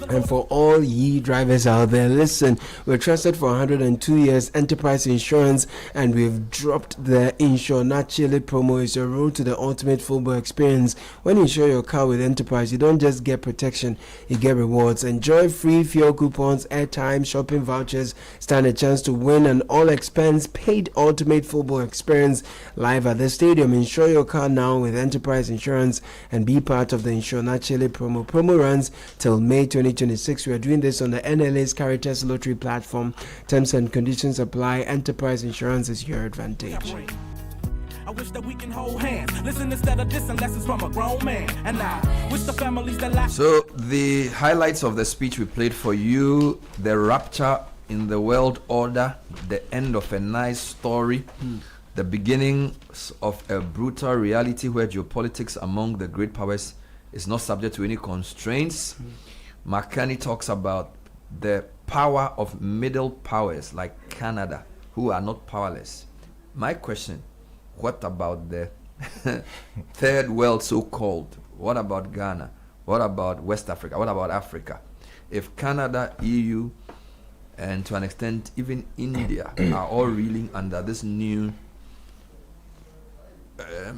Speaker 8: And for all ye drivers out there, listen, we're trusted for 102 years, Enterprise Insurance, and we've dropped the Insure Not Chile promo. Is your road to the ultimate football experience. When you insure your car with Enterprise, you don't just get protection, you get rewards. Enjoy free fuel coupons, airtime, shopping vouchers, stand a chance to win an all-expense paid ultimate football experience live at the stadium. Insure your car now with Enterprise Insurance and be part of the Insure Not Chile promo. Promo runs till May 2026. We are doing this on the NLA's Caritas Lottery platform. Terms and conditions apply. Enterprise Insurance is your advantage.
Speaker 6: I wish that we can hold hands. Listen instead of dissing lessons from a grown man. And I wish the families that lack.
Speaker 7: So the highlights of the speech we played for you: the rapture in the world order, the end of a nice story, the beginning of a brutal reality where geopolitics among the great powers is not subject to any constraints. McCartney talks about the power of middle powers like Canada, who are not powerless. My question: what about the third world, so-called? What about Ghana? What about West Africa? What about Africa? If Canada, EU, and to an extent even India are all reeling under this new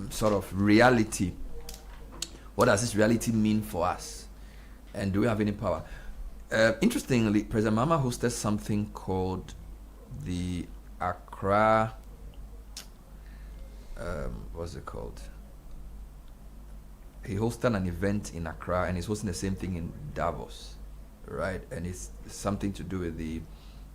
Speaker 7: sort of reality, what does this reality mean for us? And do we have any power? Interestingly, President Mahama hosted something called the Accra, what's it called? He hosted an event in Accra, and he's hosting the same thing in Davos, right? And it's something to do with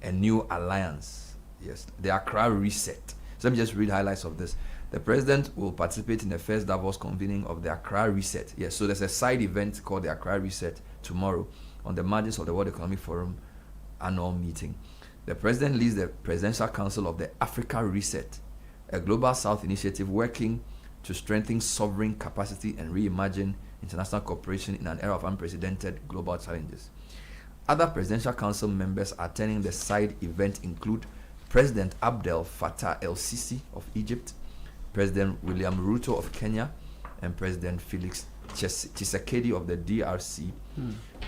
Speaker 7: a new alliance. Yes, the Accra Reset. So let me just read highlights of this. The president will participate in the first Davos convening of the Accra Reset. Yes, so there's a side event called the Accra Reset tomorrow on the margins of the World Economic Forum annual meeting. The president leads the Presidential Council of the Africa Reset, a global South initiative working to strengthen sovereign capacity and reimagine international cooperation in an era of unprecedented global challenges. Other Presidential Council members attending the side event include President Abdel Fattah el-Sisi of Egypt, President William Ruto of Kenya, and President Felix Tshisekedi of the DRC,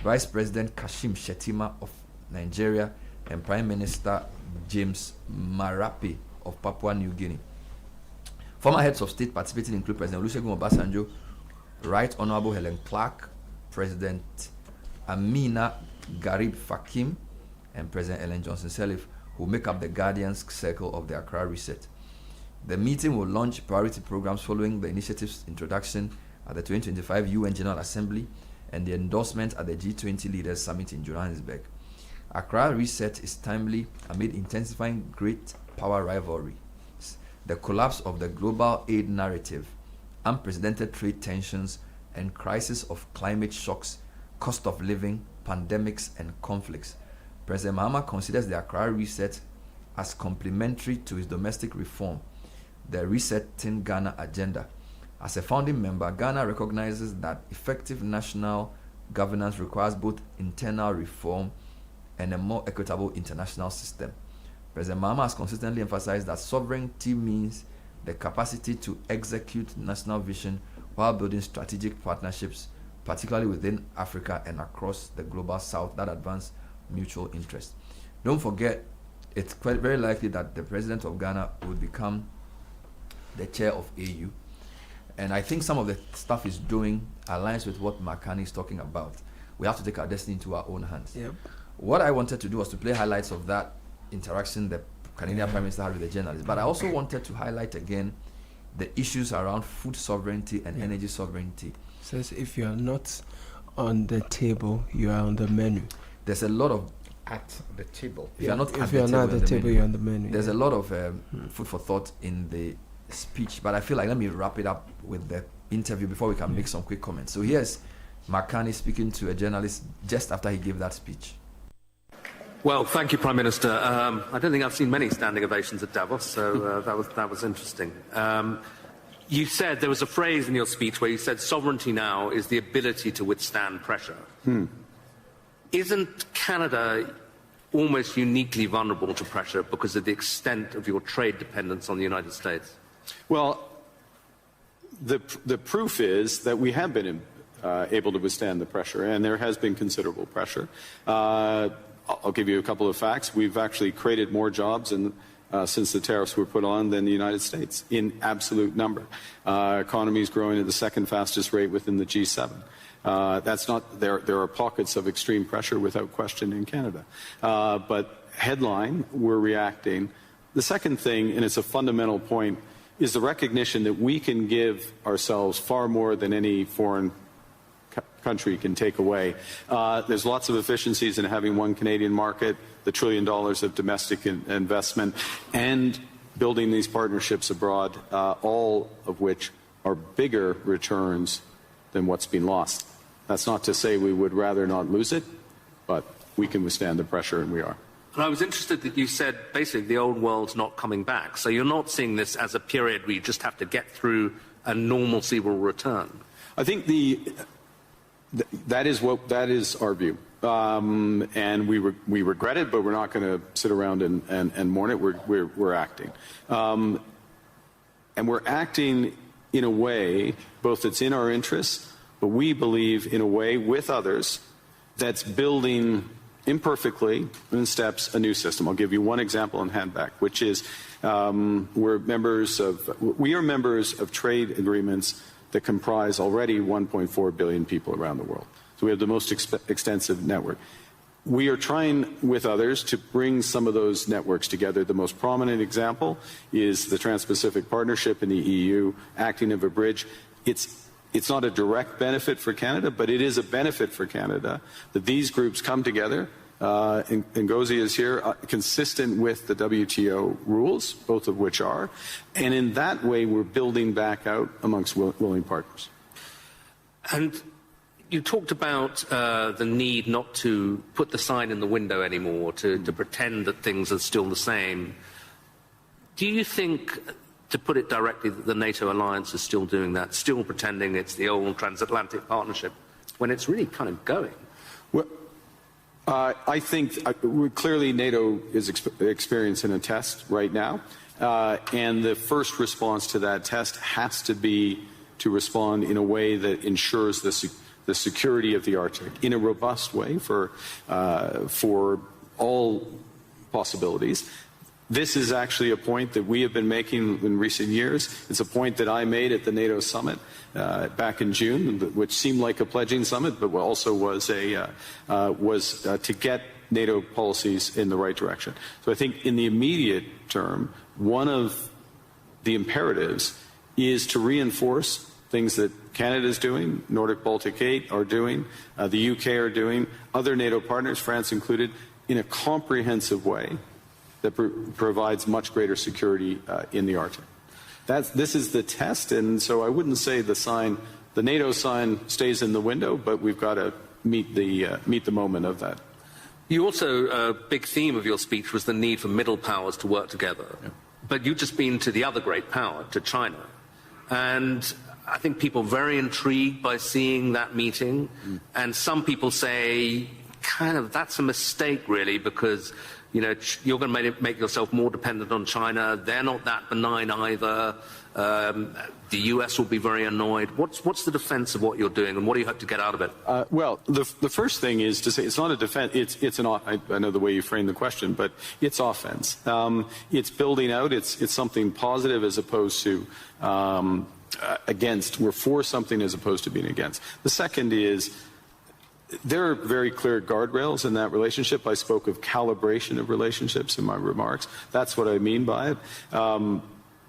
Speaker 7: Vice President Kashim Shettima of Nigeria, and Prime Minister James Marape of Papua New Guinea. Former heads of state participating include President Olusegun Obasanjo, Right Honorable Helen Clark, President Amina Garib Fakim, and President Ellen Johnson Sirleaf, who make up the Guardians Circle of the Accra Reset. The meeting will launch priority programs following the initiative's introduction at the 2025 UN General Assembly and the endorsement at the G20 Leaders Summit in Johannesburg. Accra Reset is timely amid intensifying great power rivalry, the collapse of the global aid narrative, unprecedented trade tensions, and crisis of climate shocks, cost of living, pandemics, and conflicts. President Mahama considers the Accra Reset as complementary to his domestic reform, the Resetting Ghana agenda. As a founding member, Ghana recognizes that effective national governance requires both internal reform and a more equitable international system. President Mahama has consistently emphasized that sovereignty means the capacity to execute national vision while building strategic partnerships, particularly within Africa and across the global south, that advance mutual interest. Don't forget, it's quite very likely that the president of Ghana will become the chair of AU. And I think some of the stuff he's doing aligns with what McCartney is talking about. We have to take our destiny into our own hands.
Speaker 8: Yep.
Speaker 7: What I wanted to do was to play highlights of that interaction the Canadian Prime Minister had with the journalists. But I also wanted to highlight again the issues around food sovereignty and energy sovereignty.
Speaker 8: Says if you are not on the table, you are on the menu.
Speaker 7: There's a lot of at the table. If you're not
Speaker 8: at the table, you're on the menu.
Speaker 7: There's a lot of food for thought in the speech, but I feel like let me wrap it up with the interview before we can make some quick comments. So here's Mark Carney speaking to a journalist just after he gave that speech.
Speaker 9: Well, thank you, Prime Minister. I don't think I've seen many standing ovations at Davos, so that was interesting. You said there was a phrase in your speech where you said sovereignty now is the ability to withstand pressure. Isn't Canada almost uniquely vulnerable to pressure because of the extent of your trade dependence on the United States?
Speaker 10: Well, the proof is that we have been able to withstand the pressure, and there has been considerable pressure. I'll give you a couple of facts. We've actually created more jobs since the tariffs were put on than the United States in absolute number. Economy is growing at the second fastest rate within the G7. That's not there. There are pockets of extreme pressure without question in Canada, but headline, we're reacting. The second thing, and it's a fundamental point, is the recognition that we can give ourselves far more than any foreign country can take away. There's lots of efficiencies in having one Canadian market, the $1 trillion of domestic investment, and building these partnerships abroad, all of which are bigger returns than what's been lost. That's not to say we would rather not lose it, but we can withstand the pressure, and we are.
Speaker 9: And I was interested that you said basically the old world's not coming back. So you're not seeing this as a period where you just have to get through and normalcy will return.
Speaker 10: I think that is our view, and we regret it, but we're not going to sit around and mourn it. We're acting, and we're acting in a way both that's in our interests, but we believe in a way with others that's building imperfectly in steps a new system. I'll give you one example in handback, which is we are members of trade agreements that comprise already 1.4 billion people around the world. So we have the most extensive network. We are trying with others to bring some of those networks together. The most prominent example is the Trans-Pacific Partnership in the EU, acting as a bridge. It's not a direct benefit for Canada, but it is a benefit for Canada that these groups come together. And Ngozi is here, consistent with the WTO rules, both of which are. And in that way, we're building back out amongst willing partners.
Speaker 9: And you talked about the need not to put the sign in the window anymore, to pretend that things are still the same. Do you think, to put it directly, that the NATO alliance is still doing that, still pretending it's the old transatlantic partnership, when it's really kind of going?
Speaker 10: Well, I think clearly NATO is experiencing a test right now, and the first response to that test has to be to respond in a way that ensures the security of the Arctic in a robust way for all possibilities. This is actually a point that we have been making in recent years. It's a point that I made at the NATO summit back in June, which seemed like a pledging summit, but also was to get NATO policies in the right direction. So I think in the immediate term, one of the imperatives is to reinforce things that Canada is doing, Nordic Baltic 8 are doing, the UK are doing, other NATO partners, France included, in a comprehensive way that provides much greater security in the Arctic. This is the test, and so I wouldn't say the NATO sign stays in the window, but we've got to meet the moment of that.
Speaker 9: You also, a big theme of your speech was the need for middle powers to work together. Yeah. But you've just been to the other great power, to China. And I think people are very intrigued by seeing that meeting. And some people say, kind of, that's a mistake, really, because you're going to make yourself more dependent on China. They're not that benign either. The US will be very annoyed. What's the defense of what you're doing, and what do you hope to get out of it?
Speaker 10: Well, the first thing is to say it's not a defense. It's an. I know the way you framed the question, but it's offense. It's building out. It's something positive as opposed to against. We're for something as opposed to being against. The second is, there are very clear guardrails in that relationship. I spoke of calibration of relationships in my remarks. That's what I mean by it.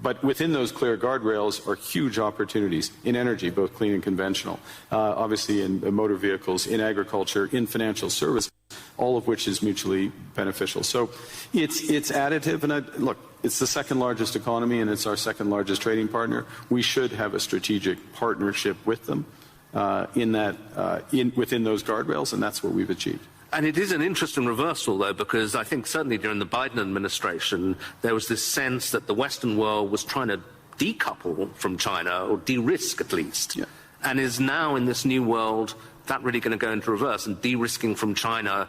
Speaker 10: But within those clear guardrails are huge opportunities in energy, both clean and conventional, obviously in motor vehicles, in agriculture, in financial services, all of which is mutually beneficial. So it's additive. And look, it's the second largest economy and it's our second largest trading partner. We should have a strategic partnership with them within those guardrails, and that's what we've achieved.
Speaker 9: And it is an interesting reversal, though, because I think certainly during the Biden administration, there was this sense that the Western world was trying to decouple from China, or de-risk at least.
Speaker 10: Yeah.
Speaker 9: And is now in this new world that really going to go into reverse, and de-risking from China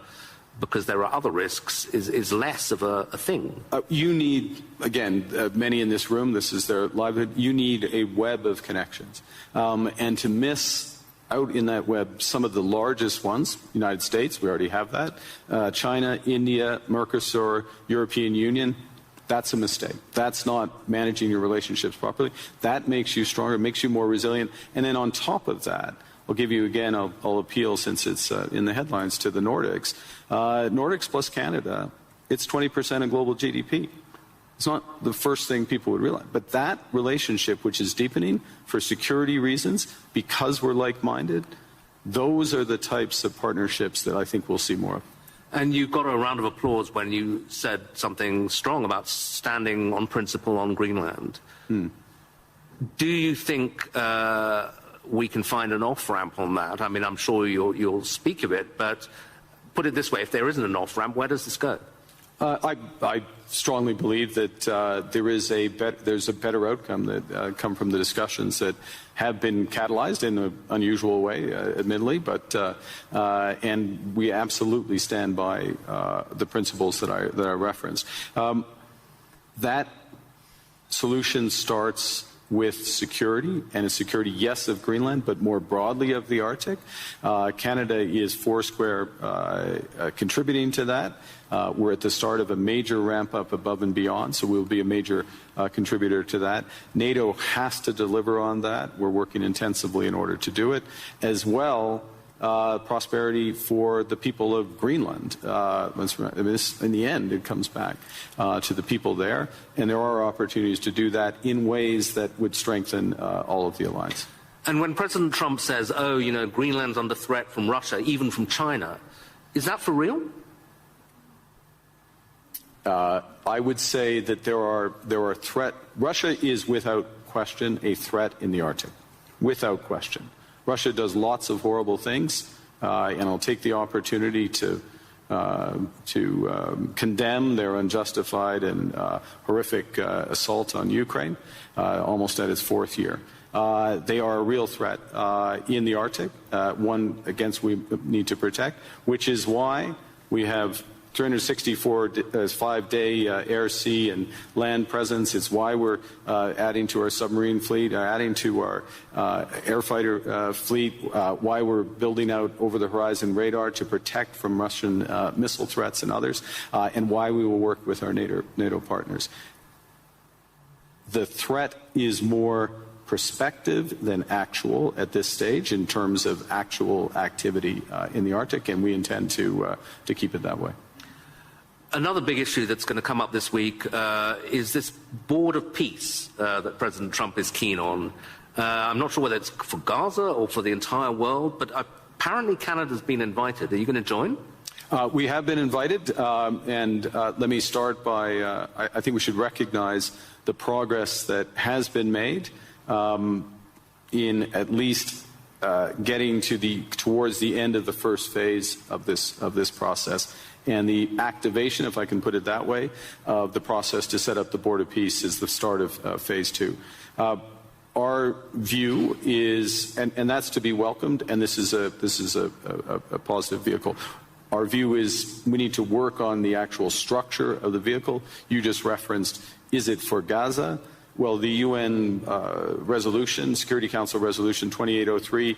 Speaker 9: because there are other risks is less of a thing?
Speaker 10: You need, again, many in this room, this is their livelihood, you need a web of connections. And to miss out in that web some of the largest ones, United States, we already have that, China, India, Mercosur, European Union, that's a mistake. That's not managing your relationships properly. That makes you stronger, makes you more resilient. And then on top of that, I'll give you again, I'll appeal since it's in the headlines to the Nordics. Nordics plus Canada, it's 20% of global GDP. It's not the first thing people would realize. But that relationship, which is deepening for security reasons, because we're like-minded, those are the types of partnerships that I think we'll see more of.
Speaker 9: And you got a round of applause when you said something strong about standing on principle on Greenland. Do you think we can find an off-ramp on that? I mean, I'm sure you'll speak of it, but put it this way, if there isn't an off-ramp, where does this go?
Speaker 10: I strongly believe that there's a better outcome that come from the discussions that have been catalyzed in an unusual way, admittedly, but and we absolutely stand by the principles that I referenced. That solution starts with security, and a security, yes, of Greenland, but more broadly of the Arctic. Canada is foursquare contributing to that. We're at the start of a major ramp-up above and beyond, so we'll be a major contributor to that. NATO has to deliver on that. We're working intensively in order to do it. As well, prosperity for the people of Greenland. In the end, it comes back to the people there, and there are opportunities to do that in ways that would strengthen all of the alliance.
Speaker 9: And when President Trump says, oh, you know, Greenland's under threat from Russia, even from China, is that for real?
Speaker 10: I would say that there are threats. Russia is without question a threat in the Arctic, without question. Russia does lots of horrible things, and I'll take the opportunity to condemn their unjustified and horrific assault on Ukraine, almost at its fourth year. They are a real threat in the Arctic, one against we need to protect, which is why we have 364 5-day air, sea, and land presence. It's why we're adding to our submarine fleet, adding to our air fighter fleet, why we're building out over-the-horizon radar to protect from Russian missile threats and others, and why we will work with our NATO partners. The threat is more prospective than actual at this stage in terms of actual activity in the Arctic, and we intend to keep it that way.
Speaker 9: Another big issue that's going to come up this week is this board of peace that President Trump is keen on. I'm not sure whether it's for Gaza or for the entire world, but apparently Canada's been invited. Are you going to join?
Speaker 10: We have been invited, and let me start by, I think we should recognize the progress that has been made in at least getting towards the end of the first phase of this process. And the activation, if I can put it that way, of the process to set up the Board of Peace is the start of phase 2. Our view is, and that's to be welcomed, and this is a positive vehicle. Our view is we need to work on the actual structure of the vehicle. You just referenced, is it for Gaza? Well, the UN resolution, Security Council Resolution 2803,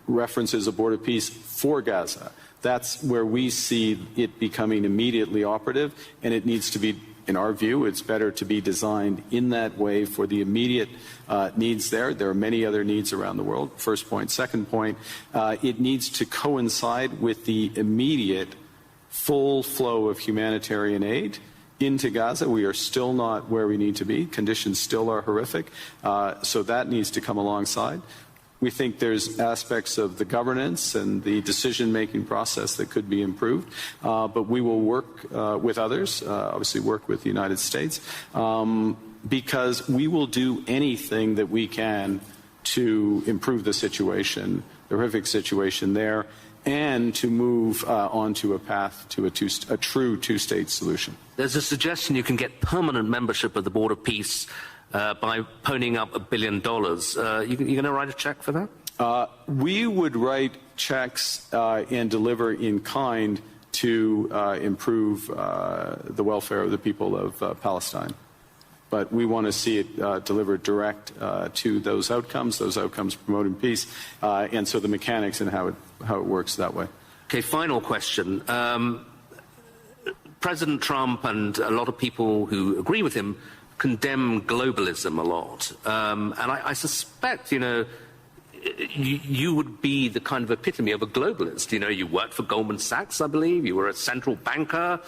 Speaker 10: references a Board of Peace for Gaza. That's where we see it becoming immediately operative, and it needs to be, in our view, it's better to be designed in that way for the immediate needs there. There are many other needs around the world, first point. Second point, it needs to coincide with the immediate full flow of humanitarian aid into Gaza. We are still not where we need to be. Conditions still are horrific. So that needs to come alongside. We think there's aspects of the governance and the decision-making process that could be improved, but we will work with others, obviously work with the United States, because we will do anything that we can to improve the situation, the horrific situation there, and to move onto a path to a true two-state solution.
Speaker 9: There's a suggestion you can get permanent membership of the Board of Peace by ponying up $1 billion. You going to write a check for that?
Speaker 10: We would write checks and deliver in kind to improve the welfare of the people of Palestine. But we want to see it delivered direct to those outcomes promoting peace, and so the mechanics and how it works that way.
Speaker 9: Okay, final question. President Trump and a lot of people who agree with him condemn globalism a lot. And I suspect, you would be the kind of epitome of a globalist. You worked for Goldman Sachs, I believe. You were a central banker.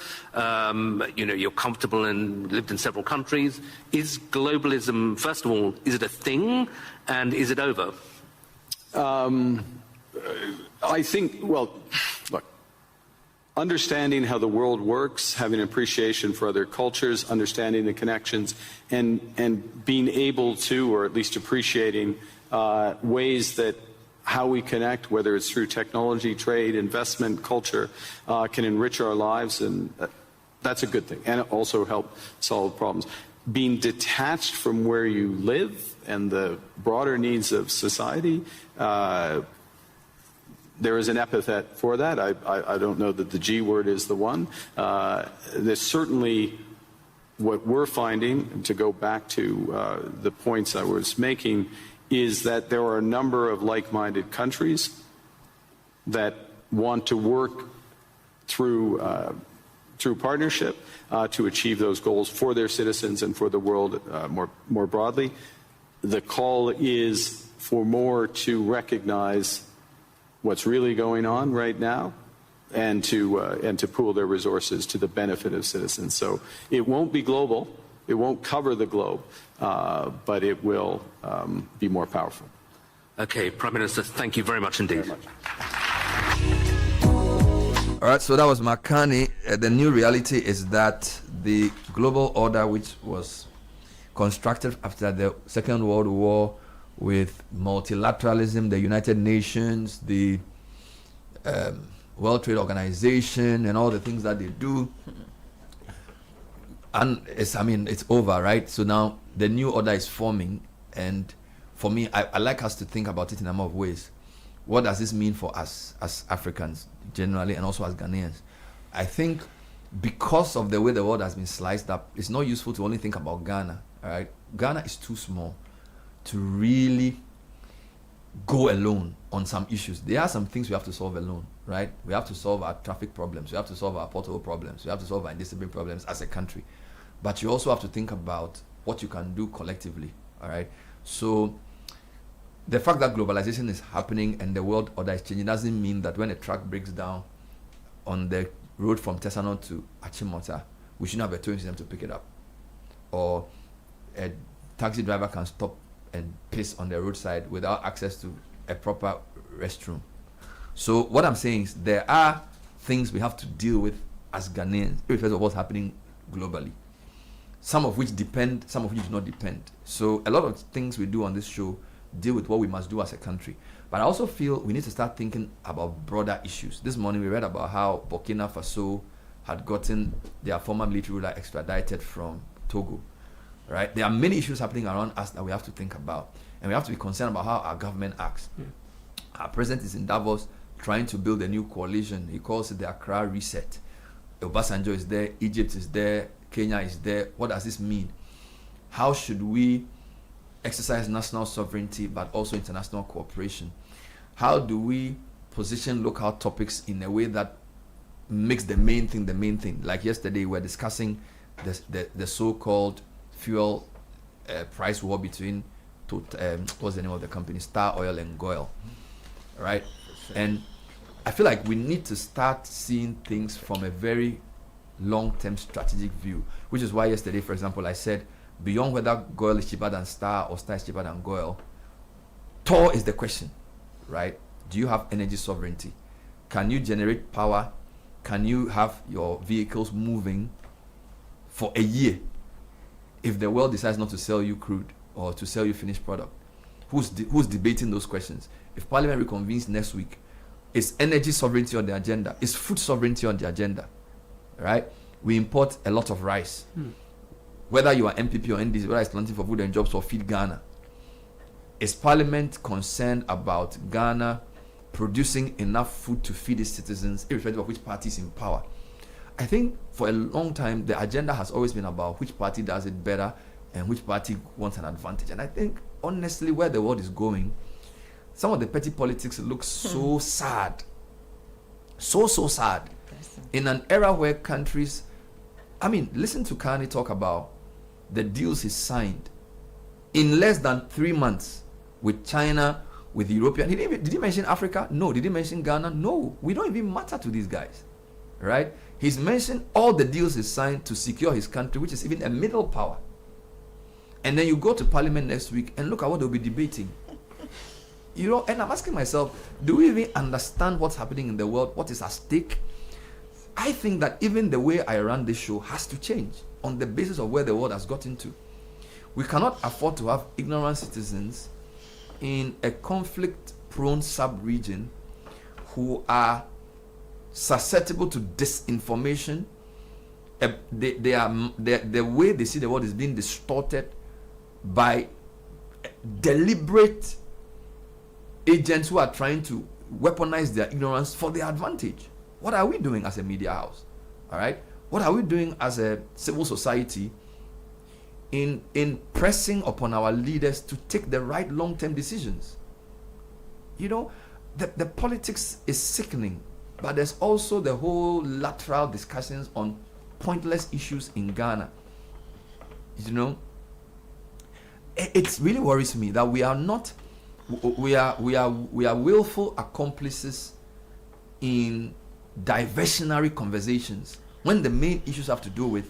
Speaker 9: You're comfortable and lived in several countries. Is globalism, first of all, is it a thing? And is it over?
Speaker 10: I think, look, understanding how the world works, having an appreciation for other cultures, understanding the connections, and being able to, or at least appreciating ways that how we connect, whether it's through technology, trade, investment, culture, can enrich our lives, and that's a good thing, and also help solve problems. Being detached from where you live and the broader needs of society, there is an epithet for that. I don't know that the G word is the one. There's certainly what we're finding, to go back to the points I was making, is that there are a number of like-minded countries that want to work through partnership to achieve those goals for their citizens and for the world more broadly. The call is for more to recognize what's really going on right now, and to pool their resources to the benefit of citizens. So it won't be global, it won't cover the globe, but it will be more powerful.
Speaker 9: Okay, Prime Minister, thank you very much indeed.
Speaker 7: All right, so that was Makani. The new reality is that the global order, which was constructed after the Second World War, with multilateralism, the United Nations, the World Trade Organization, and all the things that they do, and it's over, right? So now the new order is forming, and for me, I like us to think about it in a number of ways. What does this mean for us as Africans generally, and also as Ghanaians? I think because of the way the world has been sliced up, it's not useful to only think about Ghana. All right, Ghana is too small to really go alone on some issues. There are some things we have to solve alone, right? We have to solve our traffic problems. We have to solve our pothole problems. We have to solve our indiscipline problems as a country. But you also have to think about what you can do collectively, all right? So the fact that globalization is happening and the world order is changing doesn't mean that when a truck breaks down on the road from Tesano to Achimota, we shouldn't have a towing system to pick it up. Or a taxi driver can stop and piss on the roadside without access to a proper restroom. So what I'm saying is there are things we have to deal with as Ghanaians, irrespective of what's happening globally. Some of which depend, some of which do not depend. So a lot of things we do on this show deal with what we must do as a country. But I also feel we need to start thinking about broader issues. This morning we read about how Burkina Faso had gotten their former military ruler extradited from Togo. Right? There are many issues happening around us that we have to think about, and we have to be concerned about how our government acts. Our president is in Davos trying to build a new coalition. He calls it the Accra Reset. Obasanjo is there, Egypt is there, Kenya is there. What does this mean? How should we exercise national sovereignty but also international cooperation? How do we position local topics in a way that makes the main thing the main thing? Like yesterday we were discussing the so-called fuel price war between what's the name of the company, Star Oil and Goil, right? And I feel like we need to start seeing things from a very long-term strategic view, which is why yesterday, for example, I said, beyond whether Goil is cheaper than Star or Star is cheaper than Goil, Tor is the question, right? Do you have energy sovereignty? Can you generate power? Can you have your vehicles moving for a year if the world decides not to sell you crude or to sell you finished product? Who's debating those questions? If Parliament reconvenes next week, is energy sovereignty on the agenda? Is food sovereignty on the agenda? Right? We import a lot of rice. Whether you are MPP or NDC, whether it's planting for food and jobs or feed Ghana, is Parliament concerned about Ghana producing enough food to feed its citizens, irrespective of which party is in power? I think for a long time, the agenda has always been about which party does it better and which party wants an advantage. And I think, honestly, where the world is going, some of the petty politics looks so sad. So sad. In an era where countries, I mean, listen to Kani talk about the deals he signed in less than 3 months with China, with European. Did he mention Africa? No. Did he mention Ghana? No. We don't even matter to these guys, right? He's mentioned all the deals he signed to secure his country, which is even a middle power. And then you go to Parliament next week and look at what they'll be debating. You know, and I'm asking myself, do we even understand what's happening in the world? What is at stake? I think that even the way I run this show has to change on the basis of where the world has gotten to. We cannot afford to have ignorant citizens in a conflict-prone sub-region who are susceptible to disinformation. The way they see the world is being distorted by deliberate agents who are trying to weaponize their ignorance for their advantage. What are we doing as a media house? All right? What are we doing as a civil society in pressing upon our leaders to take the right long-term decisions? You know, the politics is sickening, but there's also the whole lateral discussions on pointless issues in Ghana. You know, it really worries me that we are willful accomplices in diversionary conversations when the main issues have to do with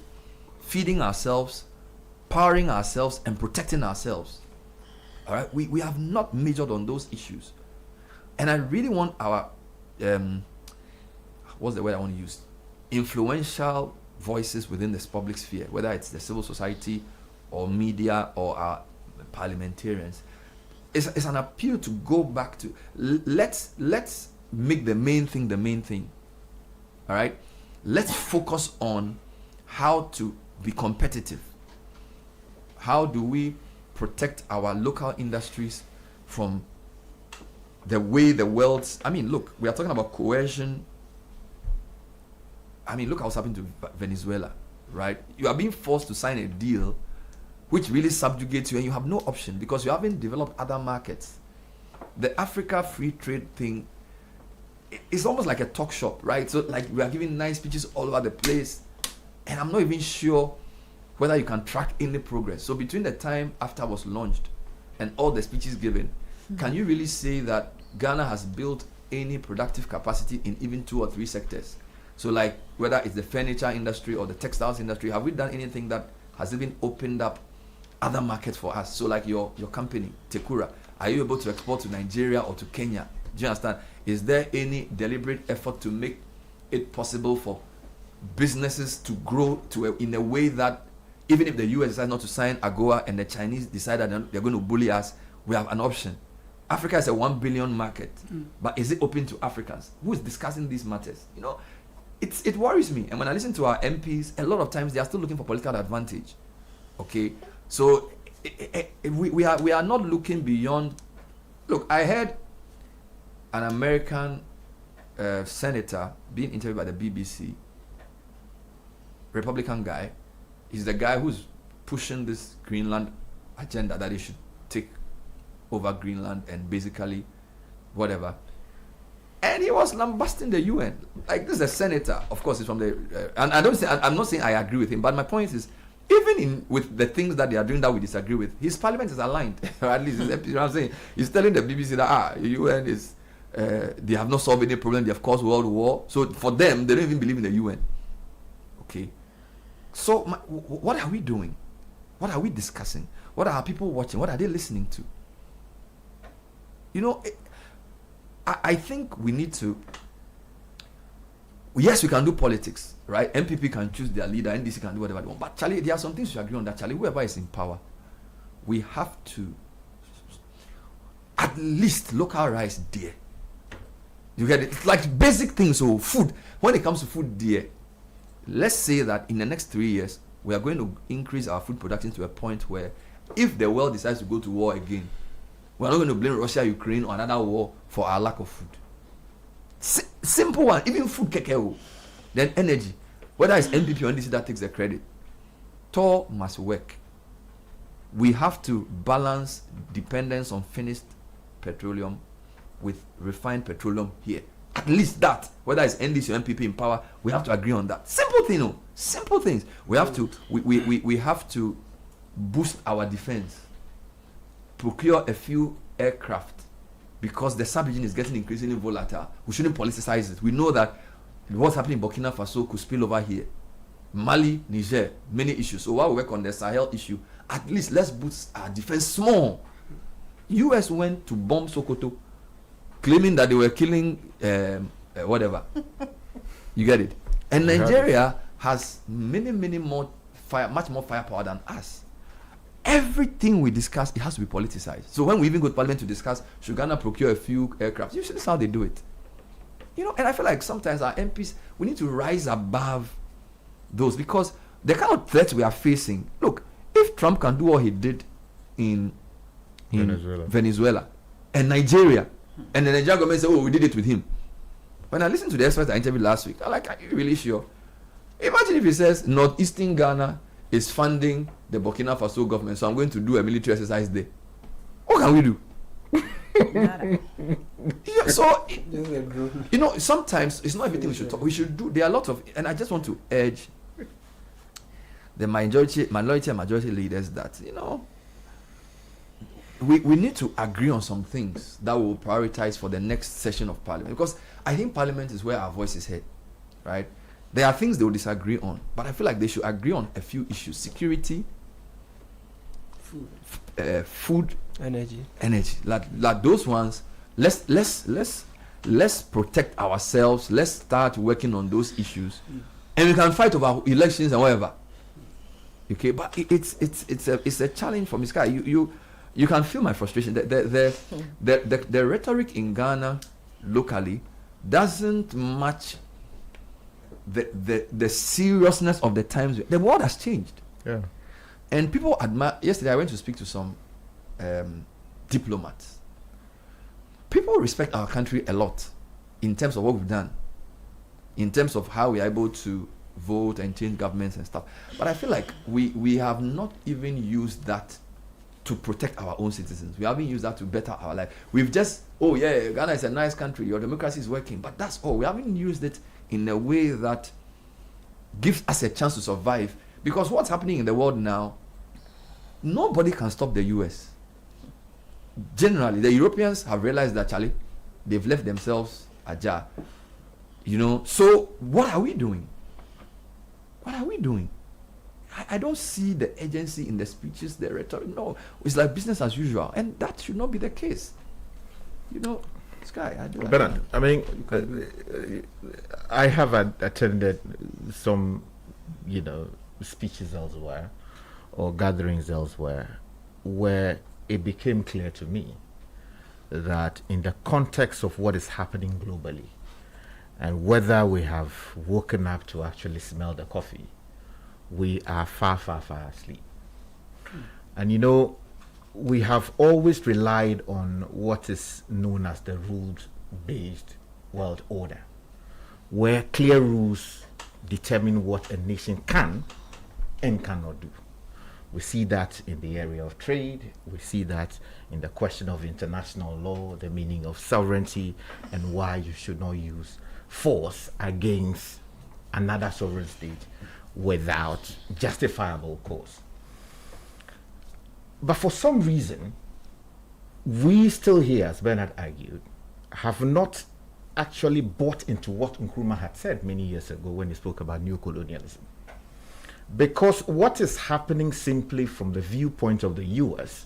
Speaker 7: feeding ourselves, powering ourselves, and protecting ourselves. All right, we have not majored on those issues, and I really want our what's the word I want to use? Influential voices within this public sphere, whether it's the civil society or media or our parliamentarians. It's an appeal to go back to let's make the main thing the main thing. All right, let's focus on how to be competitive. How do we protect our local industries from the way the world's, I mean, look, we are talking about coercion. I mean, look what's happened to Venezuela, right? You are being forced to sign a deal which really subjugates you, and you have no option because you haven't developed other markets. The Africa free trade thing is almost like a talk shop, right? So like we are giving nice speeches all over the place, and I'm not even sure whether you can track any progress. So between the time after was launched and all the speeches given, can you really say that Ghana has built any productive capacity in even 2 or 3 sectors? So like whether it's the furniture industry or the textiles industry, have we done anything that has even opened up other markets for us? So like your company, Tekura, are you able to export to Nigeria or to Kenya? Do you understand? Is there any deliberate effort to make it possible for businesses to grow in a way that even if the US decides not to sign AGOA and the Chinese decide that they're going to bully us, we have an option. Africa is a 1 billion market, but is it open to Africans? Who is discussing these matters? You know, it worries me. And when I listen to our MPs, a lot of times they are still looking for political advantage. Okay, so we are not looking beyond. Look, I heard an American senator being interviewed by the BBC, Republican guy. He's the guy who's pushing this Greenland agenda that they should take over Greenland and basically whatever. And he was lambasting the UN. Like, this is a senator, of course, he's from the and I'm not saying I agree with him, but my point is, even with the things that they are doing that we disagree with, his parliament is aligned. Or at least, you know what I'm saying? He's telling the BBC that the UN is they have not solved any problem, they have caused world war. So for them, they don't even believe in the UN. Okay. So what are we doing? What are we discussing? What are people watching? What are they listening to? You know, I think we need to. Yes, we can do politics, right? MPP can choose their leader, NDC can do whatever they want. But Charlie, there are some things we agree on that, Charlie, whoever is in power, we have to at least localize there. You get it? It's like basic things. So food, when it comes to food there, let's say that in the next 3 years, we are going to increase our food production to a point where if the world decides to go to war again, we're not going to blame Russia, Ukraine, or another war for our lack of food. Simple one, even food kekeo. Then energy, whether it's NPP or NDC that takes the credit, TOR must work. We have to balance dependence on finished petroleum with refined petroleum here. At least that, whether it's NDC or MPP in power, we have to agree on that. Simple thing, no? Simple things. We have to we have to boost our defense, procure a few aircraft, because the sub-region is getting increasingly volatile. We shouldn't politicize it. We know that what's happening in Burkina Faso could spill over here. Mali, Niger, many issues. So while we work on the Sahel issue, at least let's boost our defense small. US went to bomb Sokoto, claiming that they were killing whatever. You get it? And Nigeria has many more much more firepower than us. Everything we discuss, it has to be politicized. So when we even go to Parliament to discuss, should Ghana procure a few aircraft? Usually that's how they do it. You know, and I feel like sometimes our MPs, we need to rise above those, because the kind of threats we are facing. Look, if Trump can do what he did in Venezuela and Nigeria, and the Nigerian government say, oh, we did it with him. When I listened to the experts I interviewed last week, I'm like, are you really sure? Imagine if he says northeastern Ghana is funding the Burkina Faso government, so I'm going to do a military exercise there. What can we do? Yeah, so you know, sometimes it's not everything we should talk. We should do. There are a lot of, and I just want to urge the minority and majority leaders that, you know, we need to agree on some things that we will prioritize for the next session of Parliament, because I think Parliament is where our voice is heard, right? There are things they will disagree on, but I feel like they should agree on a few issues: security, food, energy. Like those ones. Let's protect ourselves. Let's start working on those issues, and we can fight over elections and whatever. Okay, but it's a challenge for me, Sky. You can feel my frustration. The rhetoric in Ghana locally doesn't match the seriousness of the times. The world has changed.
Speaker 2: Yeah. And
Speaker 7: people admire. Yesterday I went to speak to some diplomats. People respect our country a lot in terms of what we've done, in terms of how we are able to vote and change governments and stuff. But I feel like we have not even used that to protect our own citizens. We haven't used that to better our life. We've just, oh yeah, Ghana is a nice country, your democracy is working, but that's all. We haven't used it in a way that gives us a chance to survive. Because what's happening in the world now, nobody can stop the US. Generally, the Europeans have realized that, Charlie, they've left themselves ajar. You know, so what are we doing? What are we doing? I don't see the urgency in the speeches, the rhetoric. No, it's like business as usual, and that should not be the case. You know, Sky.
Speaker 2: I mean, I have attended some, you know, speeches elsewhere or gatherings elsewhere where it became clear to me that in the context of what is happening globally and whether we have woken up to actually smell the coffee, we are far asleep. And you know, we have always relied on what is known as the rules-based world order, where clear rules determine what a nation can and cannot do. We see that in the area of trade, we see that in the question of international law, the meaning of sovereignty, and why you should not use force against another sovereign state without justifiable cause. But for some reason, we still here, as Bernard argued, have not actually bought into what Nkrumah had said many years ago when he spoke about neocolonialism. Because what is happening simply from the viewpoint of the US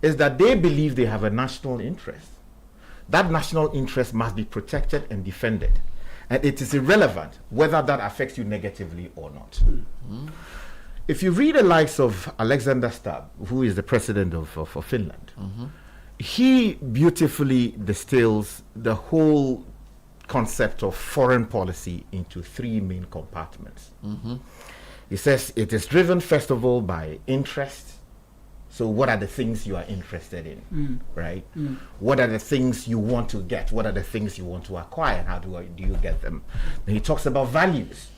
Speaker 2: is that they believe they have a national interest. That national interest must be protected and defended. And it is irrelevant whether that affects you negatively or not. If you read the likes of Alexander Stubb, who is the president of Finland, he beautifully distills the whole concept of foreign policy into three main compartments. He says it is driven, first of all, by interest. So what are the things you are interested in, right? What are the things you want to get? What are the things you want to acquire? And how do you get them? Then he talks about values.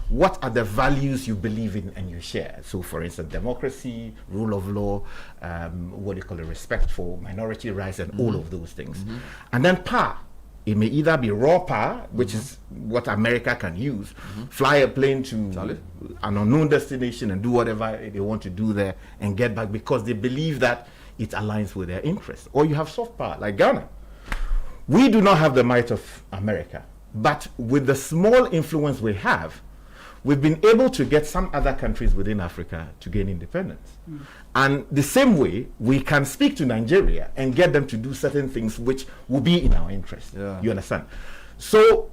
Speaker 2: What are the values you believe in and you share? So, for instance, democracy, rule of law, what do you call it, respect for minority rights, and all of those things. And then power. It may either be raw power, which is what America can use, fly a plane to an unknown destination and do whatever they want to do there and get back because they believe that it aligns with their interests. Or you have soft power, like Ghana. We do not have the might of America, but with the small influence we have, we've been able to get some other countries within Africa to gain independence. And the same way, we can speak to Nigeria and get them to do certain things which will be in our interest. You understand? So,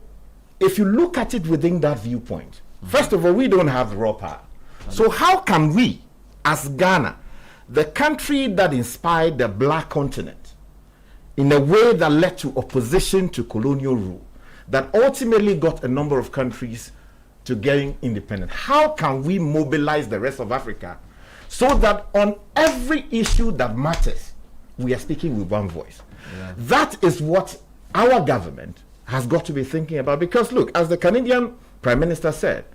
Speaker 2: if you look at it within that viewpoint, first of all, we don't have raw power. So how can we, as Ghana, the country that inspired the black continent in a way that led to opposition to colonial rule, that ultimately got a number of countries to getting independent, how can we mobilize the rest of Africa so that on every issue that matters, we are speaking with one voice? That is what our government has got to be thinking about. Because look, as the Canadian Prime Minister said,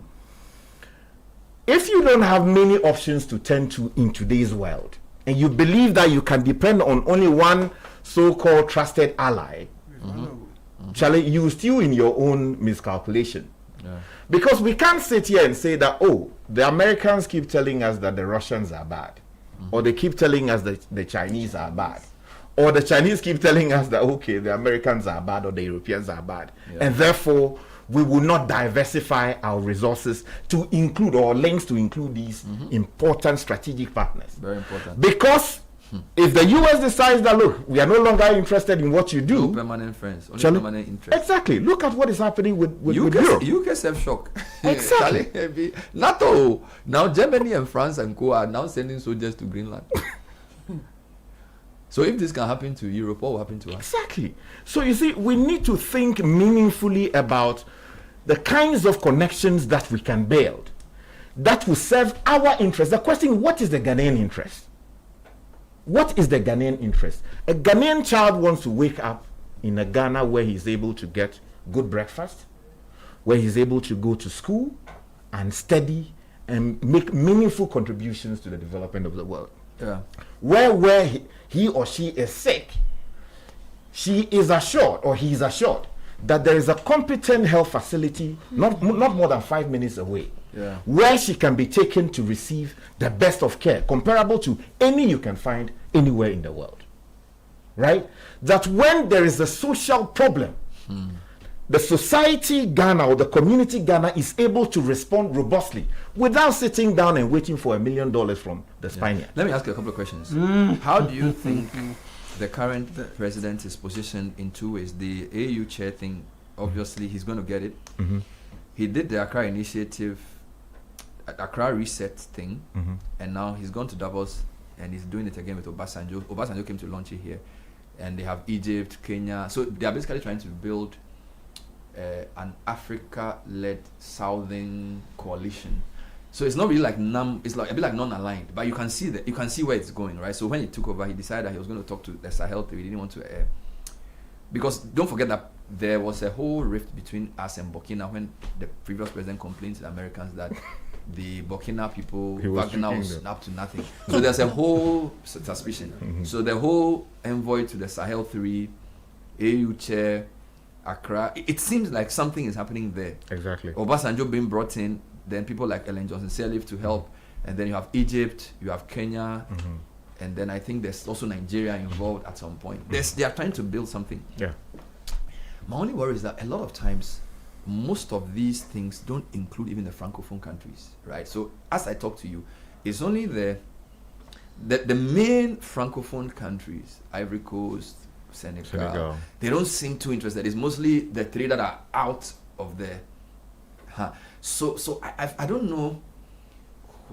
Speaker 2: if you don't have many options to turn to in today's world, and you believe that you can depend on only one so-called trusted ally, Charlie, you still in your own miscalculation. Because we can't sit here and say that, oh, the Americans keep telling us that the Russians are bad, or they keep telling us that the Chinese are bad, or the Chinese keep telling us that, okay, the Americans are bad or the Europeans are bad, and therefore we will not diversify our resources to include, or links to include, these important strategic partners.
Speaker 7: Very important.
Speaker 2: Because if the US decides that, look, we are no longer interested in what you do,
Speaker 7: no permanent friends, only permanent interest.
Speaker 2: Exactly. Look at what is happening with Europe.
Speaker 7: UK self-shock.
Speaker 2: Exactly.
Speaker 7: NATO. Now Germany and France and co are now sending soldiers to Greenland. So if this can happen to Europe, what will happen to us?
Speaker 2: Exactly. So you see, we need to think meaningfully about the kinds of connections that we can build that will serve our interest. The question, what is the Ghanaian interest? What is the Ghanaian interest? A Ghanaian child wants to wake up in a Ghana where he's able to get good breakfast, where he's able to go to school and study and make meaningful contributions to the development of the world. Where he or she is sick, she is assured, or he is assured, that there is a competent health facility not more than 5 minutes away, where she can be taken to receive the best of care, comparable to any you can find anywhere in the world. Right? That when there is a social problem, the society Ghana or the community Ghana is able to respond robustly without sitting down and waiting for $1 million from the Spaniards.
Speaker 7: Let me ask you a couple of questions. How do you think the current president is positioned in two ways? The AU chair thing, obviously he's going to get it. He did the Accra initiative, Accra reset thing, and now he's gone to Davos and he's doing it again with Obasanjo. Obasanjo came to launch it here, and they have Egypt, Kenya. So they are basically trying to build an Africa-led southern coalition. So it's not really like it's like a bit like non-aligned, but you can see where it's going, right? So when he took over, he decided that he was going to talk to the Sahel. He didn't want to, because don't forget that there was a whole rift between us and Burkina when the previous president complained to the Americans that the Burkina people, Wagner was up to nothing. So there's a whole suspicion. So the whole envoy to the Sahel 3, AU chair, Accra, it seems like something is happening there.
Speaker 2: Exactly.
Speaker 7: Obasanjo being brought in, then people like Ellen Johnson Sirleaf to help, and then you have Egypt, you have Kenya, and then I think there's also Nigeria involved at some point. They are trying to build something.
Speaker 2: Yeah.
Speaker 7: My only worry is that a lot of times, most of these things don't include even the francophone countries, right? So as I talk to you, it's only the main francophone countries, Ivory Coast, Senegal, they don't seem too interested. It's mostly the three that are out of there. So I don't know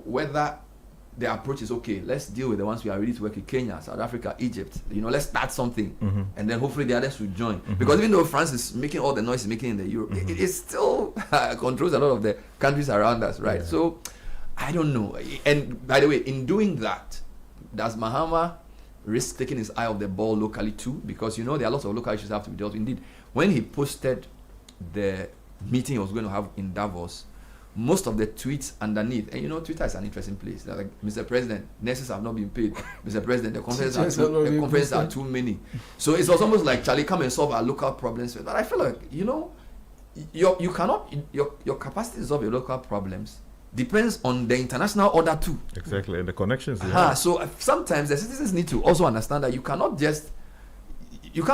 Speaker 7: whether the approach is okay. Let's deal with the ones we are ready to work with: Kenya, South Africa, Egypt. Let's start something, and then hopefully the others will join. Because even though France is making all the noise it's making in the Europe, it still controls a lot of the countries around us, right? Yeah. So I don't know. And by the way, in doing that, does Mahama risk taking his eye off the ball locally too? Because there are lots of local issues that have to be dealt with. Indeed, when he posted the meeting he was going to have in Davos, most of the tweets underneath, and Twitter is an interesting place. They're like, Mr. President, nurses have not been paid. Mr. President, the conferences are too many. So it's almost like, Charlie, come and solve our local problems. But I feel like, you cannot, your capacity to solve your local problems depends on the international order too.
Speaker 2: Exactly, and the connections.
Speaker 7: So sometimes the citizens need to also understand that you can't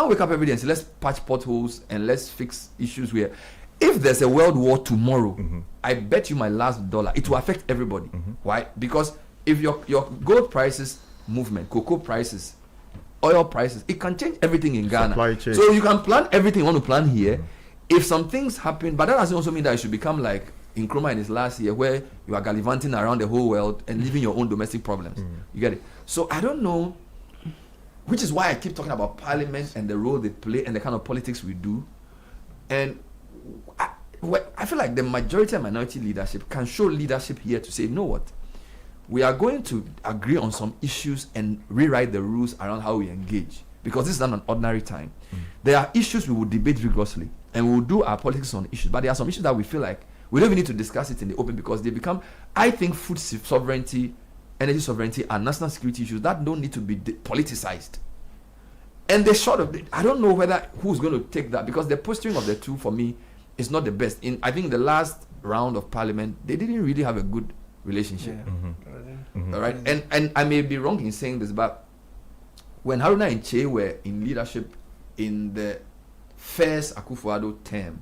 Speaker 7: wake up every day and say, let's patch potholes and let's fix issues where, if there's a world war tomorrow, I bet you my last dollar, it will affect everybody. Why? Because if your gold prices movement, cocoa prices, oil prices, it can change everything in Ghana. So you can plan everything you want to plan here. If some things happen, but that doesn't also mean that you should become like Nkrumah in his last year, where you are gallivanting around the whole world and leaving your own domestic problems. You get it? So I don't know, which is why I keep talking about parliament and the role they play and the kind of politics we do. And I feel like the majority and minority leadership can show leadership here to say, you know what, we are going to agree on some issues and rewrite the rules around how we engage, because this is not an ordinary time. There are issues we will debate vigorously and we will do our politics on issues, but there are some issues that we feel like we don't even need to discuss it in the open, because they become, I think, food sovereignty, energy sovereignty, and national security issues that don't need to be politicized. And I don't know whether who's going to take that, because the posturing of the two for me is not the best. I think the last round of parliament, they didn't really have a good relationship. All right, and I may be wrong in saying this, but when Haruna and Che were in leadership in the first Akufo-Addo term,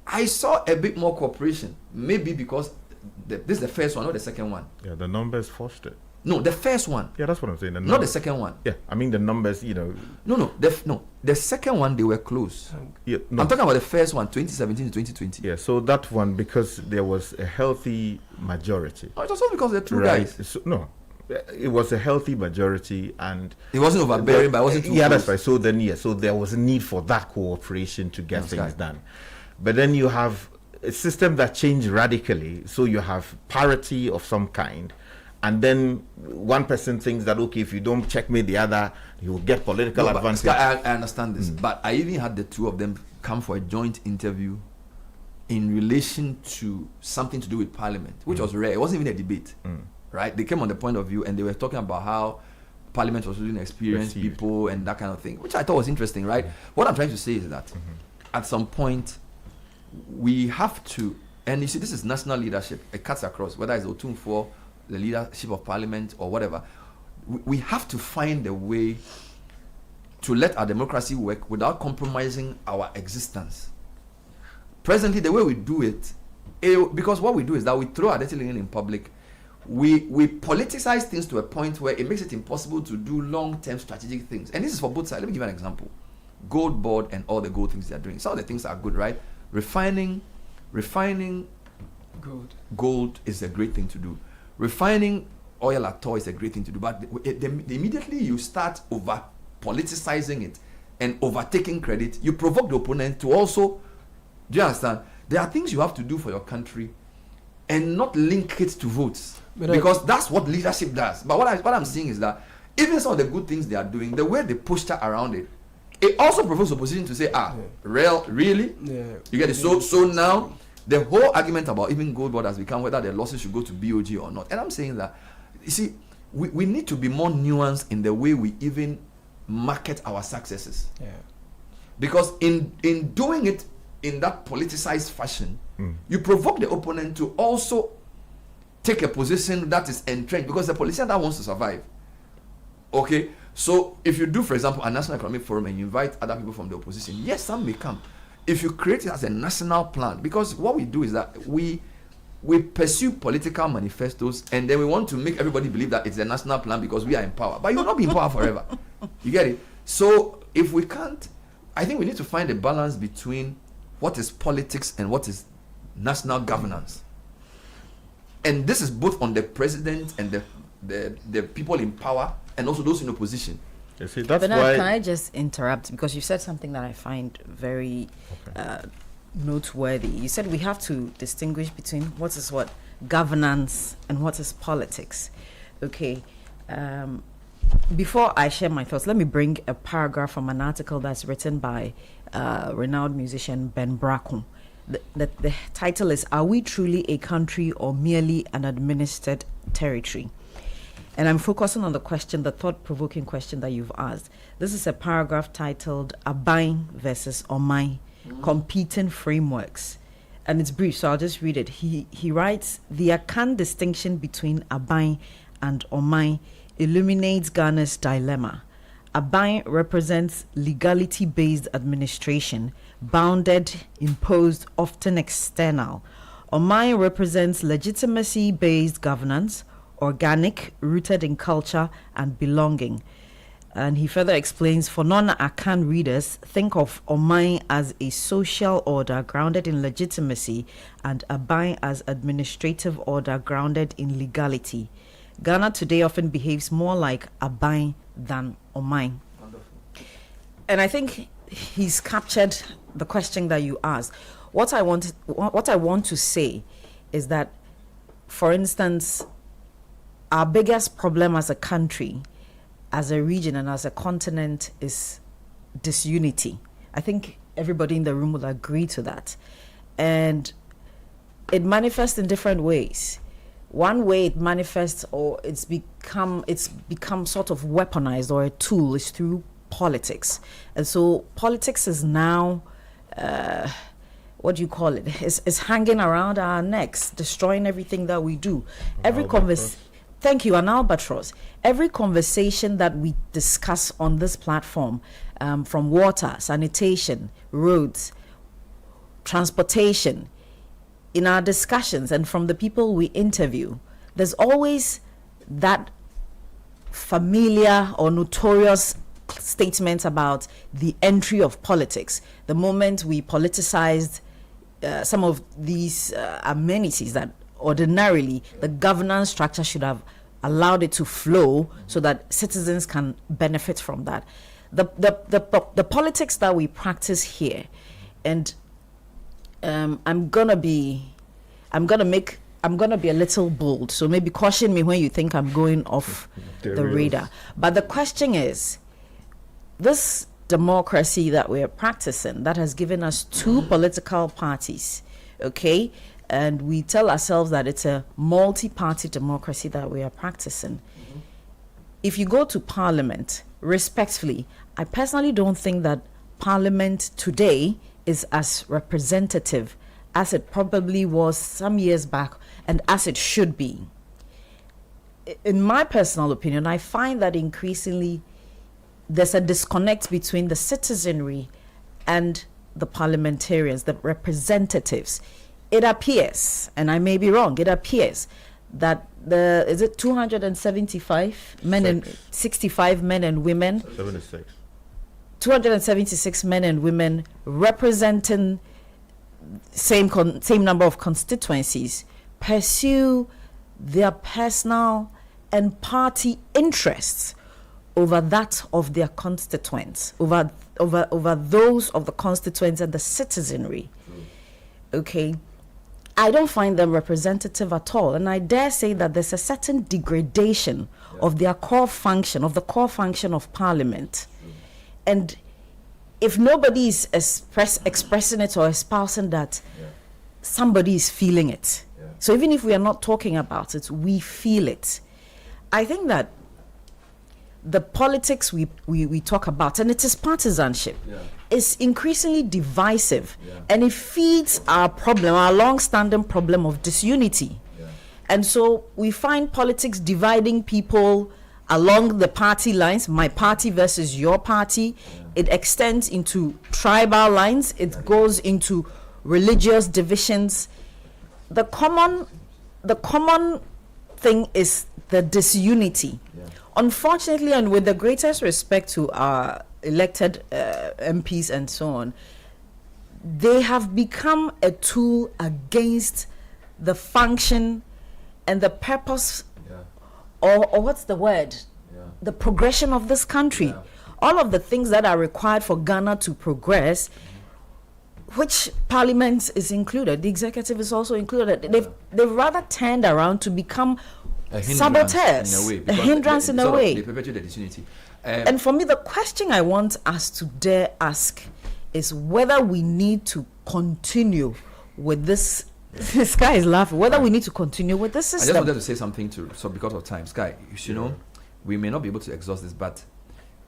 Speaker 7: I saw a bit more cooperation. Maybe because this is the first one, not the second one.
Speaker 2: Yeah, the numbers forced it.
Speaker 7: No, the first one.
Speaker 2: Yeah, that's what I'm saying.
Speaker 7: Not the second one.
Speaker 2: Yeah, I mean the numbers,
Speaker 7: No, the second one, they were close.
Speaker 2: Yeah, no.
Speaker 7: I'm talking about the first one, 2017 to 2020.
Speaker 2: Yeah, so that one, because there was a healthy majority.
Speaker 7: Oh, it was also because they're two guys.
Speaker 2: So, no, it was a healthy majority, and
Speaker 7: it wasn't overbearing, but it wasn't too close.
Speaker 2: That's right. So then, so there was a need for that cooperation to get things done. But then you have a system that changed radically. So you have parity of some kind. And then one person thinks that, okay, if you don't checkmate the other, you will get political advantage.
Speaker 7: I understand this, but I even had the two of them come for a joint interview in relation to something to do with parliament, which was rare. It wasn't even a debate, right? They came on the point of view and they were talking about how parliament was really experienced people and that kind of thing, which I thought was interesting, right? What I'm trying to say is that at some point, we have to, and you see, this is national leadership. It cuts across, whether it's Otumfuo, the leadership of parliament or whatever. We have to find a way to let our democracy work without compromising our existence. Presently, the way we do it, because what we do is that we throw our dirty linen in public. We politicize things to a point where it makes it impossible to do long-term strategic things. And this is for both sides. Let me give you an example. Gold board and all the gold things they're doing. Some of the things are good, right? Refining gold is a great thing to do. Refining oil at all is a great thing to do. But immediately you start over politicizing it and overtaking credit, you provoke the opponent to also, do you understand? There are things you have to do for your country and not link it to votes. Because that's what leadership does. But what I'm saying is that even some of the good things they are doing, the way they posture around it, it also provokes opposition to say, really? Yeah. You get it? So now, the whole argument about even gold board has become whether the losses should go to BOG or not. And I'm saying that, you see, we need to be more nuanced in the way we even market our successes. Yeah. Because in doing it in that politicized fashion, you provoke the opponent to also take a position that is entrenched, because the politician that wants to survive. Okay? So if you do, for example, a national economic forum and you invite other people from the opposition, yes, some may come. if you create it as a national plan, because what we do is that we pursue political manifestos, and then we want to make everybody believe that it's a national plan because we are in power. But you will not be in power forever. You get it? So if we can't, I think we need to find a balance between what is politics and what is national governance. And this is both on the president and the people in power, and also those in opposition.
Speaker 2: You see, that's
Speaker 11: Bernard,
Speaker 2: why.
Speaker 11: can I just interrupt, because you said something that I find very noteworthy. You said we have to distinguish between what is governance and what is politics. Okay. Before I share my thoughts, let me bring a paragraph from an article that's written by renowned musician Ben Bracken. The title is, "Are We Truly a Country or Merely an Administered Territory?" And I'm focusing on the question, the thought-provoking question that you've asked. This is a paragraph titled Aban versus Omai, Competing Frameworks. And it's brief, so I'll just read it. He writes, "The Akan distinction between Aban and Omai illuminates Ghana's dilemma. Aban represents legality-based administration, bounded, imposed, often external. Omai represents legitimacy-based governance, organic, rooted in culture and belonging." And he further explains, for non-Akan readers, think of Omai as a social order grounded in legitimacy and Aban as administrative order grounded in legality. Ghana today often behaves more like Aban than Omai. And I think he's captured the question that you asked. What I want to say is that, for instance, our biggest problem as a country, as a region, and as a continent is disunity. I think everybody in the room will agree to that. And it manifests in different ways. One way it manifests, or it's become sort of weaponized or a tool, is through politics. And so politics is now, what do you call it? It's hanging around our necks, destroying everything that we do. Every conversation. Thank you, an albatross. Every conversation that we discuss on this platform, from water, sanitation, roads, transportation, in our discussions and from the people we interview, there's always that familiar or notorious statement about the entry of politics. The moment we politicized some of these amenities that ordinarily the governance structure should have allowed it to flow so that citizens can benefit from that. The politics that we practice here, and I'm gonna be a little bold, so maybe caution me when you think I'm going off the radar. But the question is, this democracy that we are practicing, that has given us two political parties, okay? And we tell ourselves that it's a multi-party democracy that we are practicing. If you go to Parliament, respectfully, I personally don't think that Parliament today is as representative as it probably was some years back and as it should be. In my personal opinion, I find that increasingly there's a disconnect between the citizenry and the parliamentarians, the representatives. It appears, and I may be wrong, it appears that is it 275 men and 65 men and women?
Speaker 2: 76.
Speaker 11: 276 men and women representing same number of constituencies pursue their personal and party interests over that of their constituents, over those of the constituents and the citizenry. Okay, I don't find them representative at all, and I dare say that there's a certain degradation of their core function, of the core function of Parliament. And if nobody is expressing it or espousing that, somebody is feeling it. So even if we are not talking about it, we feel it. I think that the politics we talk about, and it is partisanship, is increasingly divisive, and it feeds our problem, our long-standing problem of disunity. And so we find politics dividing people along the party lines, my party versus your party. It extends into tribal lines. It goes into religious divisions. The common thing is the disunity. Unfortunately, and with the greatest respect to our elected MPs and so on, they have become a tool against the function and the purpose, or what's the word? The progression of this country. All of the things that are required for Ghana to progress, which Parliament is included, the executive is also included. They've rather turned around to become saboteurs, a hindrance in a way.
Speaker 7: They perpetuate the disunity.
Speaker 11: And for me, the question I want us to dare ask is whether we need to continue with this. This guy is laughing. Whether we need to continue with this system.
Speaker 7: I just wanted to say something so because of time, Sky. You know, we may not be able to exhaust this, but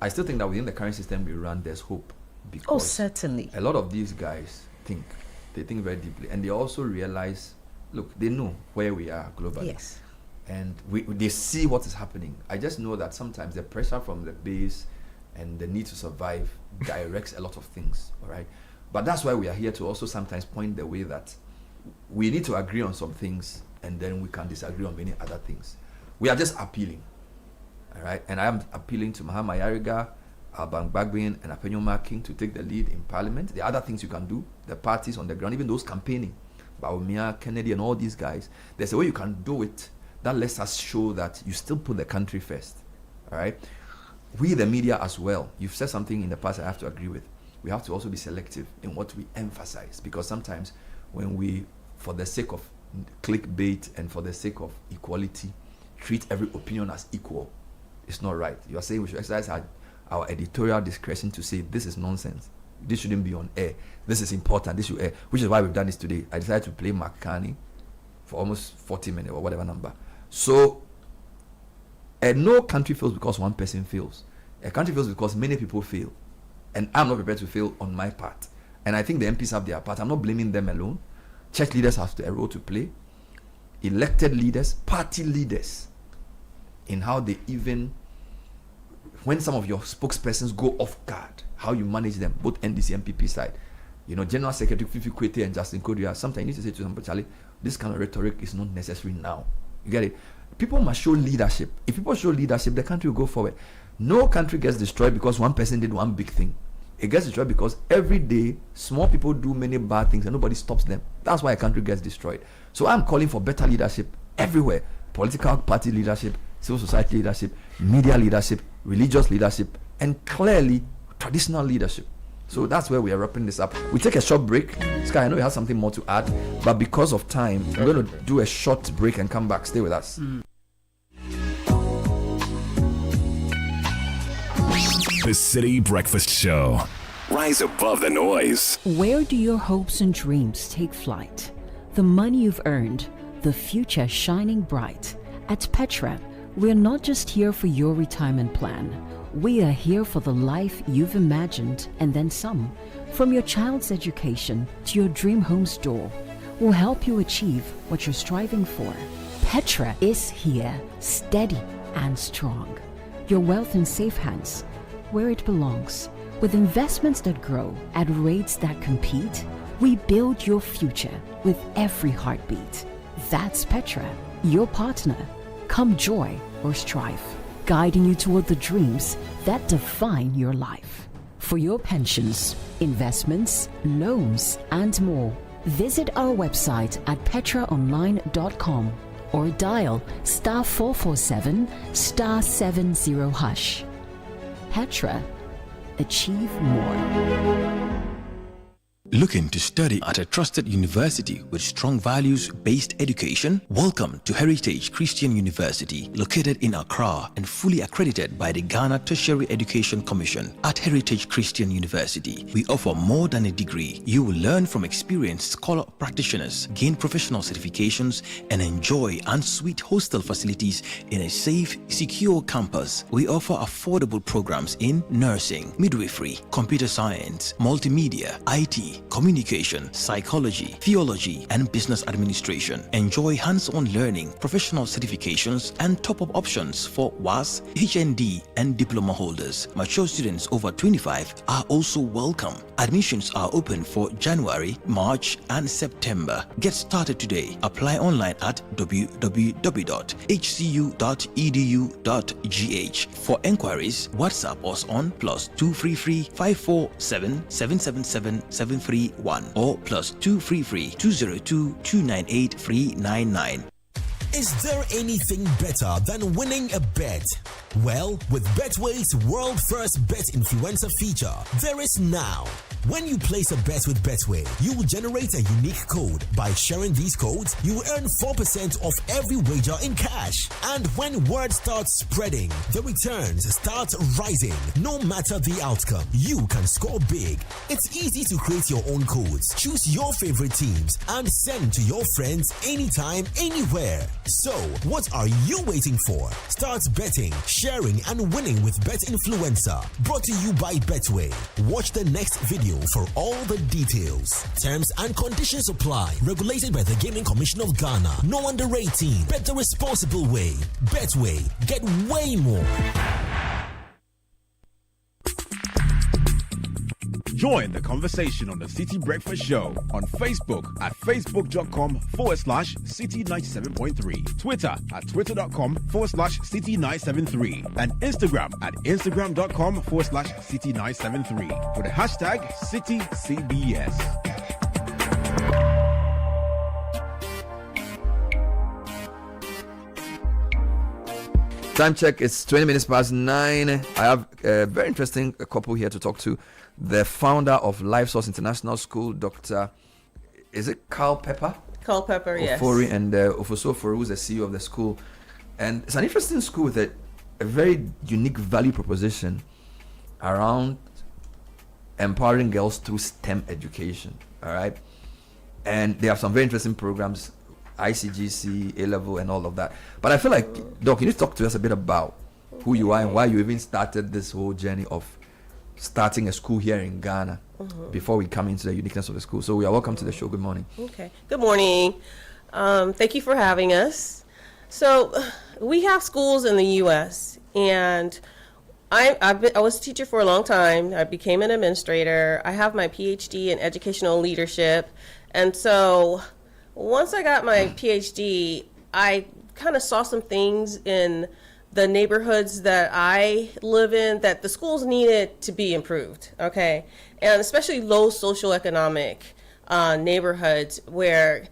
Speaker 7: I still think that within the current system we run, there's hope. Because
Speaker 11: certainly.
Speaker 7: A lot of these guys think very deeply, and they also realize, look, they know where we are globally.
Speaker 11: Yes.
Speaker 7: And they see what is happening. I just know that sometimes the pressure from the base and the need to survive directs a lot of things, all right? But that's why we are here to also sometimes point the way that we need to agree on some things and then we can disagree on many other things. We are just appealing, all right? And I am appealing to Mahama Yariga, Alban Bagbin, and Apenyoma King to take the lead in Parliament. The other things you can do, the parties on the ground, even those campaigning, Baumia, Kennedy, and all these guys, there's a way you can do it that lets us show that you still put the country first, all right? We, the media as well, you've said something in the past I have to agree with. We have to also be selective in what we emphasize, because sometimes when we, for the sake of clickbait and for the sake of equality, treat every opinion as equal, it's not right. You are saying we should exercise our editorial discretion to say this is nonsense, this shouldn't be on air, this is important, this should air, which is why we've done this today. I decided to play Mark Carney for almost 40 minutes or whatever number. So, no country fails because one person fails. A country fails because many people fail. And I'm not prepared to fail on my part. And I think the MPs have their part. I'm not blaming them alone. Church leaders have a role to play. Elected leaders, party leaders, in how they even, when some of your spokespersons go off guard, how you manage them, both NDC and PP side. You know, General Secretary Fifi Kwete and Justin Kodria, sometimes you need to say to somebody, Charlie, this kind of rhetoric is not necessary now. You get it? People must show leadership. If people show leadership, the country will go forward. No country gets destroyed because one person did one big thing. It gets destroyed because every day small people do many bad things and nobody stops them. That's why a country gets destroyed. So I'm calling for better leadership everywhere. Political party leadership, civil society leadership, media leadership, religious leadership, and clearly traditional leadership. So that's where we are wrapping this up. We take a short break. Sky, I know you have something more to add, but because of time, we're going to do a short break and come back. Stay with us.
Speaker 5: The Citi Breakfast Show. Rise above the noise.
Speaker 12: Where do your hopes and dreams take flight? The money you've earned, the future shining bright. At Petra, we're not just here for your retirement plan. We are here for the life you've imagined and then some. From your child's education to your dream home's door, we'll help you achieve what you're striving for. Petra is here, steady and strong. Your wealth in safe hands, where it belongs. With investments that grow at rates that compete, we build your future with every heartbeat. That's Petra, your partner. Come joy or strife, guiding you toward the dreams that define your life. For your pensions, investments, loans, and more, visit our website at petraonline.com or dial *447 *70#. Petra, achieve more.
Speaker 13: Looking to study at a trusted university with strong values-based education? Welcome to Heritage Christian University, located in Accra and fully accredited by the Ghana Tertiary Education Commission. At Heritage Christian University, we offer more than a degree. You will learn from experienced scholar practitioners, gain professional certifications, and enjoy en-suite hostel facilities in a safe, secure campus. We offer affordable programs in nursing, midwifery, computer science, multimedia, IT, communication, psychology, theology, and business administration. Enjoy hands-on learning, professional certifications, and top-up options for WAS, HND, and diploma holders. Mature students over 25 are also welcome. Admissions are open for January, March, and September. Get started today. Apply online at www.hcu.edu.gh. For enquiries, WhatsApp us on +233 547 777 731 or +233 202 298 399.
Speaker 4: Is there anything better than winning a bet? Well, with Betway's world first bet influencer feature, there is now. When you place a bet with Betway, you will generate a unique code. By sharing these codes, you will earn 4% of every wager in cash. And when word starts spreading, the returns start rising. No matter the outcome, you can score big. It's easy to create your own codes, choose your favorite teams, and send to your friends anytime, anywhere. So, what are you waiting for? Start betting, sharing, and winning with Bet Influencer. Brought to you by Betway. Watch the next video for all the details. Terms and conditions apply. Regulated by the Gaming Commission of Ghana. No under 18. Bet the responsible way. Betway. Get way more.
Speaker 3: Join the conversation on the Citi Breakfast Show on Facebook at facebook.com/Citi97.3, Twitter at twitter.com/Citi973, and Instagram at instagram.com/Citi973 with the hashtag CitiCBS.
Speaker 7: Time check, it's 20 minutes past 9. I have a very interesting couple here to talk to. The founder of Life Source International School, Dr. Is it Carl Pepper?
Speaker 15: Carl Pepper, yes.
Speaker 7: Ofori, and Ofosu Ofori, who's the CEO of the school. And it's an interesting school with a very unique value proposition around empowering girls through STEM education. All right. And they have some very interesting programs, ICGC, A-level, and all of that. But I feel like, Doc, you need to talk to us a bit about who you are and why you even started this whole journey of starting a school here in Ghana before we come into the uniqueness of the school. So we are welcome to the show. Good morning.
Speaker 15: Okay. Good morning. Thank you for having us. So we have schools in the U.S. and I was a teacher for a long time. I became an administrator. I have my PhD in educational leadership. And so once I got my PhD, I kind of saw some things in the neighborhoods that I live in that the schools needed to be improved, okay? And especially low socioeconomic neighborhoods where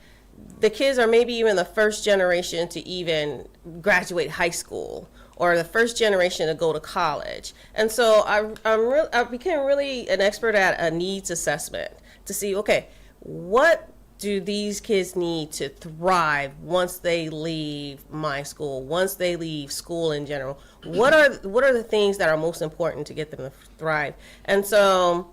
Speaker 15: the kids are maybe even the first generation to even graduate high school or the first generation to go to college. And so I became really an expert at a needs assessment to see, okay, what do these kids need to thrive once they leave my school, once they leave school in general? What are the things that are most important to get them to thrive? And so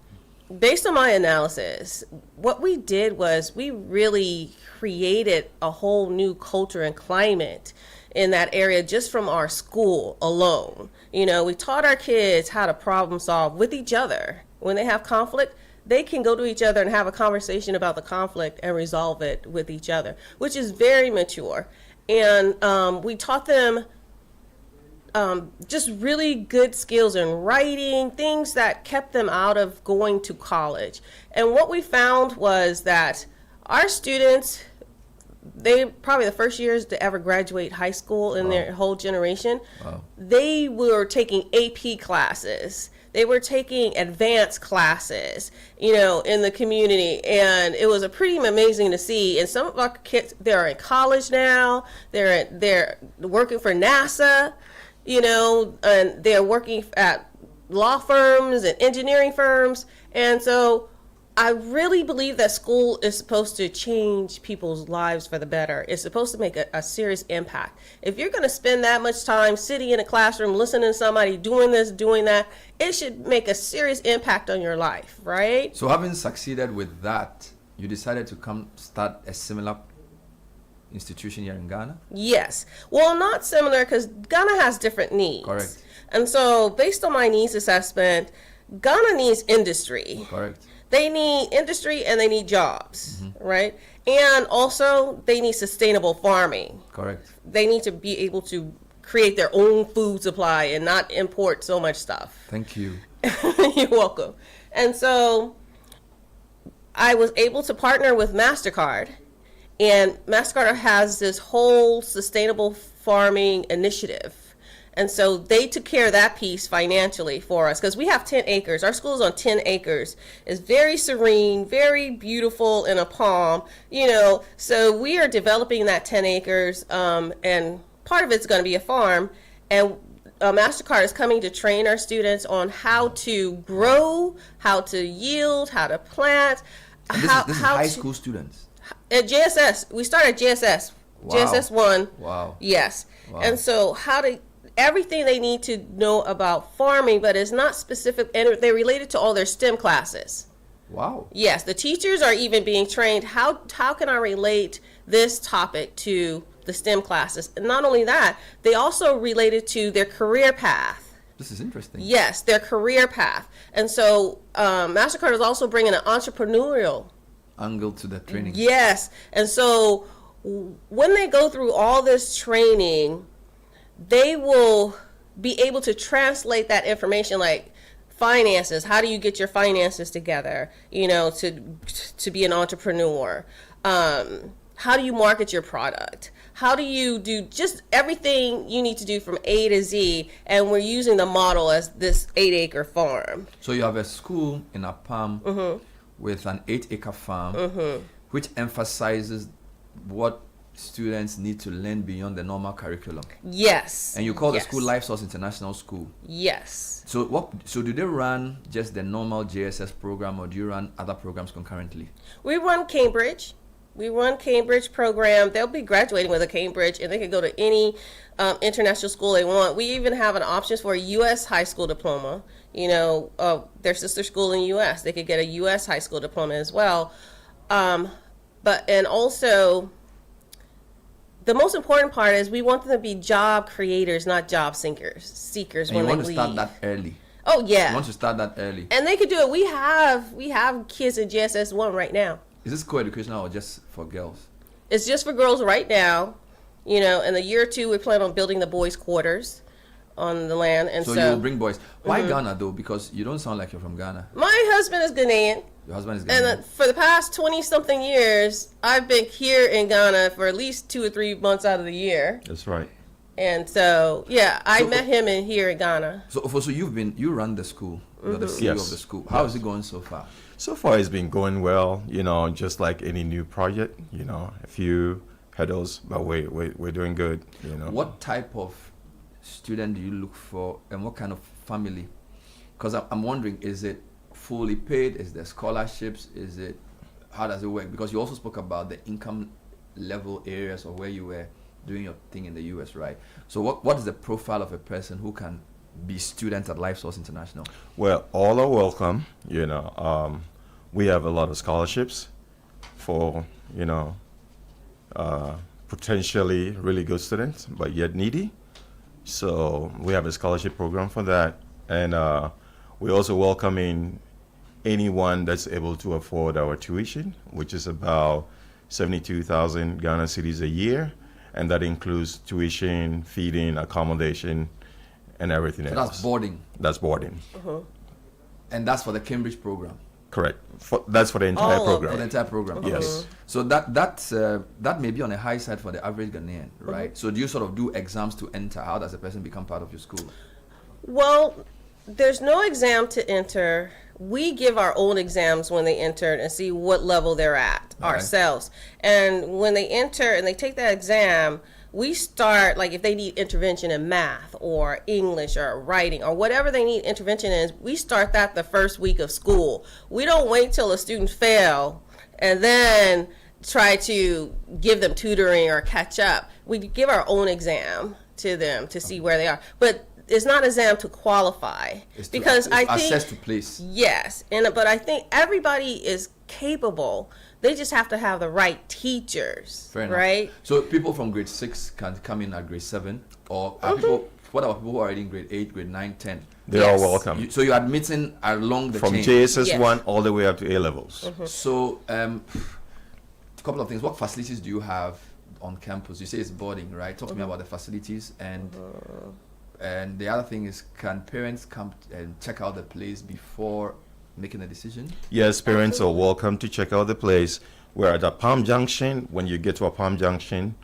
Speaker 15: based on my analysis, what we did was we really created a whole new culture and climate in that area just from our school alone. You know, we taught our kids how to problem solve with each other. When they have conflict, they can go to each other and have a conversation about the conflict and resolve it with each other, which is very mature. And we taught them just really good skills in writing, things that kept them out of going to college. And what we found was that our students, they probably the first years to ever graduate high school in their whole generation, they were taking AP classes. They were taking advanced classes, you know, in the community, and it was pretty amazing to see. And some of our kids, they're in college now. They're working for NASA, you know, and they're working at law firms and engineering firms. And so I really believe that school is supposed to change people's lives for the better. It's supposed to make a serious impact. If you're going to spend that much time sitting in a classroom, listening to somebody doing this, doing that, it should make a serious impact on your life, right?
Speaker 7: So having succeeded with that, you decided to come start a similar institution here in Ghana?
Speaker 15: Yes. Well, not similar because Ghana has different needs.
Speaker 7: Correct.
Speaker 15: And so based on my needs assessment, Ghana needs industry.
Speaker 7: Correct.
Speaker 15: They need industry and they need jobs, right? And also they need sustainable farming.
Speaker 7: Correct.
Speaker 15: They need to be able to create their own food supply and not import so much stuff.
Speaker 7: Thank you.
Speaker 15: You're welcome. And so I was able to partner with MasterCard, and MasterCard has this whole sustainable farming initiative. And so they took care of that piece financially for us, because we have 10 acres. Our school is on 10 acres. It's very serene, very beautiful in a palm, you know. So we are developing that 10 acres, and part of it's going to be a farm. And MasterCard is coming to train our students on how to grow, how to yield, how to plant.
Speaker 7: And this is high school students?
Speaker 15: At JSS. We started at JSS.
Speaker 7: Wow.
Speaker 15: JSS 1.
Speaker 7: Wow.
Speaker 15: Yes.
Speaker 7: Wow.
Speaker 15: And so everything they need to know about farming, but it's not specific, and they're related to all their STEM classes.
Speaker 7: Wow.
Speaker 15: Yes, the teachers are even being trained. How can I relate this topic to the STEM classes? And not only that, they also related to their career path.
Speaker 7: This is interesting.
Speaker 15: Yes, their career path. And so MasterCard is also bringing an entrepreneurial
Speaker 7: angle to the training.
Speaker 15: Yes. And so when they go through all this training, they will be able to translate that information, like finances. How do you get your finances together, you know, to be an entrepreneur? How do you market your product? How do you do just everything you need to do from A to Z? And we're using the model as this 8-acre farm.
Speaker 7: So you have a school in a palm with an 8-acre farm, which emphasizes what students need to learn beyond the normal curriculum.
Speaker 15: Yes.
Speaker 7: And you call the school Life Source International School.
Speaker 15: Yes.
Speaker 7: So do they run just the normal JSS program, or do you run other programs concurrently?
Speaker 15: We run Cambridge. We run Cambridge program. They'll be graduating with a Cambridge, and they can go to any international school they want. We even have an option for a U.S. high school diploma. You know, their sister school in the U.S., they could get a U.S. high school diploma as well. And also, the most important part is we want them to be job creators, not job seekers
Speaker 7: And
Speaker 15: when
Speaker 7: you want
Speaker 15: they leave.
Speaker 7: to start that early.
Speaker 15: Oh yeah.
Speaker 7: You want to start that early.
Speaker 15: And they could do it. We have kids in JSS 1 right now.
Speaker 7: Is this co-educational or just for girls?
Speaker 15: It's just for girls right now. You know, in the year 2, we plan on building the boys' quarters on the land. And so
Speaker 7: you'll bring boys. Why Ghana though? Because you don't sound like you're from Ghana.
Speaker 15: My husband is Ghanaian.
Speaker 7: Your husband is Ghanaian.
Speaker 15: And for the past 20-something years, I've been here in Ghana for at least 2 or 3 months out of the year.
Speaker 2: That's right.
Speaker 15: And so, yeah, I met him here in Ghana.
Speaker 7: So you run the school. You're the CEO of the school. How is it going so far?
Speaker 14: So far, it's been going well. You know, just like any new project. You know, a few hurdles, but we're doing good. You know.
Speaker 7: What type of student do you look for, and what kind of family? Because I'm wondering, is it fully paid? Is there scholarships? How does it work? Because you also spoke about the income level areas of where you were doing your thing in the US, right? So what is the profile of a person who can be student at Life Source International?
Speaker 14: Well, all are welcome. You know, we have a lot of scholarships for, you know, potentially really good students, but yet needy. So we have a scholarship program for that. And we're also welcoming anyone that's able to afford our tuition, which is about 72,000 Ghana cedis a year. And that includes tuition, feeding, accommodation, and everything else.
Speaker 7: That's boarding.
Speaker 14: That's boarding.
Speaker 7: And that's for the Cambridge program.
Speaker 14: Correct. That's for the entire program.
Speaker 7: For the entire program.
Speaker 14: Yes.
Speaker 7: So that may be on the high side for the average Ghanaian, right? So do you sort of do exams to enter? How does a person become part of your school?
Speaker 15: Well, there's no exam to enter. We give our own exams when they enter and see what level they're at ourselves. And when they enter and they take that exam, we start, like if they need intervention in math or English or writing or whatever they need intervention in, we start that the first week of school. We don't wait till a student fail and then try to give them tutoring or catch up. We give our own exam to them to see where they are. But it's not an exam to qualify.
Speaker 7: It's
Speaker 15: because I think
Speaker 7: assess to place.
Speaker 15: Yes, but I think everybody is capable. They just have to have the right teachers.
Speaker 7: Fair enough.
Speaker 15: Right?
Speaker 7: So people from grade 6 can come in at grade 7, or are people what about people who are already in grade 8, grade 9, 10?
Speaker 14: They're all welcome.
Speaker 7: So you're admitting along the
Speaker 14: from
Speaker 7: chain.
Speaker 14: JSS 1 all the way up to A levels.
Speaker 7: So, a couple of things. What facilities do you have on campus? You say it's boarding, right? Talk to me about the facilities, and the other thing is, can parents come and check out the place before making a decision?
Speaker 14: Yes, parents are welcome to check out the place. We're at a Palm Junction. When you get to a Palm Junction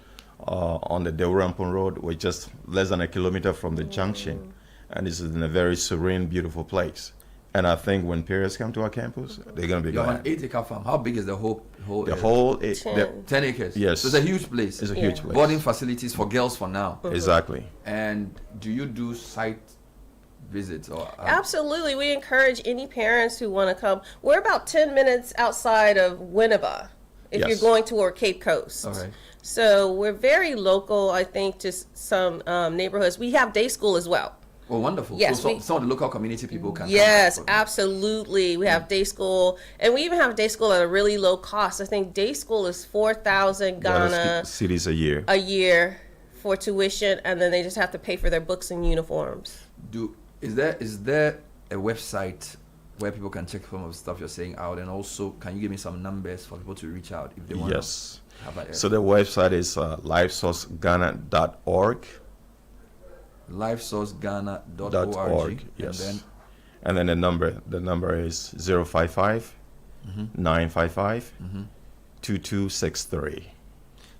Speaker 14: on the Delrampon Road, we're just less than a kilometer from the junction, and this is in a very serene, beautiful place. And I think when parents come to our campus, they're going to be
Speaker 7: You're
Speaker 14: glad.
Speaker 7: an 8-acre farm. How big is the whole
Speaker 14: The
Speaker 7: area?
Speaker 14: whole
Speaker 7: 10 acres.
Speaker 14: Yes.
Speaker 7: So it's a huge place.
Speaker 14: It's a huge place.
Speaker 7: Boarding facilities for girls for now.
Speaker 14: Exactly.
Speaker 7: And do you do site visits or?
Speaker 15: Absolutely. We encourage any parents who want to come. We're about 10 minutes outside of Winneba if
Speaker 7: Yes.
Speaker 15: you're going toward Cape Coast.
Speaker 7: Okay.
Speaker 15: So we're very local, I think, to some neighborhoods. We have day school as well.
Speaker 7: Oh, wonderful.
Speaker 15: Yes,
Speaker 7: So
Speaker 15: we-
Speaker 7: some of the local community people can
Speaker 15: Yes,
Speaker 7: come.
Speaker 15: absolutely. We have day school, and we even have day school at a really low cost. I think day school is 4,000 Ghana
Speaker 14: cities a year.
Speaker 15: For tuition, and then they just have to pay for their books and uniforms.
Speaker 7: Is there a website where people can check some of the stuff you're saying out, and also can you give me some numbers for people to reach out if they want
Speaker 14: Yes.
Speaker 7: to have a
Speaker 14: So the website is livesourceghana.org.
Speaker 7: livesourceghana.org.
Speaker 14: Yes. And then the number is 055 955 2263.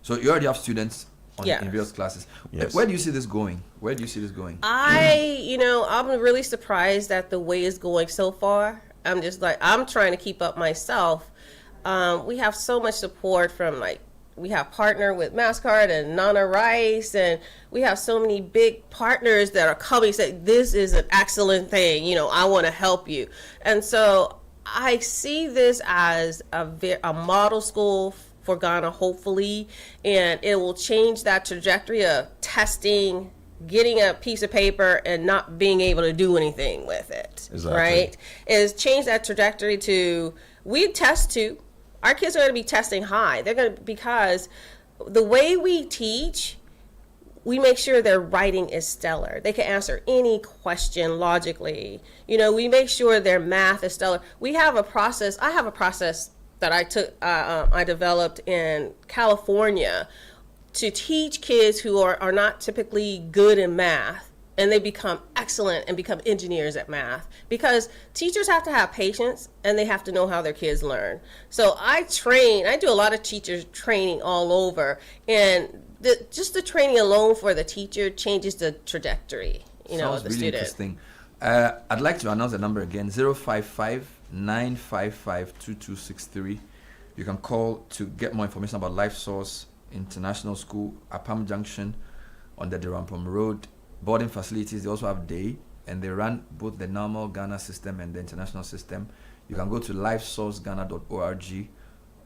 Speaker 7: So you already have students
Speaker 15: Yes.
Speaker 7: in various classes.
Speaker 14: Yes.
Speaker 7: Where do you see this going?
Speaker 15: I'm really surprised at the way it's going so far. I'm trying to keep up myself. We have so much support from we have partner with MasterCard and Nana Rice, and we have so many big partners that are coming say this is an excellent thing. I want to help you, and so I see this as a model school for Ghana, hopefully, and it will change that trajectory of testing, getting a piece of paper and not being able to do anything with it.
Speaker 14: Exactly.
Speaker 15: Right? Is change that trajectory to we test too. Our kids are going to be testing high. They're going to, because the way we teach, we make sure their writing is stellar. They can answer any question logically. We make sure their math is stellar. We have a process. I have a process that I developed in California to teach kids who are not typically good in math, and they become excellent and become engineers at math, because teachers have to have patience and they have to know how their kids learn. So I do a lot of teacher training all over, and just the training alone for the teacher changes the trajectory,
Speaker 7: Sounds
Speaker 15: of the
Speaker 7: really
Speaker 15: student.
Speaker 7: interesting. I'd like to announce the number again, 055-955-2263. You can call to get more information about Life Source International School at Palm Junction on the Derampam Road. Boarding facilities, they also have day, and they run both the normal Ghana system and the international system. You can go to livesourceghana.org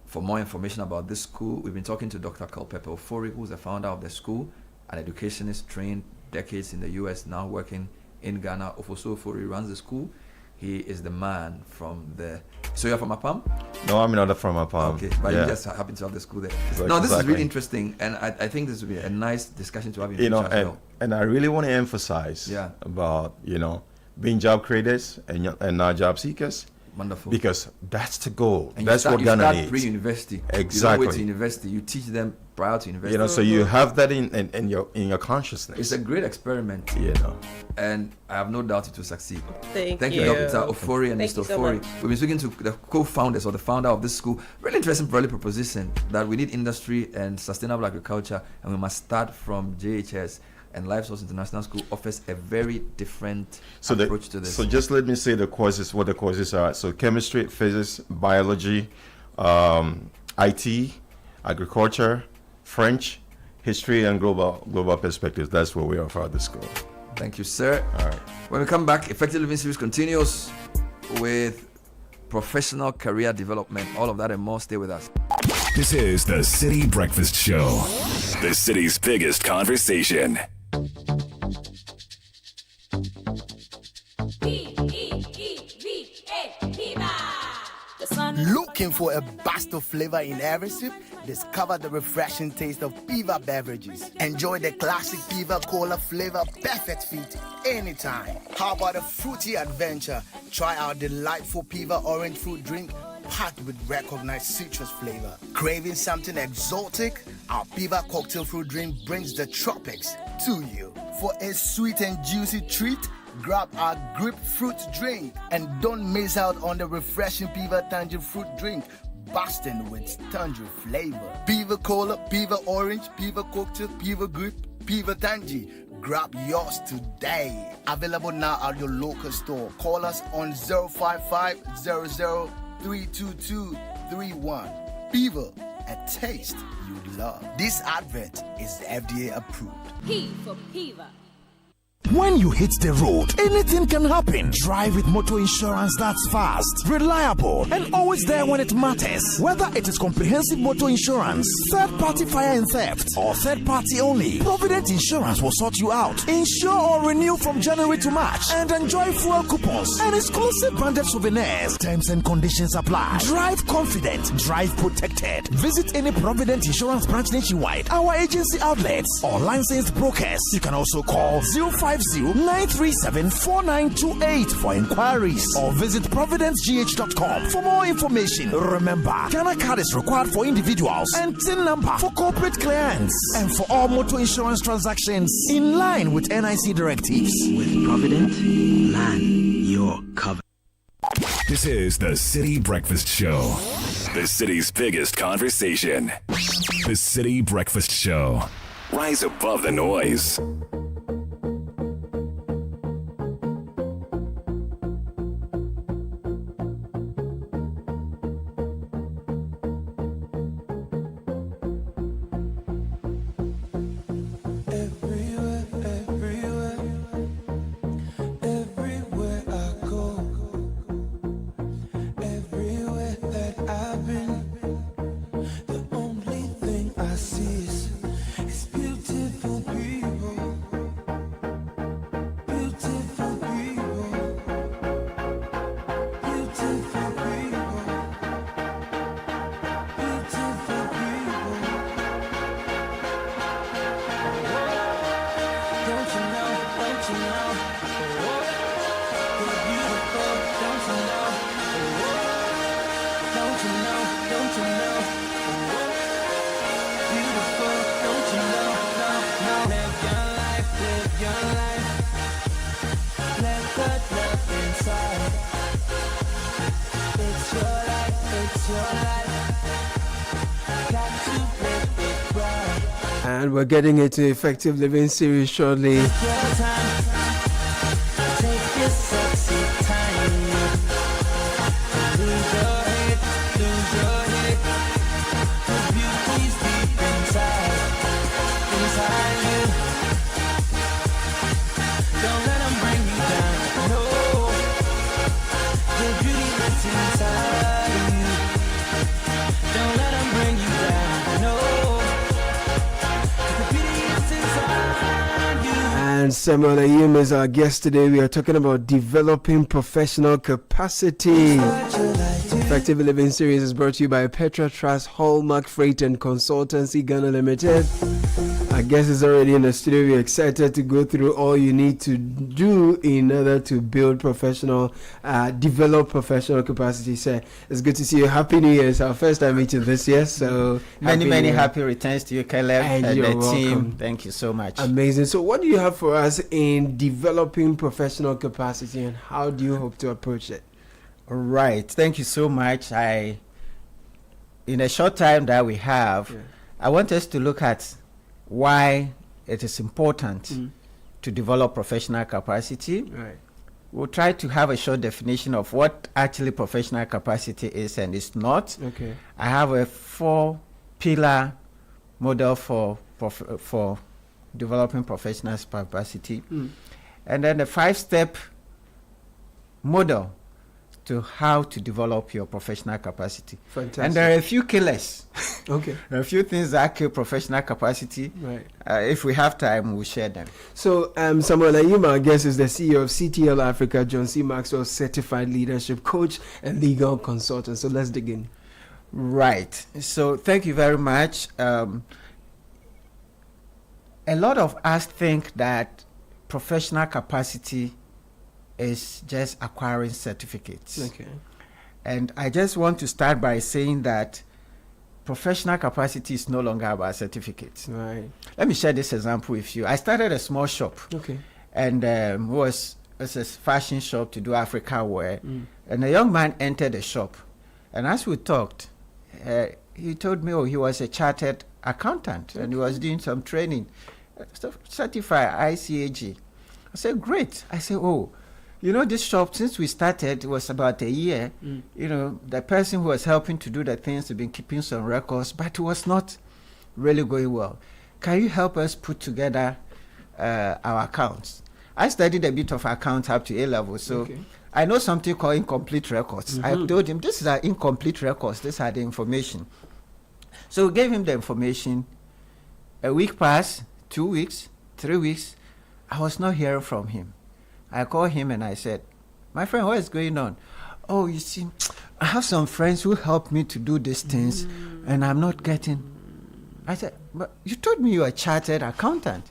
Speaker 7: for more information about this school. We've been talking to Dr. Culpeper Ofori, who's the founder of the school, an educationist trained decades in the US, now working in Ghana. Ofosu Ofori runs the school. He is the man from the... So you're from Apam?
Speaker 14: No, I'm not from Apam.
Speaker 7: Okay, but you just happen to have the school there.
Speaker 14: Exactly.
Speaker 7: No, this is really interesting, and I think this would be a nice discussion to have in future as well.
Speaker 14: And I really want to emphasize about, being job creators and not job seekers.
Speaker 7: Wonderful.
Speaker 14: Because that's the goal.
Speaker 7: And
Speaker 14: that's what Ghana needs.
Speaker 7: Pre-university.
Speaker 14: Exactly.
Speaker 7: You don't wait to university. You teach them prior to university.
Speaker 14: So you have that in your consciousness.
Speaker 7: It's a great experiment. And I have no doubt it will succeed.
Speaker 15: Thank
Speaker 7: you,
Speaker 15: you.
Speaker 7: Dr. Ofori and
Speaker 15: Thank
Speaker 7: Mr.
Speaker 15: you so
Speaker 7: Ofori.
Speaker 15: much.
Speaker 7: We've been speaking to the co-founders or the founder of this school. Really interesting proposition that we need industry and sustainable agriculture, and we must start from JHS. And Life Source International School offers a very different approach to this.
Speaker 14: So just let me say what the courses are. So chemistry, physics, biology, IT, agriculture, French, history, and global perspectives. That's what we offer at the school.
Speaker 7: Thank you, sir.
Speaker 14: All right.
Speaker 7: When we come back, Effective Living Series continues with professional career development. All of that and more. Stay with us.
Speaker 5: This is the Citi Breakfast Show, the city's biggest conversation.
Speaker 16: The sun Looking for a burst of flavor in every sip? Discover the refreshing taste of Piva beverages. Enjoy the classic Piva Cola flavor, perfect fit anytime. How about a fruity adventure? Try our delightful Piva orange fruit drink packed with recognized citrus flavor. Craving something exotic? Our Piva cocktail fruit drink brings the tropics to you. For a sweet and juicy treat, grab our grapefruit drink and don't miss out on the refreshing Piva Tangerine fruit drink, bursting with tangerine flavor. Piva Cola, Piva Orange, Piva Cocktail, Piva Grape, Piva Tangy. Grab yours today. Available now at your local store. Call us on 05500 32231. Piva, a taste you love. This advert is FDA approved.
Speaker 17: P for Piva.
Speaker 18: When you hit the road, anything can happen. Drive with motor insurance that's fast, reliable, and always there when it matters. Whether it is comprehensive motor insurance, third-party fire and theft, or third-party only, Provident Insurance will sort you out. Insure or renew from January to March and enjoy fuel coupons and exclusive branded souvenirs. Terms and conditions apply. Drive confident, drive protected. Visit any Provident Insurance branch nationwide, our agency outlets, or licensed brokers. You can also call 050-937-4928 for inquiries or visit providencegh.com for more information. Remember, Ghana card is required for individuals and TIN number for corporate clients and for all motor insurance transactions in line with NIC directives.
Speaker 19: With Provident, man, you're covered.
Speaker 5: This is the Citi Breakfast Show, the city's biggest conversation. The Citi Breakfast Show. Rise above the noise.
Speaker 8: And we're getting into Effective Living series shortly. And Samuel Ayim is our guest today. We are talking about developing professional capacity. Effective Living series is brought to you by Petra Trust, Hallmark Freight and Consultancy Ghana Limited. Our guest is already in the studio. We're excited to go through all you need to do in order to build develop professional capacity. So it's good to see you. Happy New Year. It's our first time meeting this year. So
Speaker 20: many happy returns to you, Caleb, and the
Speaker 8: welcome.
Speaker 20: team. Thank you so much.
Speaker 8: Amazing. So what do you have for us in developing professional capacity, and how do you hope to approach it?
Speaker 20: All right. Thank you so much. In a short time that we have, I want us to look at why it is important to develop professional capacity.
Speaker 8: Right.
Speaker 20: We'll try to have a short definition of what actually professional capacity is and is not.
Speaker 8: Okay.
Speaker 20: I have a 4-pillar model for developing professional capacity, and then a 5-step model to how to develop your professional capacity.
Speaker 8: Fantastic.
Speaker 20: And there are a few killers.
Speaker 8: Okay.
Speaker 20: There are a few things that kill professional capacity.
Speaker 8: Right.
Speaker 20: If we have time, we'll share them.
Speaker 8: So, Samuel Ayima, I guess, is the CEO of CTL Africa, John C. Maxwell Certified Leadership Coach and Legal Consultant. So let's dig in.
Speaker 20: Right. So thank you very much. A lot of us think that professional capacity is just acquiring certificates.
Speaker 8: Okay.
Speaker 20: And I just want to start by saying that professional capacity is no longer about certificates.
Speaker 8: Right.
Speaker 20: Let me share this example with you. I started a small shop.
Speaker 8: Okay.
Speaker 20: And it was a fashion shop to do Africa wear. And a young man entered the shop. And as we talked, he told me, he was a chartered accountant and he was doing some training, certified ICAG. I said, great. I said, this shop, since we started, it was about a year. The person who was helping to do the things had been keeping some records, but it was not really going well. Can you help us put together our accounts? I studied a bit of accounts up to A level, so I know something called incomplete records. I told him, this is our incomplete records. These are the information. So we gave him the information. A week passed, 2 weeks, 3 weeks. I was not hearing from him. I called him and I said, my friend, what is going on? Oh, you see, I have some friends who help me to do these things and I'm not getting. I said, but you told me you are a chartered accountant.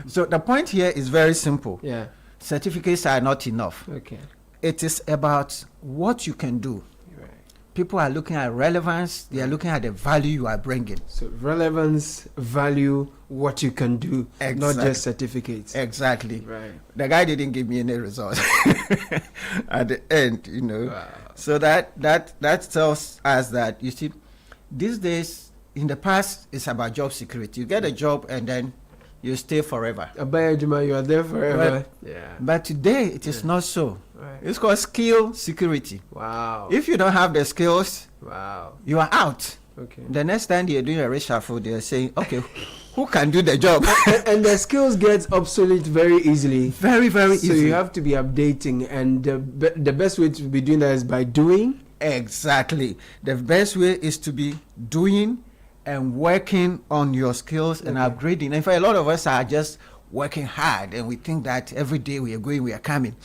Speaker 20: So the point here is very simple.
Speaker 8: Yeah.
Speaker 20: Certificates are not enough.
Speaker 8: Okay.
Speaker 20: It is about what you can do.
Speaker 8: Right.
Speaker 20: People are looking at relevance. They are looking at the value you are bringing.
Speaker 8: So relevance, value, what you can do, not just certificates.
Speaker 20: Exactly.
Speaker 8: Right.
Speaker 20: The guy didn't give me any results at the end, Wow. So that tells us that, you see, these days, in the past, it's about job security. You get a job and then you stay forever.
Speaker 8: Abayajima, you are there forever.
Speaker 20: But today, it is not so.
Speaker 8: Right.
Speaker 20: It's called skill security.
Speaker 8: Wow.
Speaker 20: If you don't have the skills, you are out.
Speaker 8: Okay.
Speaker 20: The next time they're doing a reshuffle, they're saying, okay, who can do the job?
Speaker 8: and the skills get obsolete very easily.
Speaker 20: Very, very easily.
Speaker 8: So you have to be updating, and the best way to be doing that is by doing.
Speaker 20: Exactly. The best way is to be doing and working on your skills and upgrading. In fact, a lot of us are just working hard and we think that every day we are going, we are coming.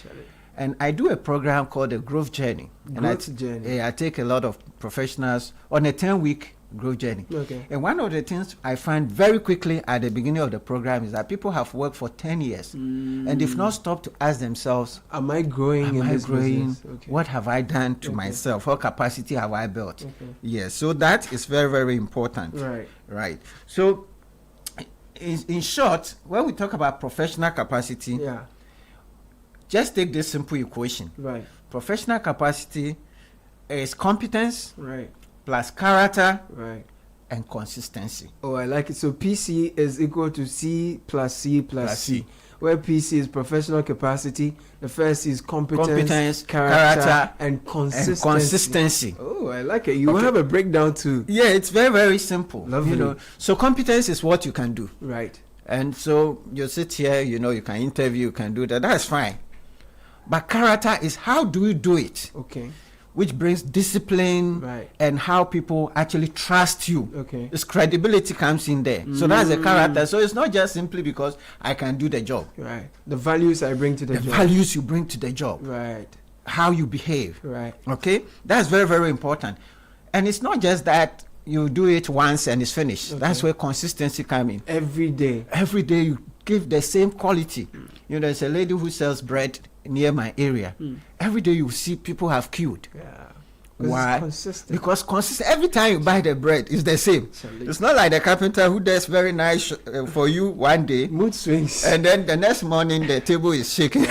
Speaker 20: And I do a program called the Growth Journey. I take a lot of professionals on a 10-week growth journey.
Speaker 8: Okay.
Speaker 20: And one of the things I find very quickly at the beginning of the program is that people have worked for 10 years and they've not stopped to ask themselves,
Speaker 8: am I growing in this business? Okay.
Speaker 20: What have I done to myself? What capacity have I built? Yes, so that is very, very important. Right. So in short, when we talk about professional capacity, just take this simple equation.
Speaker 8: Right.
Speaker 20: Professional capacity is competence plus character and consistency.
Speaker 8: Oh, I like it. So PC is equal to C plus C plus C. Where PC is professional capacity, the first is competence, character, and consistency. Oh, I like it. You have a breakdown too.
Speaker 20: Yeah, it's very, very simple.
Speaker 8: Lovely.
Speaker 20: So competence is what you can do.
Speaker 8: Right.
Speaker 20: And so you sit here, you can interview, you can do that. That's fine. But character is how do you do it?
Speaker 8: Okay.
Speaker 20: Which brings discipline and how people actually trust you.
Speaker 8: Okay.
Speaker 20: This credibility comes in there. So that's the character. So it's not just simply because I can do the job.
Speaker 8: Right. The values I bring to the job.
Speaker 20: The values you bring to the job.
Speaker 8: Right.
Speaker 20: How you behave.
Speaker 8: Right.
Speaker 20: Okay? That's very, very important. And it's not just that you do it once and it's finished. Okay. That's where consistency comes in.
Speaker 8: Every day.
Speaker 20: Every day you give the same quality. There's a lady who sells bread near my area. Every day you see people have queued. Why? Because consistent. Every time you buy the bread, it's the same. It's not like the carpenter who does very nice for you one day.
Speaker 8: Mood swings.
Speaker 20: And then the next morning the table is shaking.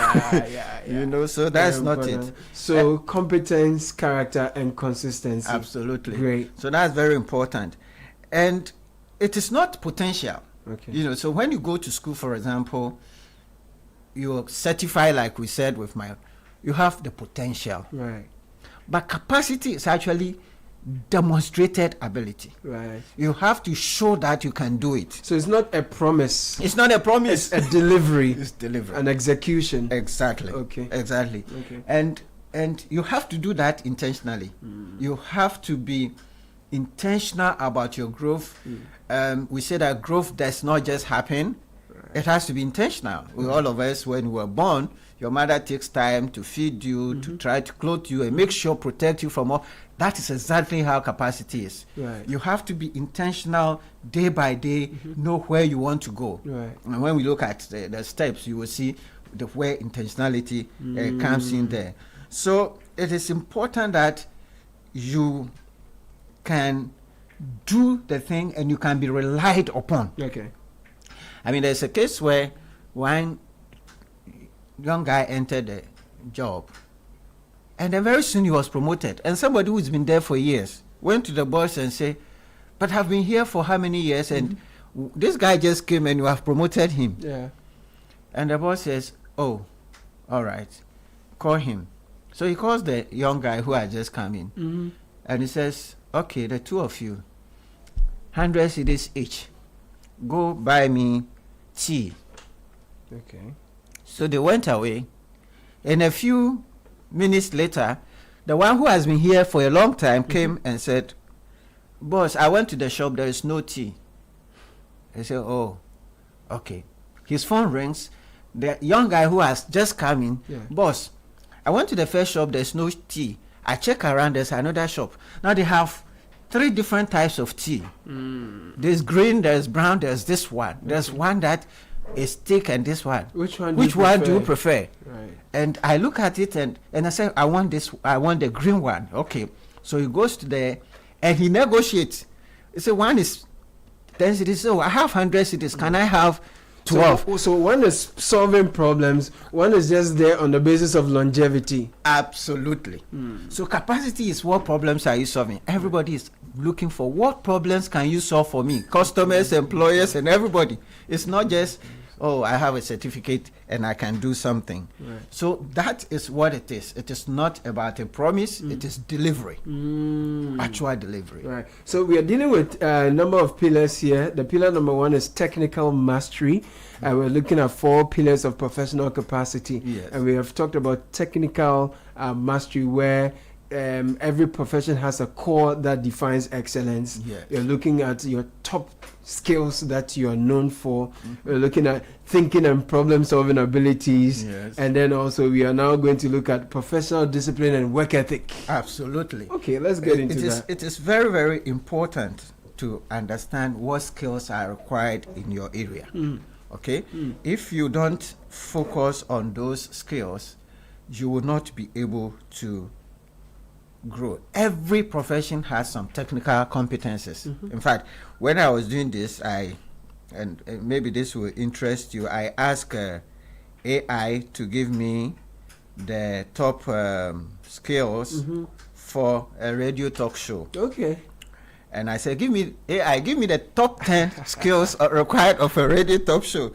Speaker 20: So that's not it.
Speaker 8: So competence, character, and consistency.
Speaker 20: Absolutely.
Speaker 8: Great.
Speaker 20: So that's very important. And it is not potential.
Speaker 8: Okay.
Speaker 20: So when you go to school, for example, you're certified, like we said, you have the potential.
Speaker 8: Right.
Speaker 20: But capacity is actually demonstrated ability.
Speaker 8: Right.
Speaker 20: You have to show that you can do it.
Speaker 8: So it's not a promise.
Speaker 20: It's not a promise.
Speaker 8: It's a delivery.
Speaker 20: It's delivery.
Speaker 8: An execution.
Speaker 20: Exactly.
Speaker 8: Okay.
Speaker 20: Exactly.
Speaker 8: Okay.
Speaker 20: And And you have to do that intentionally. You have to be intentional about your growth. We say that growth does not just happen. It has to be intentional. With all of us, when we were born, your mother takes time to feed you, to try to clothe you, and make sure protect you from all. That is exactly how capacity is.
Speaker 8: Right.
Speaker 20: You have to be intentional day by day, know where you want to go.
Speaker 8: Right.
Speaker 20: And when we look at the steps, you will see where intentionality comes in there. So it is important that you can do the thing and you can be relied upon.
Speaker 8: Okay.
Speaker 20: I mean, there's a case where one young guy entered the job, and then very soon he was promoted. And somebody who's been there for years went to the boss and said, "But I've been here for how many years? And this guy just came and you have promoted him."
Speaker 8: Yeah.
Speaker 20: And the boss says, "Oh, all right, call him." So he calls the young guy who had just come in, and he says, "Okay, the two of you, 100 cedis each, go buy me tea."
Speaker 8: Okay.
Speaker 20: So they went away, and a few minutes later, the one who has been here for a long time came and said, "Boss, I went to the shop, there is no tea." He said, "Oh, okay." His phone rings. The young guy who has just come in, "Boss, I went to the first shop, there's no tea. I check around, there's another shop. Now they have 3 different types of tea. There's green, there's brown, there's this one. There's one that is thick and this one.
Speaker 8: Which one
Speaker 20: do you prefer?"
Speaker 8: Right.
Speaker 20: And I look at it and I say, I want the green one. Okay. So he goes to there and he negotiates. He said, "One is 10 cities. So I have 100 cities. Can I have 12?
Speaker 8: So one is solving problems, one is just there on the basis of longevity.
Speaker 20: Absolutely. So capacity is what problems are you solving? Everybody is looking for what problems can you solve for me? Customers, employers, and everybody. It's not just, "Oh, I have a certificate and I can do something."
Speaker 8: Right.
Speaker 20: So that is what it is. It is not about a promise, it is delivery. Actual delivery.
Speaker 8: Right. So we are dealing with a number of pillars here. The pillar number 1 is technical mastery. We're looking at 4 pillars of professional capacity.
Speaker 20: Yes.
Speaker 8: And we have talked about technical mastery, where every profession has a core that defines excellence.
Speaker 20: Yes.
Speaker 8: You're looking at your top skills that you are known for. We're looking at thinking and problem solving abilities.
Speaker 20: Yes.
Speaker 8: And then also we are now going to look at professional discipline and work ethic.
Speaker 20: Absolutely.
Speaker 8: Okay, let's get into that.
Speaker 20: It is very, very important to understand what skills are required in your area. Okay? If you don't focus on those skills, you will not be able to grow. Every profession has some technical competences. In fact, when I was doing this, and maybe this will interest you, I asked AI to give me the top skills for a radio talk show.
Speaker 8: Okay.
Speaker 20: And I said, give me the top 10 skills required of a radio talk show.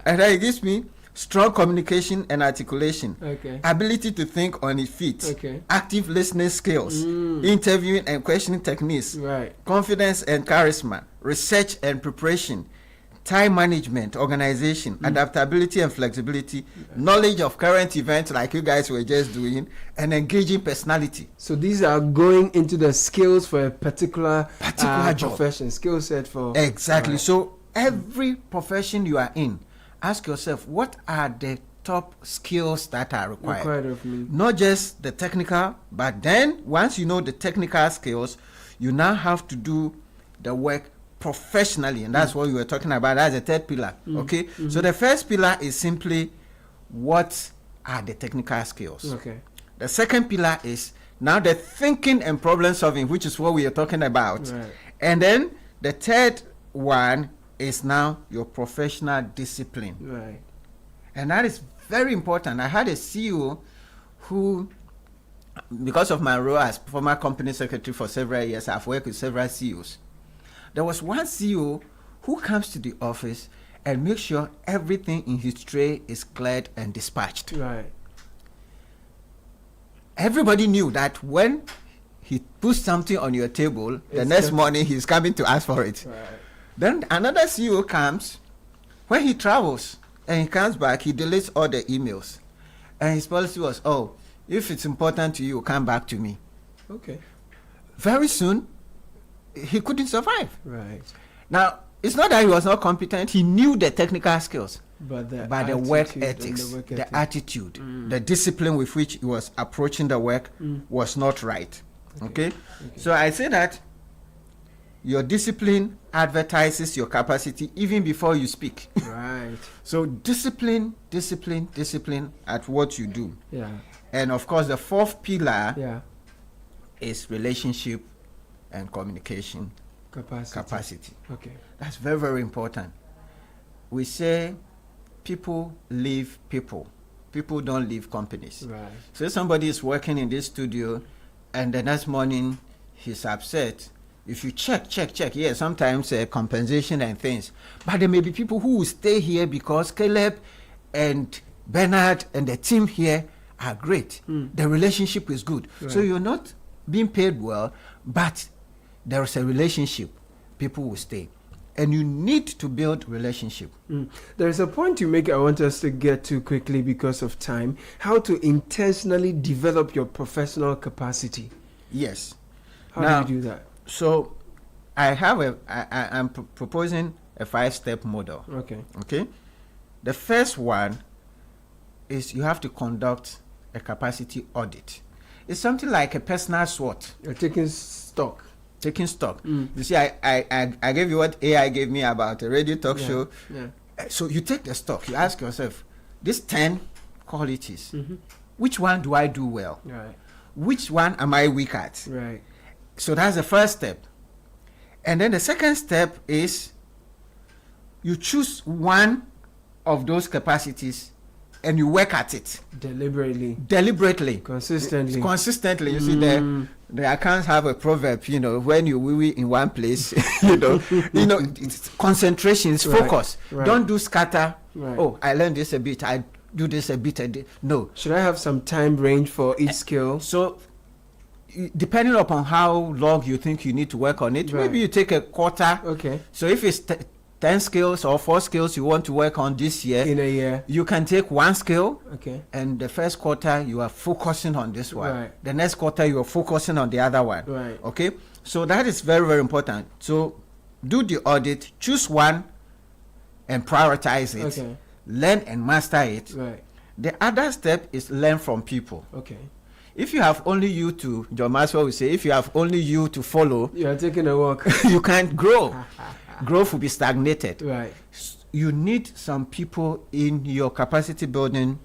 Speaker 20: And then it gives me strong communication and articulation, ability to think on its feet, active listening skills, interviewing and questioning techniques, confidence and charisma, research and preparation, time management, organization, adaptability and flexibility, knowledge of current events like you guys were just doing, and engaging personality.
Speaker 8: So these are going into the skills for a particular
Speaker 20: job.
Speaker 8: profession, skill set for.
Speaker 20: Exactly. So every profession you are in, ask yourself, what are the top skills that are required
Speaker 8: of me?
Speaker 20: Not just the technical, but then once you know the technical skills, you now have to do the work professionally, and that's what we were talking about. That's the third pillar. Okay, so the first pillar is simply what are the technical skills.
Speaker 8: Okay.
Speaker 20: The second pillar is now the thinking and problem solving, which is what we are talking about.
Speaker 8: Right.
Speaker 20: And then the third one is now your professional discipline.
Speaker 8: Right.
Speaker 20: And that is very important. I had a CEO who, because of my role as former company secretary for several years, I've worked with several CEOs. There was one CEO who comes to the office and makes sure everything in his tray is cleared and dispatched.
Speaker 8: Right.
Speaker 20: Everybody knew that when he puts something on your table, the next morning he's coming to ask for it.
Speaker 8: Right.
Speaker 20: Then another CEO comes, when he travels and he comes back, he deletes all the emails. And his policy was, If it's important to you, come back to me.
Speaker 8: Okay.
Speaker 20: Very soon, he couldn't survive.
Speaker 8: Right.
Speaker 20: Now, it's not that he was not competent. He knew the technical skills.
Speaker 8: But the
Speaker 20: work ethics, the attitude, the discipline with which he was approaching the work was not right. Okay? So I say that your discipline advertises your capacity even before you speak.
Speaker 8: Right.
Speaker 20: So discipline at what you do.
Speaker 8: Yeah.
Speaker 20: And of course, the fourth pillar is relationship and communication capacity.
Speaker 8: Okay.
Speaker 20: That's very, very important. We say people leave people. People don't leave companies.
Speaker 8: Right.
Speaker 20: So if somebody is working in this studio and the next morning he's upset, if you check, yeah, sometimes compensation and things. But there may be people who will stay here because Caleb and Bernard and the team here are great. The relationship is good.
Speaker 8: Right.
Speaker 20: So you're not being paid well, but there is a relationship. People will stay. And you need to build relationship.
Speaker 8: There's a point you make I want us to get to quickly because of time. How to intentionally develop your professional capacity.
Speaker 20: Yes.
Speaker 8: How do you do that?
Speaker 20: So I'm proposing a 5-step model. Okay. The first one is you have to conduct a capacity audit. It's something like a personal SWOT.
Speaker 8: You're taking stock.
Speaker 20: You see, I gave you what AI gave me about a radio talk show.
Speaker 8: Yeah.
Speaker 20: So you take the stock. You ask yourself, these 10 qualities, which one do I do well?
Speaker 8: Right.
Speaker 20: Which one am I weak at?
Speaker 8: Right.
Speaker 20: So that's the first step. And then the second step is you choose one of those capacities and you work at it. Deliberately. Consistently. You see, the accounts have a proverb, when you wee in one place, it's concentration, it's focus.
Speaker 8: Right.
Speaker 20: Don't do scatter.
Speaker 8: Right.
Speaker 20: Oh, I learned this a bit. I do this a bit. No.
Speaker 8: Should I have some time range for each skill?
Speaker 20: So, depending upon how long you think you need to work on it, maybe you take a quarter.
Speaker 8: Okay.
Speaker 20: So if it's 10 skills or 4 skills you want to work on this year,
Speaker 8: in a year,
Speaker 20: you can take 1 skill.
Speaker 8: Okay.
Speaker 20: And the first quarter you are focusing on this one.
Speaker 8: Right.
Speaker 20: The next quarter you are focusing on the other one.
Speaker 8: Right.
Speaker 20: Okay. So that is very, very important. So do the audit, choose one, and prioritize it.
Speaker 8: Okay.
Speaker 20: Learn and master it.
Speaker 8: Right.
Speaker 20: The other step is learn from people.
Speaker 8: Okay.
Speaker 20: If you have only you to, John Maxwell will say, if you have only you to follow,
Speaker 8: you are taking a walk.
Speaker 20: You can't grow. Growth will be stagnated.
Speaker 8: Right.
Speaker 20: You need some people in your capacity building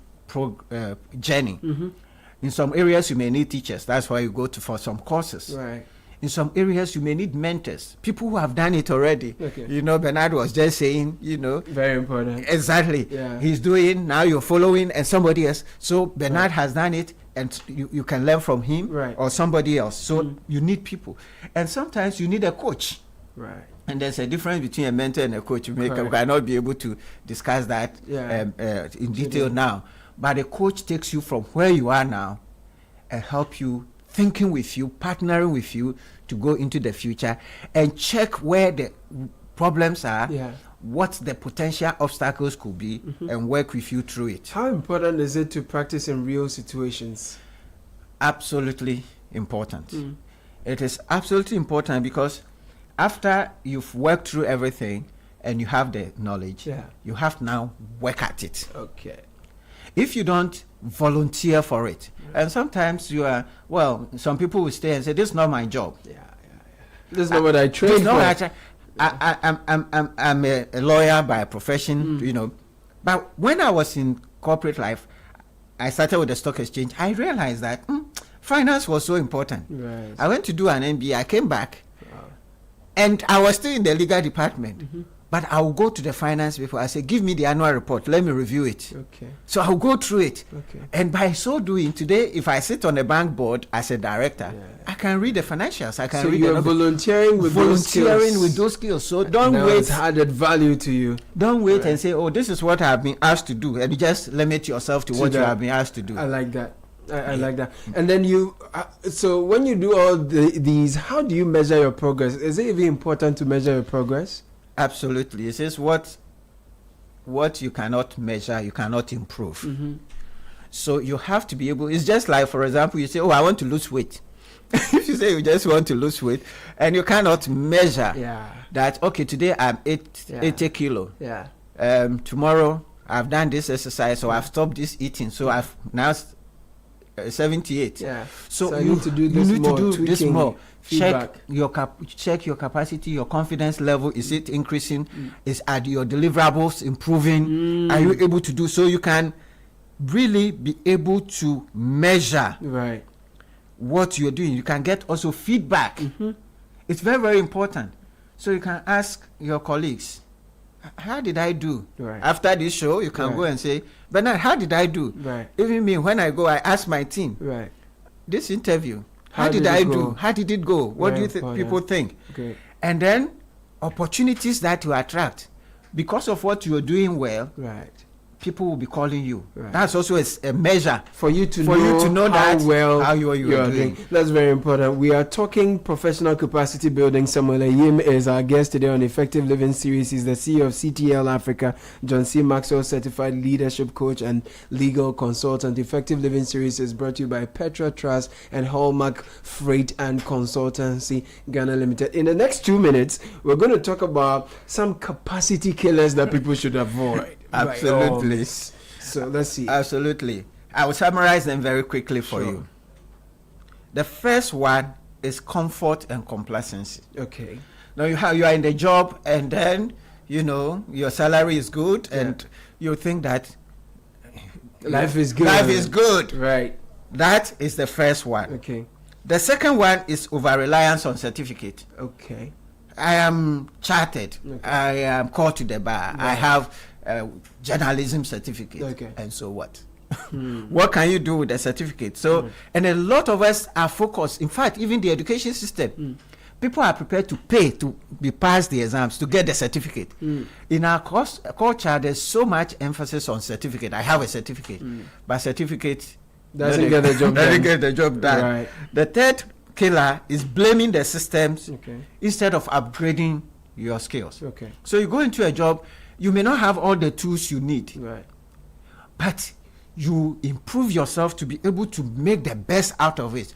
Speaker 20: journey. In some areas, you may need teachers. That's why you go for some courses.
Speaker 8: Right.
Speaker 20: In some areas, you may need mentors, people who have done it already.
Speaker 8: Okay.
Speaker 20: Bernard was just saying,
Speaker 8: Very important.
Speaker 20: Exactly.
Speaker 8: Yeah.
Speaker 20: He's doing, now you're following, and somebody else. So Bernard has done it, and you can learn from him or somebody else. So you need people. And sometimes you need a coach.
Speaker 8: Right.
Speaker 20: And there's a difference between a mentor and a coach. We cannot be able to discuss that in detail now. But a coach takes you from where you are now and help you, thinking with you, partnering with you to go into the future and check where the problems are, what the potential obstacles could be, and work with you through it.
Speaker 8: How important is it to practice in real situations?
Speaker 20: Absolutely important. It is absolutely important because after you've worked through everything and you have the knowledge, you have to now work at it.
Speaker 8: Okay.
Speaker 20: If you don't volunteer for it, and sometimes you are, some people will stay and say, this is not my job.
Speaker 8: This is not what I trained for.
Speaker 20: I'm a lawyer by profession, But when I was in corporate life, I started with the stock exchange. I realized that finance was so important.
Speaker 8: Right.
Speaker 20: I went to do an MBA. I came back. And I was still in the legal department. But I will go to the finance people. I say, give me the annual report. Let me review it.
Speaker 8: Okay.
Speaker 20: So I'll go through it.
Speaker 8: Okay.
Speaker 20: And by so doing, today, if I sit on a bank board as a director, I can read the financials. I can read.
Speaker 8: So you're volunteering with those
Speaker 20: skills. So don't wait.
Speaker 8: It's added value to you.
Speaker 20: Don't wait and say, oh, this is what I've been asked to do. And you just limit yourself to what you have been asked to do.
Speaker 8: I like that. I like that. And then so when you do all these, how do you measure your progress? Is it even important to measure your progress?
Speaker 20: Absolutely. It says what you cannot measure, you cannot improve. So you have to be able, it's just like, for example, you say, oh, I want to lose weight. If you say you just want to lose weight and you cannot measure that, okay, today I'm 80 kilo. Tomorrow I've done this exercise, so I've stopped this eating, so I've now 78. So you need to do this more. Check your capacity, your confidence level. Is it increasing? Is your deliverables improving? Are you able to do so? You can really be able to measure what you're doing. You can get also feedback. It's very, very important. So you can ask your colleagues, how did I do? After this show, you can go and say, Bernard, how did I do? Even me, when I go, I ask my team, this interview, how did I do? How did it go? What do you people think? And then opportunities that you attract because of what you're doing well, people will be calling you. That's also a measure
Speaker 8: for you to know
Speaker 20: that
Speaker 8: how well
Speaker 20: how you are doing.
Speaker 8: That's very important. We are talking professional capacity building. Samuel Ayim is our guest today on Effective Living Series. He's the CEO of CTL Africa, John C. Maxwell Certified Leadership Coach and Legal Consultant. Effective Living Series is brought to you by Petra Trust and Hallmark Freight and Consultancy Ghana Limited. In the next 2 minutes, we're going to talk about some capacity killers that people should avoid.
Speaker 20: Absolutely.
Speaker 8: So let's see.
Speaker 20: Absolutely. I will summarize them very quickly for you. The first one is comfort and complacency.
Speaker 8: Okay.
Speaker 20: Now you are in the job and then your salary is good and you think that
Speaker 8: life is good.
Speaker 20: Life is good.
Speaker 8: Right.
Speaker 20: That is the first one.
Speaker 8: Okay.
Speaker 20: The second one is over-reliance on certificate.
Speaker 8: Okay.
Speaker 20: I am chartered. Okay. I am called to the bar. Right. I have journalism certificate. And so what? What can you do with the certificate? So, and a lot of us are focused. In fact, even the education system, people are prepared to pay to be passed the exams to get the certificate. In our culture, there's so much emphasis on certificate. I have a certificate, but certificate
Speaker 8: doesn't get the job done.
Speaker 20: Right. The third killer is blaming the systems instead of upgrading your skills.
Speaker 8: Okay.
Speaker 20: So you go into a job, you may not have all the tools you need, but you improve yourself to be able to make the best out of it.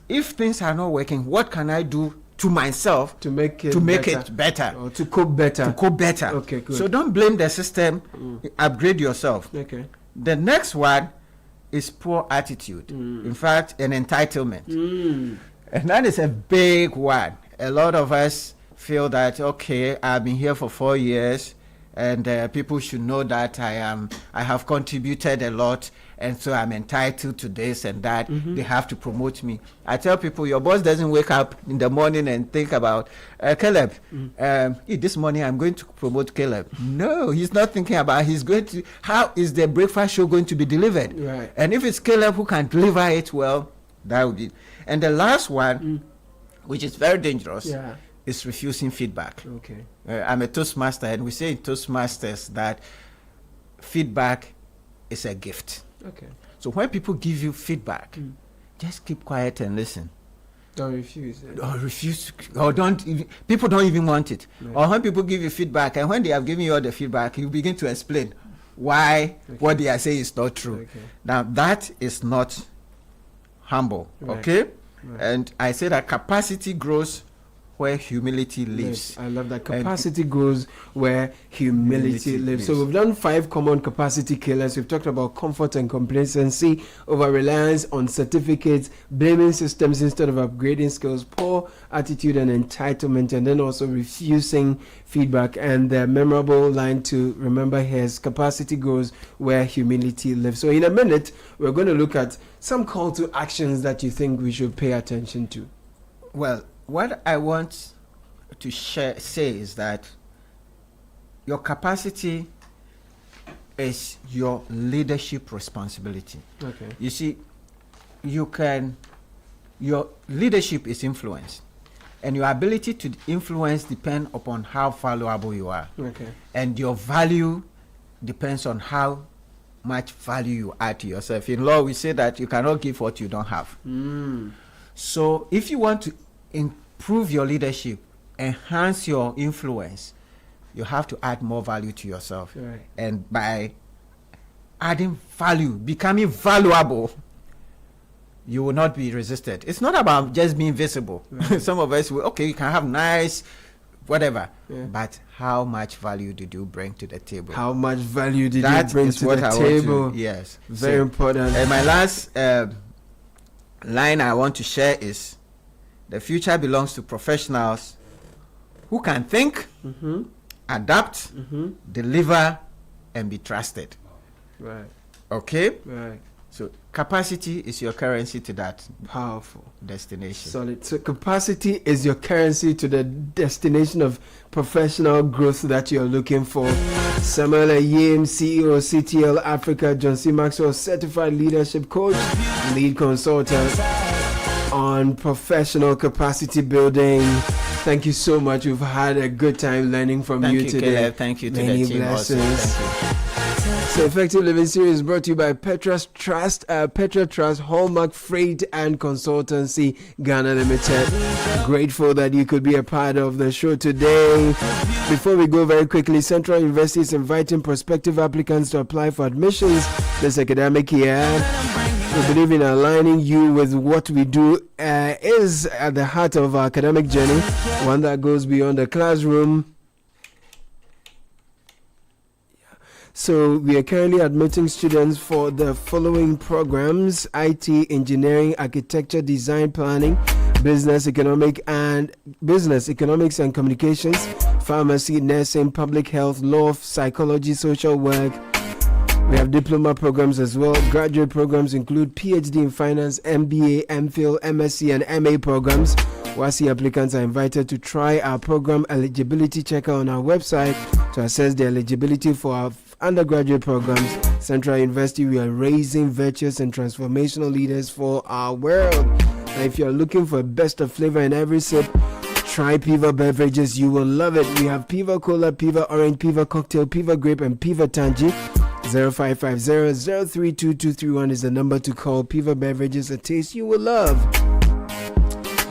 Speaker 20: If things are not working, what can I do to myself
Speaker 8: to make it
Speaker 20: better
Speaker 8: or to cope better?
Speaker 20: Okay, good. So don't blame the system, upgrade yourself.
Speaker 8: Okay.
Speaker 20: The next one is poor attitude. In fact, an entitlement. And that is a big one. A lot of us feel that, okay, I've been here for 4 years and people should know that I have contributed a lot and so I'm entitled to this and that. They have to promote me. I tell people, your boss doesn't wake up in the morning and think about, Caleb, this morning I'm going to promote Caleb. No, he's not thinking about, how is the breakfast show going to be delivered?
Speaker 8: Right.
Speaker 20: And if it's Caleb who can deliver it well, that would be. And the last one, which is very dangerous, is refusing feedback.
Speaker 8: Okay.
Speaker 20: I'm a Toastmaster, and we say in Toastmasters that feedback is a gift.
Speaker 8: Okay.
Speaker 20: So when people give you feedback, just keep quiet and listen.
Speaker 8: Don't refuse it.
Speaker 20: Or refuse, or people don't even want it. Right. Or when people give you feedback, and when they have given you all the feedback, you begin to explain why what they are saying is not true.
Speaker 8: Okay.
Speaker 20: Now that is not humble.
Speaker 8: Right.
Speaker 20: Okay?
Speaker 8: Right.
Speaker 20: And I say that capacity grows where humility lives.
Speaker 8: Yes, I love that. Capacity grows where humility lives. So we've done 5 common capacity killers. We've talked about comfort and complacency, over-reliance on certificates, blaming systems instead of upgrading skills, poor attitude and entitlement, and then also refusing feedback. And the memorable line to remember here is capacity grows where humility lives. So in a minute, we're going to look at some call to actions that you think we should pay attention to.
Speaker 20: Well, what I want to say is that your capacity is your leadership responsibility.
Speaker 8: Okay.
Speaker 20: You see, your leadership is influence, and your ability to influence depends upon how valuable you are.
Speaker 8: Okay.
Speaker 20: And your value depends on how much value you add to yourself. In law, we say that you cannot give what you don't have. So if you want to improve your leadership, enhance your influence, you have to add more value to yourself.
Speaker 8: Right.
Speaker 20: And by adding value, becoming valuable, you will not be resisted. It's not about just being visible. Right. Some of us will, okay, you can have nice, whatever, but how much value did you bring to the table?
Speaker 8: How much value did you bring to the table?
Speaker 20: Yes.
Speaker 8: Very important.
Speaker 20: And my last line I want to share is, the future belongs to professionals who can think, adapt, deliver, and be trusted.
Speaker 8: Right.
Speaker 20: Okay?
Speaker 8: Right.
Speaker 20: So capacity is your currency to that
Speaker 8: powerful
Speaker 20: destination.
Speaker 8: Solid. So capacity is your currency to the destination of professional growth that you're looking for. Samuel Ayim, CEO, CTL Africa, John C. Maxwell, certified leadership coach, lead consultant on professional capacity building. Thank you so much. We've had a good time learning from you today.
Speaker 20: Caleb. Thank you to
Speaker 8: Many
Speaker 20: the team
Speaker 8: blessings.
Speaker 20: also. Thank you.
Speaker 8: So Effective Living Series brought to you by Petra Trust, Hallmark Freight and Consultancy Ghana Limited. Grateful that you could be a part of the show today. Before we go very quickly, Central University is inviting prospective applicants to apply for admissions this academic year. We believe in aligning you with what we do is at the heart of our academic journey, one that goes beyond the classroom. So we are currently admitting students for the following programs: IT, engineering, architecture, design, planning, business economics and communications, pharmacy, nursing, public health, law, psychology, social work. We have diploma programs as well. Graduate programs include PhD in finance, MBA, MPhil, MSc and MA programs. WASI applicants are invited to try our program eligibility checker on our website to assess their eligibility for our undergraduate programs. Central University, we are raising virtuous and transformational leaders for our world. Now, if you're looking for a best of flavor in every sip, try Piva beverages. You will love it. We have Piva Cola, Piva Orange, Piva Cocktail, Piva Grape, and Piva Tangy. 0550-032231 is the number to call. Piva beverages, a taste you will love.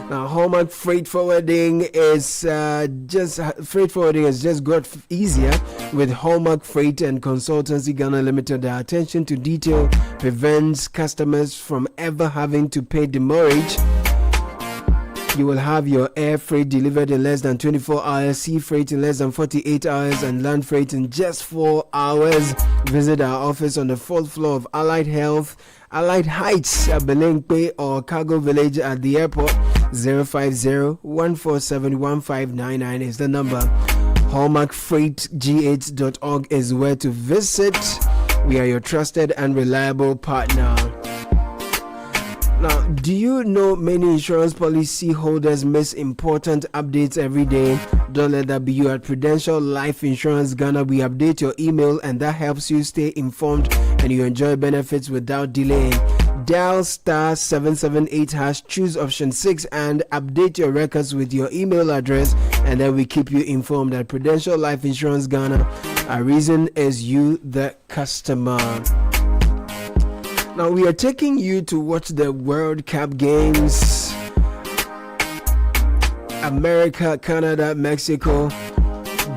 Speaker 8: Now, Hallmark Freight Forwarding is just got easier with Hallmark Freight and Consultancy Ghana Limited. Their attention to detail prevents customers from ever having to pay demurrage. You will have your air freight delivered in less than 24 hours, sea freight in less than 48 hours, and land freight in just 4 hours. Visit our office on the 4th floor of Allied Heights, Belengpe, or Cargo Village at the airport. 050-147-1599 is the number. HallmarkFreightGH.org is where to visit. We are your trusted and reliable partner. Now, do you know many insurance policy holders miss important updates every day? Don't let that be you. At Prudential Life Insurance Ghana, we update your email, and that helps you stay informed and you enjoy benefits without delay. Dial *778#, choose option 6 and update your records with your email address, and then we keep you informed. At Prudential Life Insurance Ghana, our reason is you, the customer. Now we are taking you to watch the World Cup games. America, Canada, Mexico.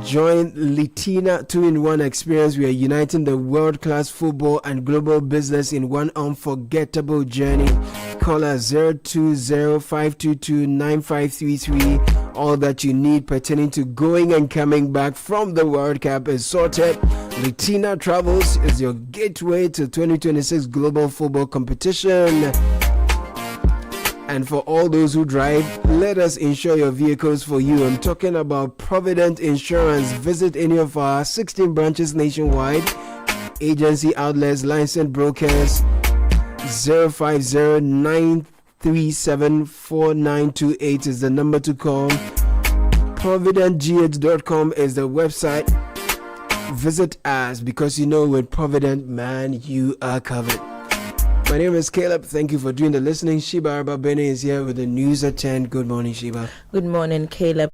Speaker 8: Join Litina 2-in-1 experience. We are uniting the world-class football and global business in one unforgettable journey. Call us 020-522-9533. All that you need pertaining to going and coming back from the World Cup is sorted. Litina Travels is your gateway to 2026 global football competition. And for all those who drive, let us insure your vehicles for you. I'm talking about Provident Insurance. Visit any of our 16 branches nationwide, agency outlets, licensed brokers. 050-937-4928 is the number to call. ProvidentGH.com is the website. Visit us, because you know with Provident, man, you are covered. My name is Caleb. Thank you for doing the listening. Sheba Arba Bene is here with the news at 10. Good morning, Sheba.
Speaker 15: Good morning, Caleb.